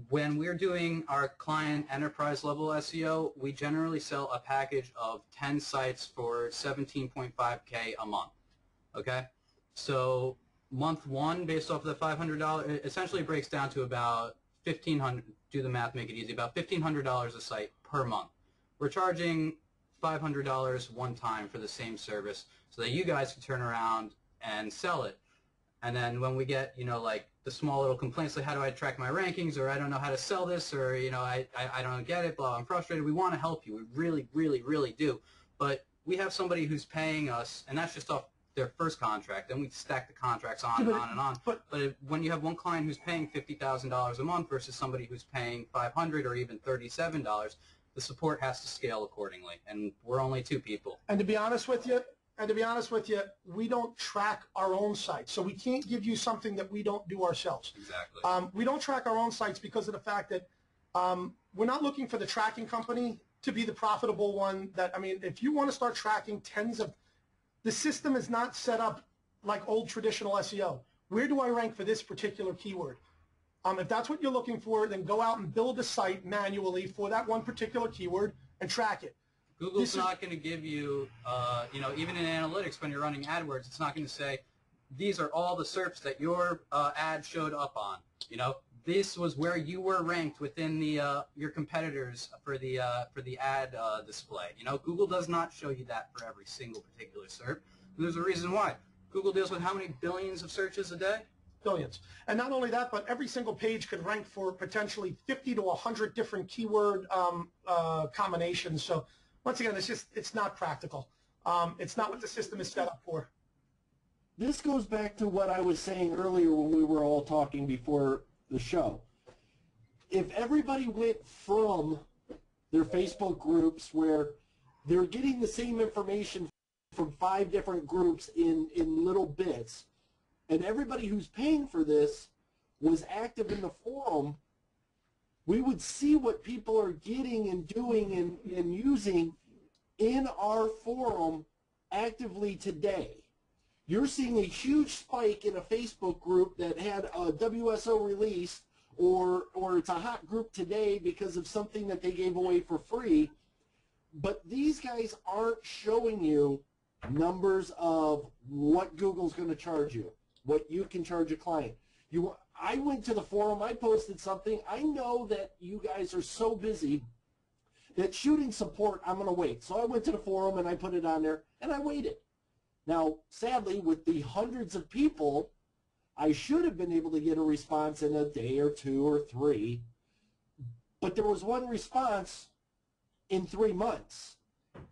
When we're doing our client enterprise level SEO, we generally sell a package of 10 sites for $17.5K a month. Okay, so month one, based off of the $500, it essentially breaks down to about $1,500. Do the math, make it easy. About $1,500 a site per month. We're charging $500 one time for the same service, so that you guys can turn around and sell it. And then when we get, like the small little complaints, like how do I track my rankings, or I don't know how to sell this, or I don't get it, blah, I'm frustrated. We want to help you. We really do. But we have somebody who's paying us, and that's just off their first contract, then we stack the contracts on and on and on. But when you have one client who's paying $50,000 a month versus somebody who's paying $500 or even $37, the support has to scale accordingly, and we're only two people. And to be honest with you, we don't track our own sites, so we can't give you something that we don't do ourselves. Exactly. We don't track our own sites because of the fact that we're not looking for the tracking company to be the profitable one. If you want to start tracking the system is not set up like old traditional SEO. Where do I rank for this particular keyword? If that's what you're looking for, then go out and build a site manually for that one particular keyword and track it. Google's not going to give you, even in analytics when you're running AdWords, it's not going to say, these are all the SERPs that your ad showed up on. this was where you were ranked within the your competitors for the ad display. You know, Google does not show you that for every single particular SERP. And there's a reason why. Google deals with how many billions of searches a day? Billions. And not only that, but every single page could rank for potentially 50 to 100 different keyword combinations. So once again, it's not practical. It's not what the system is set up for. This goes back to what I was saying earlier when we were all talking before the show. If everybody went from their Facebook groups where they're getting the same information from 5 different groups in little bits, and everybody who's paying for this was active in the forum, we would see what people are getting and doing and using in our forum actively today. You're seeing a huge spike in a Facebook group that had a WSO release, or it's a hot group today because of something that they gave away for free. But these guys aren't showing you numbers of what Google's going to charge you, what you can charge a client. I went to the forum, I posted something. I know that you guys are so busy that shooting support, I'm going to wait. So I went to the forum and I put it on there and I waited. Now, sadly, with the hundreds of people, I should have been able to get a response in a day or 2 or 3, but there was one response in 3 months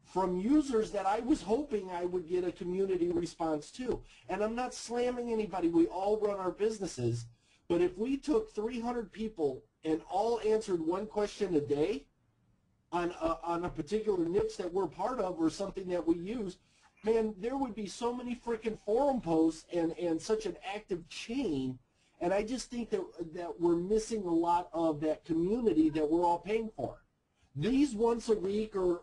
from users that I was hoping I would get a community response to. And I'm not slamming anybody. We all run our businesses. But if we took 300 people and all answered one question a day on a particular niche that we're part of or something that we use, man, there would be so many freaking forum posts and such an active chain. And I just think that we're missing a lot of that community that we're all paying for. These once a week or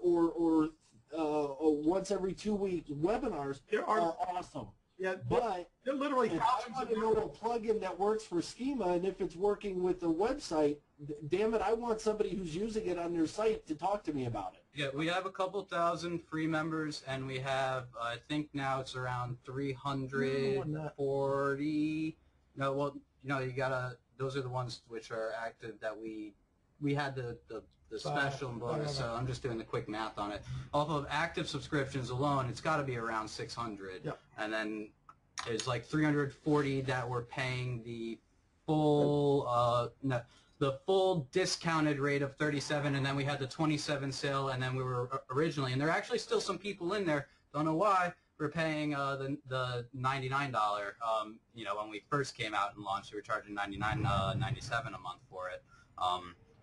once every 2 week webinars are awesome. Yeah, but they're literally if I want to know a plugin that works for schema, and if it's working with the website, damn it, I want somebody who's using it on their site to talk to me about it. Yeah, we have a couple thousand free members, and we have, I think now it's around 340. No, well, you know, you gotta. Those are the ones which are active that we had the special bonus. So I'm just doing the quick math on it. Off of active subscriptions alone, it's got to be around 600. Yep. And then there's like 340 that were paying the full the full discounted rate of 37, and then we had the 27 sale, and then we were originally, and there are actually still some people in there, don't know why, we're paying the $99. You know, when we first came out and launched, we were charging $99.97 a month for it.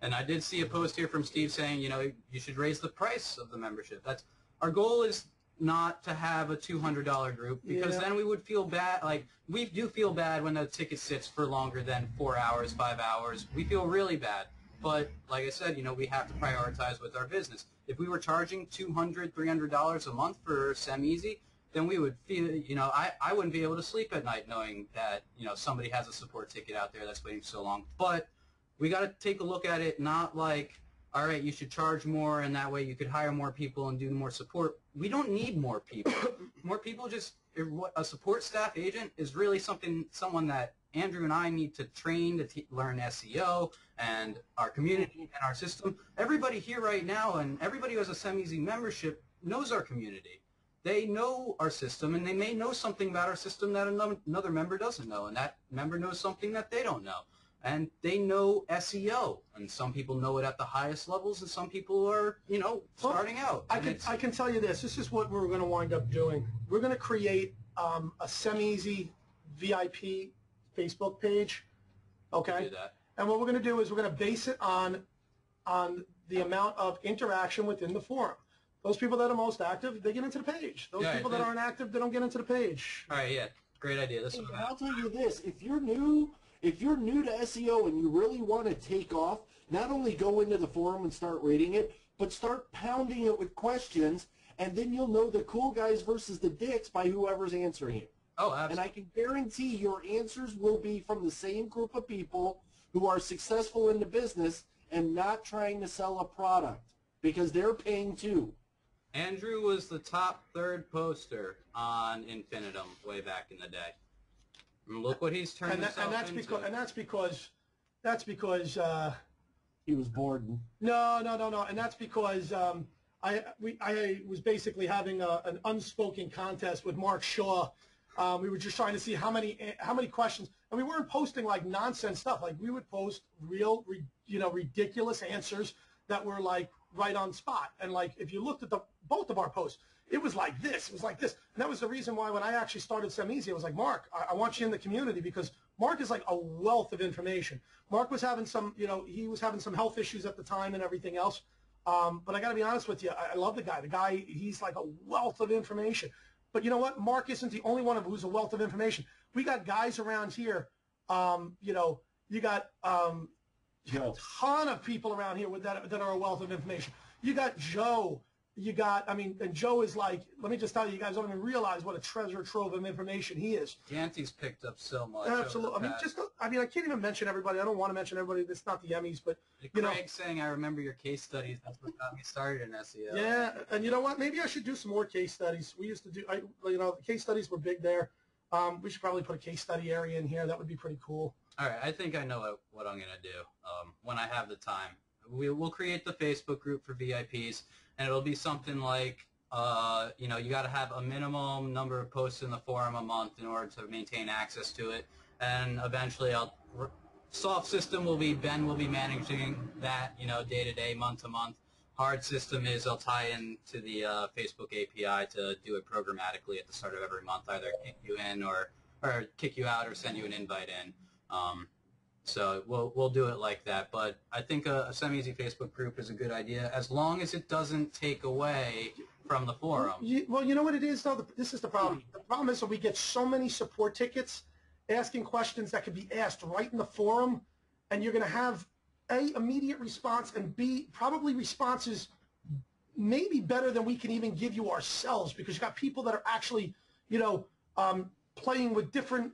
And I did see a post here from Steve saying, you know, you should raise the price of the membership. That's our goal is not to have a $200 group, because then we would feel bad. Like, we do feel bad when the ticket sits for longer than 4 hours, 5 hours. We feel really bad. But like I said, you know, we have to prioritize with our business. If we were charging $200, $300 a month for Seme Sy, then we would feel, you know, I wouldn't be able to sleep at night knowing that, you know, somebody has a support ticket out there that's waiting so long. But we got to take a look at it not like, all right, you should charge more and that way you could hire more people and do more support. We don't need more people. More people just, a support staff agent is really someone that Andrew and I need to train to learn SEO and our community and our system. Everybody here right now and everybody who has a Seme Sy membership knows our community. They know our system, and they may know something about our system that another member doesn't know, and that member knows something that they don't know. And they know SEO, and some people know it at the highest levels, and some people are, you know, starting out. I can tell you this. This is what we're going to wind up doing. We're going to create a Seme Sy VIP Facebook page, okay? Do that. And what we're going to do is we're going to base it on the amount of interaction within the forum. Those people that are most active, they get into the page. Those people that aren't active, they don't get into the page. All right, yeah, great idea. I'll tell you this: if you're new to SEO and you really want to take off, not only go into the forum and start reading it, but start pounding it with questions, and then you'll know the cool guys versus the dicks by whoever's answering it. Oh, absolutely. And I can guarantee your answers will be from the same group of people who are successful in the business and not trying to sell a product, because they're paying too. Andrew was the top 3rd poster on Infinitum way back in the day. And look what he's turned himself into. And that's because That's because He was bored. no, and that's because I was basically having an unspoken contest with Mark Shaw. We were just trying to see how many questions, and we weren't posting like nonsense stuff. Like we would post real, ridiculous answers that were like right on spot. And like if you looked at both of our posts, it was like this, it was like this, and that was the reason why when I actually started Seme Sy, I was like, Mark, I want you in the community because Mark is like a wealth of information. Mark was having some, he was having some health issues at the time and everything else. But I got to be honest with you, I love the guy. The guy, he's like a wealth of information. But you know what? Mark isn't the only one of who's a wealth of information. We got guys around here. You got a ton of people around here that are a wealth of information. You got Joe. You got, and Joe is like, let me just tell you, you guys don't even realize what a treasure trove of information he is. Ganty's picked up so much. Absolutely. I can't even mention everybody. I don't want to mention everybody. That's not the Emmys, but Craig saying, I remember your case studies. That's what got me started in SEO. Yeah, and you know what? Maybe I should do some more case studies. We used to do, the case studies were big there. We should probably put a case study area in here. That would be pretty cool. All right, I think I know what I'm going to do when I have the time. We'll create the Facebook group for VIPs, and it'll be something like, you got to have a minimum number of posts in the forum a month in order to maintain access to it. And eventually, soft system will be Ben will be managing that, day to day, month to month. Hard system is I'll tie into the Facebook API to do it programmatically at the start of every month, either kick you in or kick you out or send you an invite in. So we'll do it like that. But I think a Seme Sy Facebook group is a good idea as long as it doesn't take away from the forum. Well, you know what it is, though? This is the problem. The problem is that we get so many support tickets asking questions that could be asked right in the forum, and you're going to have A, immediate response, and B, probably responses maybe better than we can even give you ourselves, because you got people that are actually, playing with different,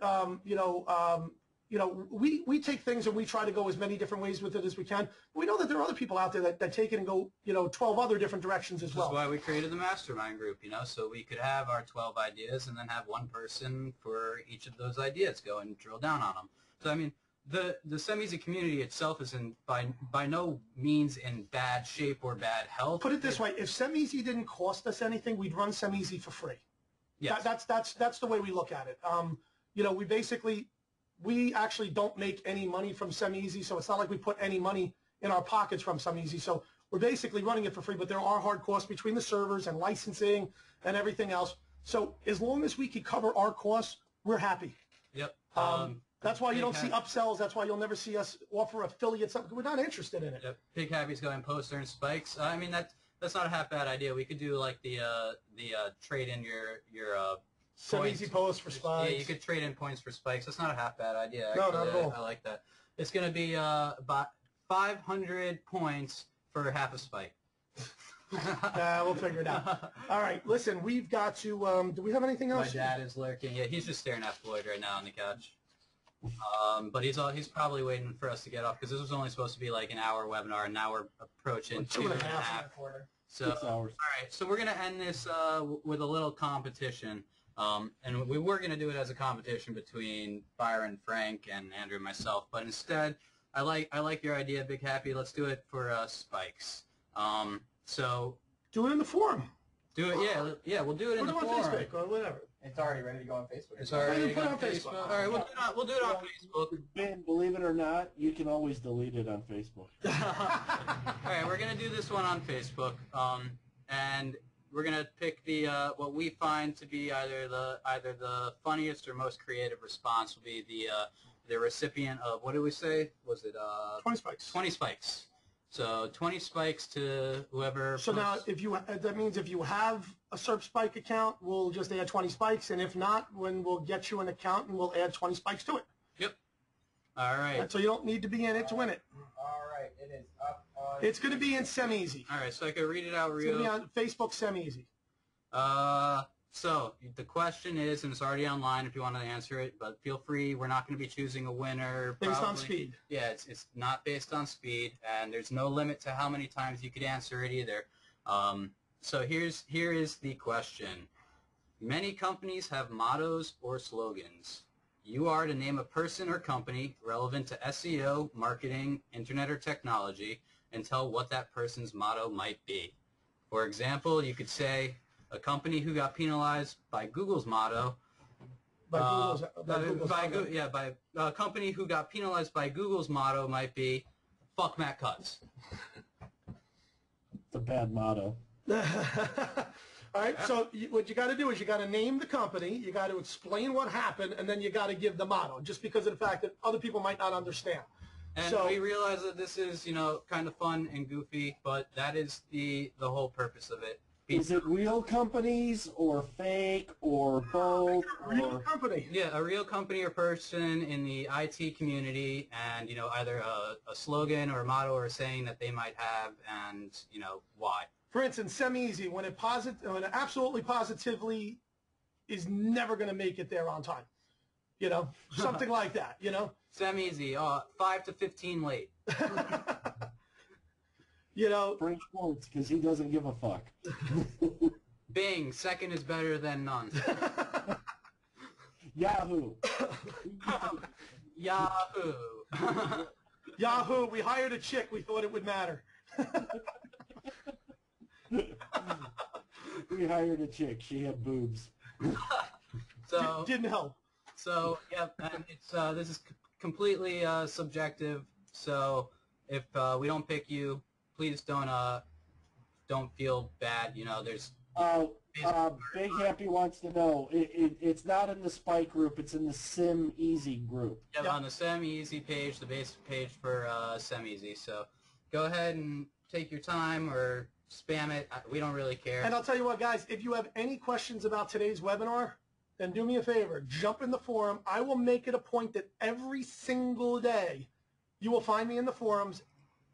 we take things and we try to go as many different ways with it as we can. We know that there are other people out there that take it and go, 12 other different directions as well. That's why we created the mastermind group, so we could have our 12 ideas and then have one person for each of those ideas go and drill down on them. So, the Seme Sy community itself is by no means in bad shape or bad health. Put it this way, if Seme Sy didn't cost us anything, we'd run Seme Sy for free. Yes. That's the way we look at it. We actually don't make any money from Seme Sy, so it's not like we put any money in our pockets from Seme Sy. So we're basically running it for free, but there are hard costs between the servers and licensing and everything else. So as long as we can cover our costs, we're happy. Yep. That's why you don't see upsells. That's why you'll never see us offer affiliates. We're not interested in it. Yep. Big Happy's going poster and spikes. That's not a half bad idea. We could do like the trade in your Seme Sy posts for spikes. Yeah, you could trade in points for spikes. That's not a half bad idea. Actually. No, not at all. I like that. It's going to be about 500 points for half a spike. We'll figure it out. All right, listen, we've got to, do we have anything else? My dad is lurking. Yeah, he's just staring at Floyd right now on the couch. But he's probably waiting for us to get off because this was only supposed to be like an hour webinar, and now we're approaching 2.5 hours. So, all right, so we're going to end this with a little competition. And we were going to do it as a competition between Byron, Frank, and Andrew and myself, but instead, I like your idea, Big Happy. Let's do it for spikes. So do it in the forum. Do it, yeah. We'll do it in the forum. Put it on Facebook or whatever. It's already ready to go on Facebook. It's already on Facebook. All right, we'll do it on Facebook. Ben, believe it or not, you can always delete it on Facebook. All right, we're gonna do this one on Facebook, and we're gonna pick the what we find to be either the funniest or most creative response will be the recipient of, what did we say? Was it 20 spikes? 20 spikes. So 20 spikes to whoever. So now, that means if you have a SERP Spike account, we'll just add 20 spikes, and if not, we'll get you an account and we'll add 20 spikes to it. Yep. All right. So you don't need to be in it to win it. All right, it is up on. It's going to be in Seme Sy. All right, so I can read it out real. It's going to be on Facebook Seme Sy. So the question is, and it's already online if you want to answer it, but feel free. We're not going to be choosing a winner. Based on speed. Yeah, it's not based on speed, and there's no limit to how many times you could answer it either. So here is the question. Many companies have mottos or slogans. You are to name a person or company relevant to SEO, marketing, internet, or technology, and tell what that person's motto might be. For example, you could say a company who got penalized by Google's motto. By A company who got penalized by Google's motto might be "Fuck Matt Cutts." It's a bad motto. All right, so what you got to do is you got to name the company, you got to explain what happened, and then you got to give the motto, just because of the fact that other people might not understand. And so, we realize that this is, kind of fun and goofy, but that is the whole purpose of it. Is it real companies or fake or both? real company. Yeah, a real company or person in the IT community, and either a slogan or a motto or a saying that they might have, and why. For instance, Seme Sy, when it absolutely positively is never going to make it there on time. Something like that. Seme Sy, 5 to 15 late. Frank Schwartz, because he doesn't give a fuck. Bing, second is better than none. Yahoo. Yahoo. Yahoo, we hired a chick, we thought it would matter. We hired a chick. She had boobs. So didn't help. So yeah, and it's this is completely subjective. So if we don't pick you, please don't feel bad. There's. Big Happy wants to know. It's not in the Spike group. It's in the Seme Sy group. Yeah, on the Seme Sy page, the basic page for Seme Sy. So go ahead and take your time or spam it. We don't really care. And I'll tell you what, guys, if you have any questions about today's webinar, then do me a favor. Jump in the forum. I will make it a point that every single day you will find me in the forums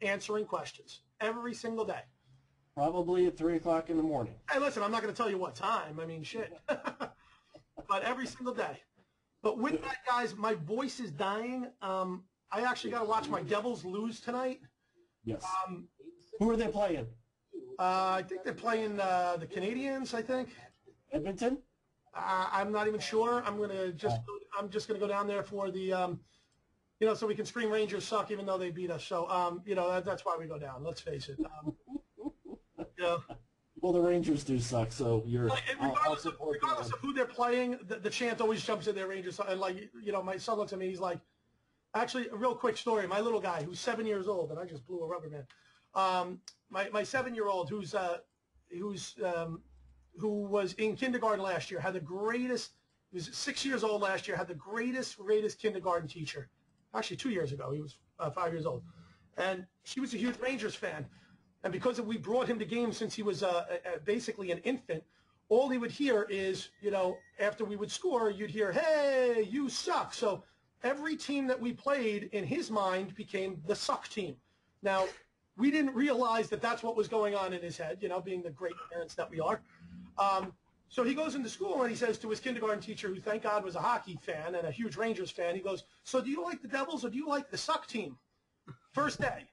answering questions. Every single day. Probably at 3 o'clock in the morning. Hey, listen, I'm not going to tell you what time. I mean, shit. But every single day. But with that, guys, my voice is dying. I actually got to watch my Devils lose tonight. Yes. Who are they playing? I think they're playing the Canadians, I think. Edmonton? I'm not even sure. I'm just gonna go down there for the so we can scream Rangers suck even though they beat us. So that's why we go down. Let's face it. Well, the Rangers do suck, so you're. Regardless of who they're playing, the chant always jumps in their Rangers. And my son looks at me. He's like, actually, a real quick story. My little guy, who's 7 years old, and I just blew a rubber man. My 7-year-old, who was in kindergarten last year, had the greatest. He was 6 years old last year. Had the greatest kindergarten teacher. Actually, 2 years ago, he was 5 years old, and she was a huge Rangers fan. And because we brought him to games since he was basically an infant, all he would hear is, after we would score, you'd hear, "Hey, you suck." So every team that we played, in his mind, became the suck team. Now, we didn't realize that that's what was going on in his head, being the great parents that we are. So he goes into school and he says to his kindergarten teacher, who thank God was a hockey fan and a huge Rangers fan, he goes, "So do you like the Devils or do you like the suck team?" First day.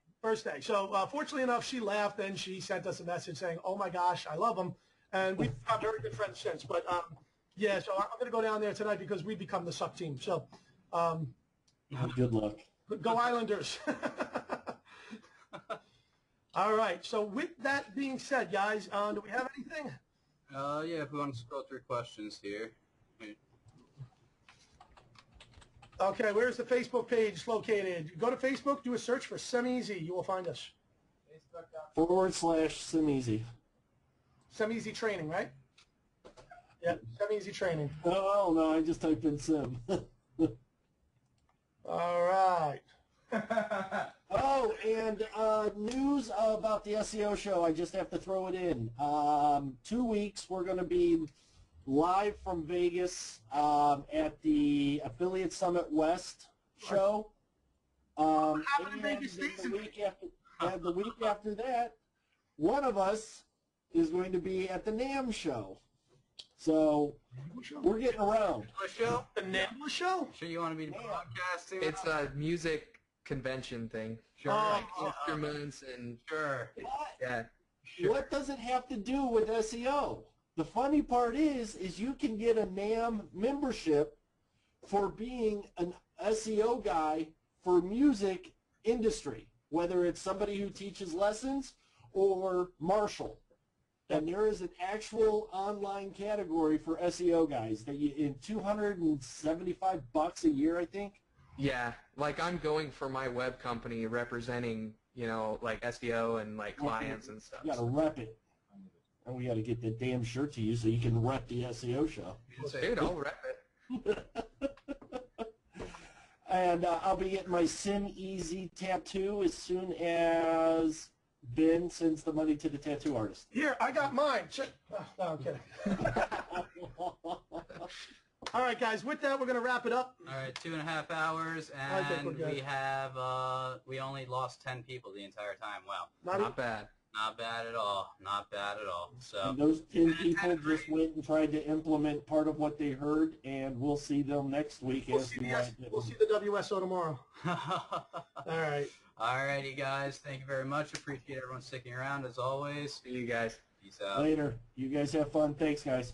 So fortunately enough, she laughed and she sent us a message saying, "Oh my gosh, I love them." And we've become very good friends since. But yeah, so I'm going to go down there tonight because we become the suck team. So good luck. Go Islanders. All right. So with that being said, guys, do we have anything? Yeah, if we want to scroll through questions here. Okay, where's the Facebook page located? Go to Facebook, do a search for Seme Sy. You will find us. /Seme Sy. Seme Sy Training, right? Yep, Seme Sy Training. Oh, no, I just typed in Sim. All right. Oh, and news about the SEO show. I just have to throw it in. 2 weeks, we're going to be live from Vegas at the Affiliate Summit West show. And the week after that, one of us is going to be at the NAMM show. So we're getting around. The NAMM show? Sure you want to be broadcasting? It's a music convention thing. Sure. Like instruments and Sure. yeah. What does it have to do with SEO? The funny part is you can get a NAMM membership for being an SEO guy for music industry, whether it's somebody who teaches lessons or Marshall. And there is an actual online category for SEO guys that you in $275 a year, I think. yeah, like I'm going for my web company representing, you know, like SEO and like clients and stuff. You got to rep it. And we got to get the damn shirt to you so you can rep the SEO show. Dude, I'll rep it. And I'll be getting my Seme tattoo as soon as Ben sends the money to the tattoo artist. Here, I got mine. Check. Oh, no, I'm kidding. All right, guys. With that, we're gonna wrap it up. All right, 2.5 hours, I think we're and good. we have we only lost 10 people the entire time. Wow, Not bad. not bad at all. Not bad at all. So And those 10 people just went and tried to implement part of what they heard, and we'll see them next week. We'll see the WSO tomorrow. All right. Alrighty, guys. Thank you very much. Appreciate everyone sticking around as always. See you guys. Peace out. Later. You guys have fun. Thanks, guys.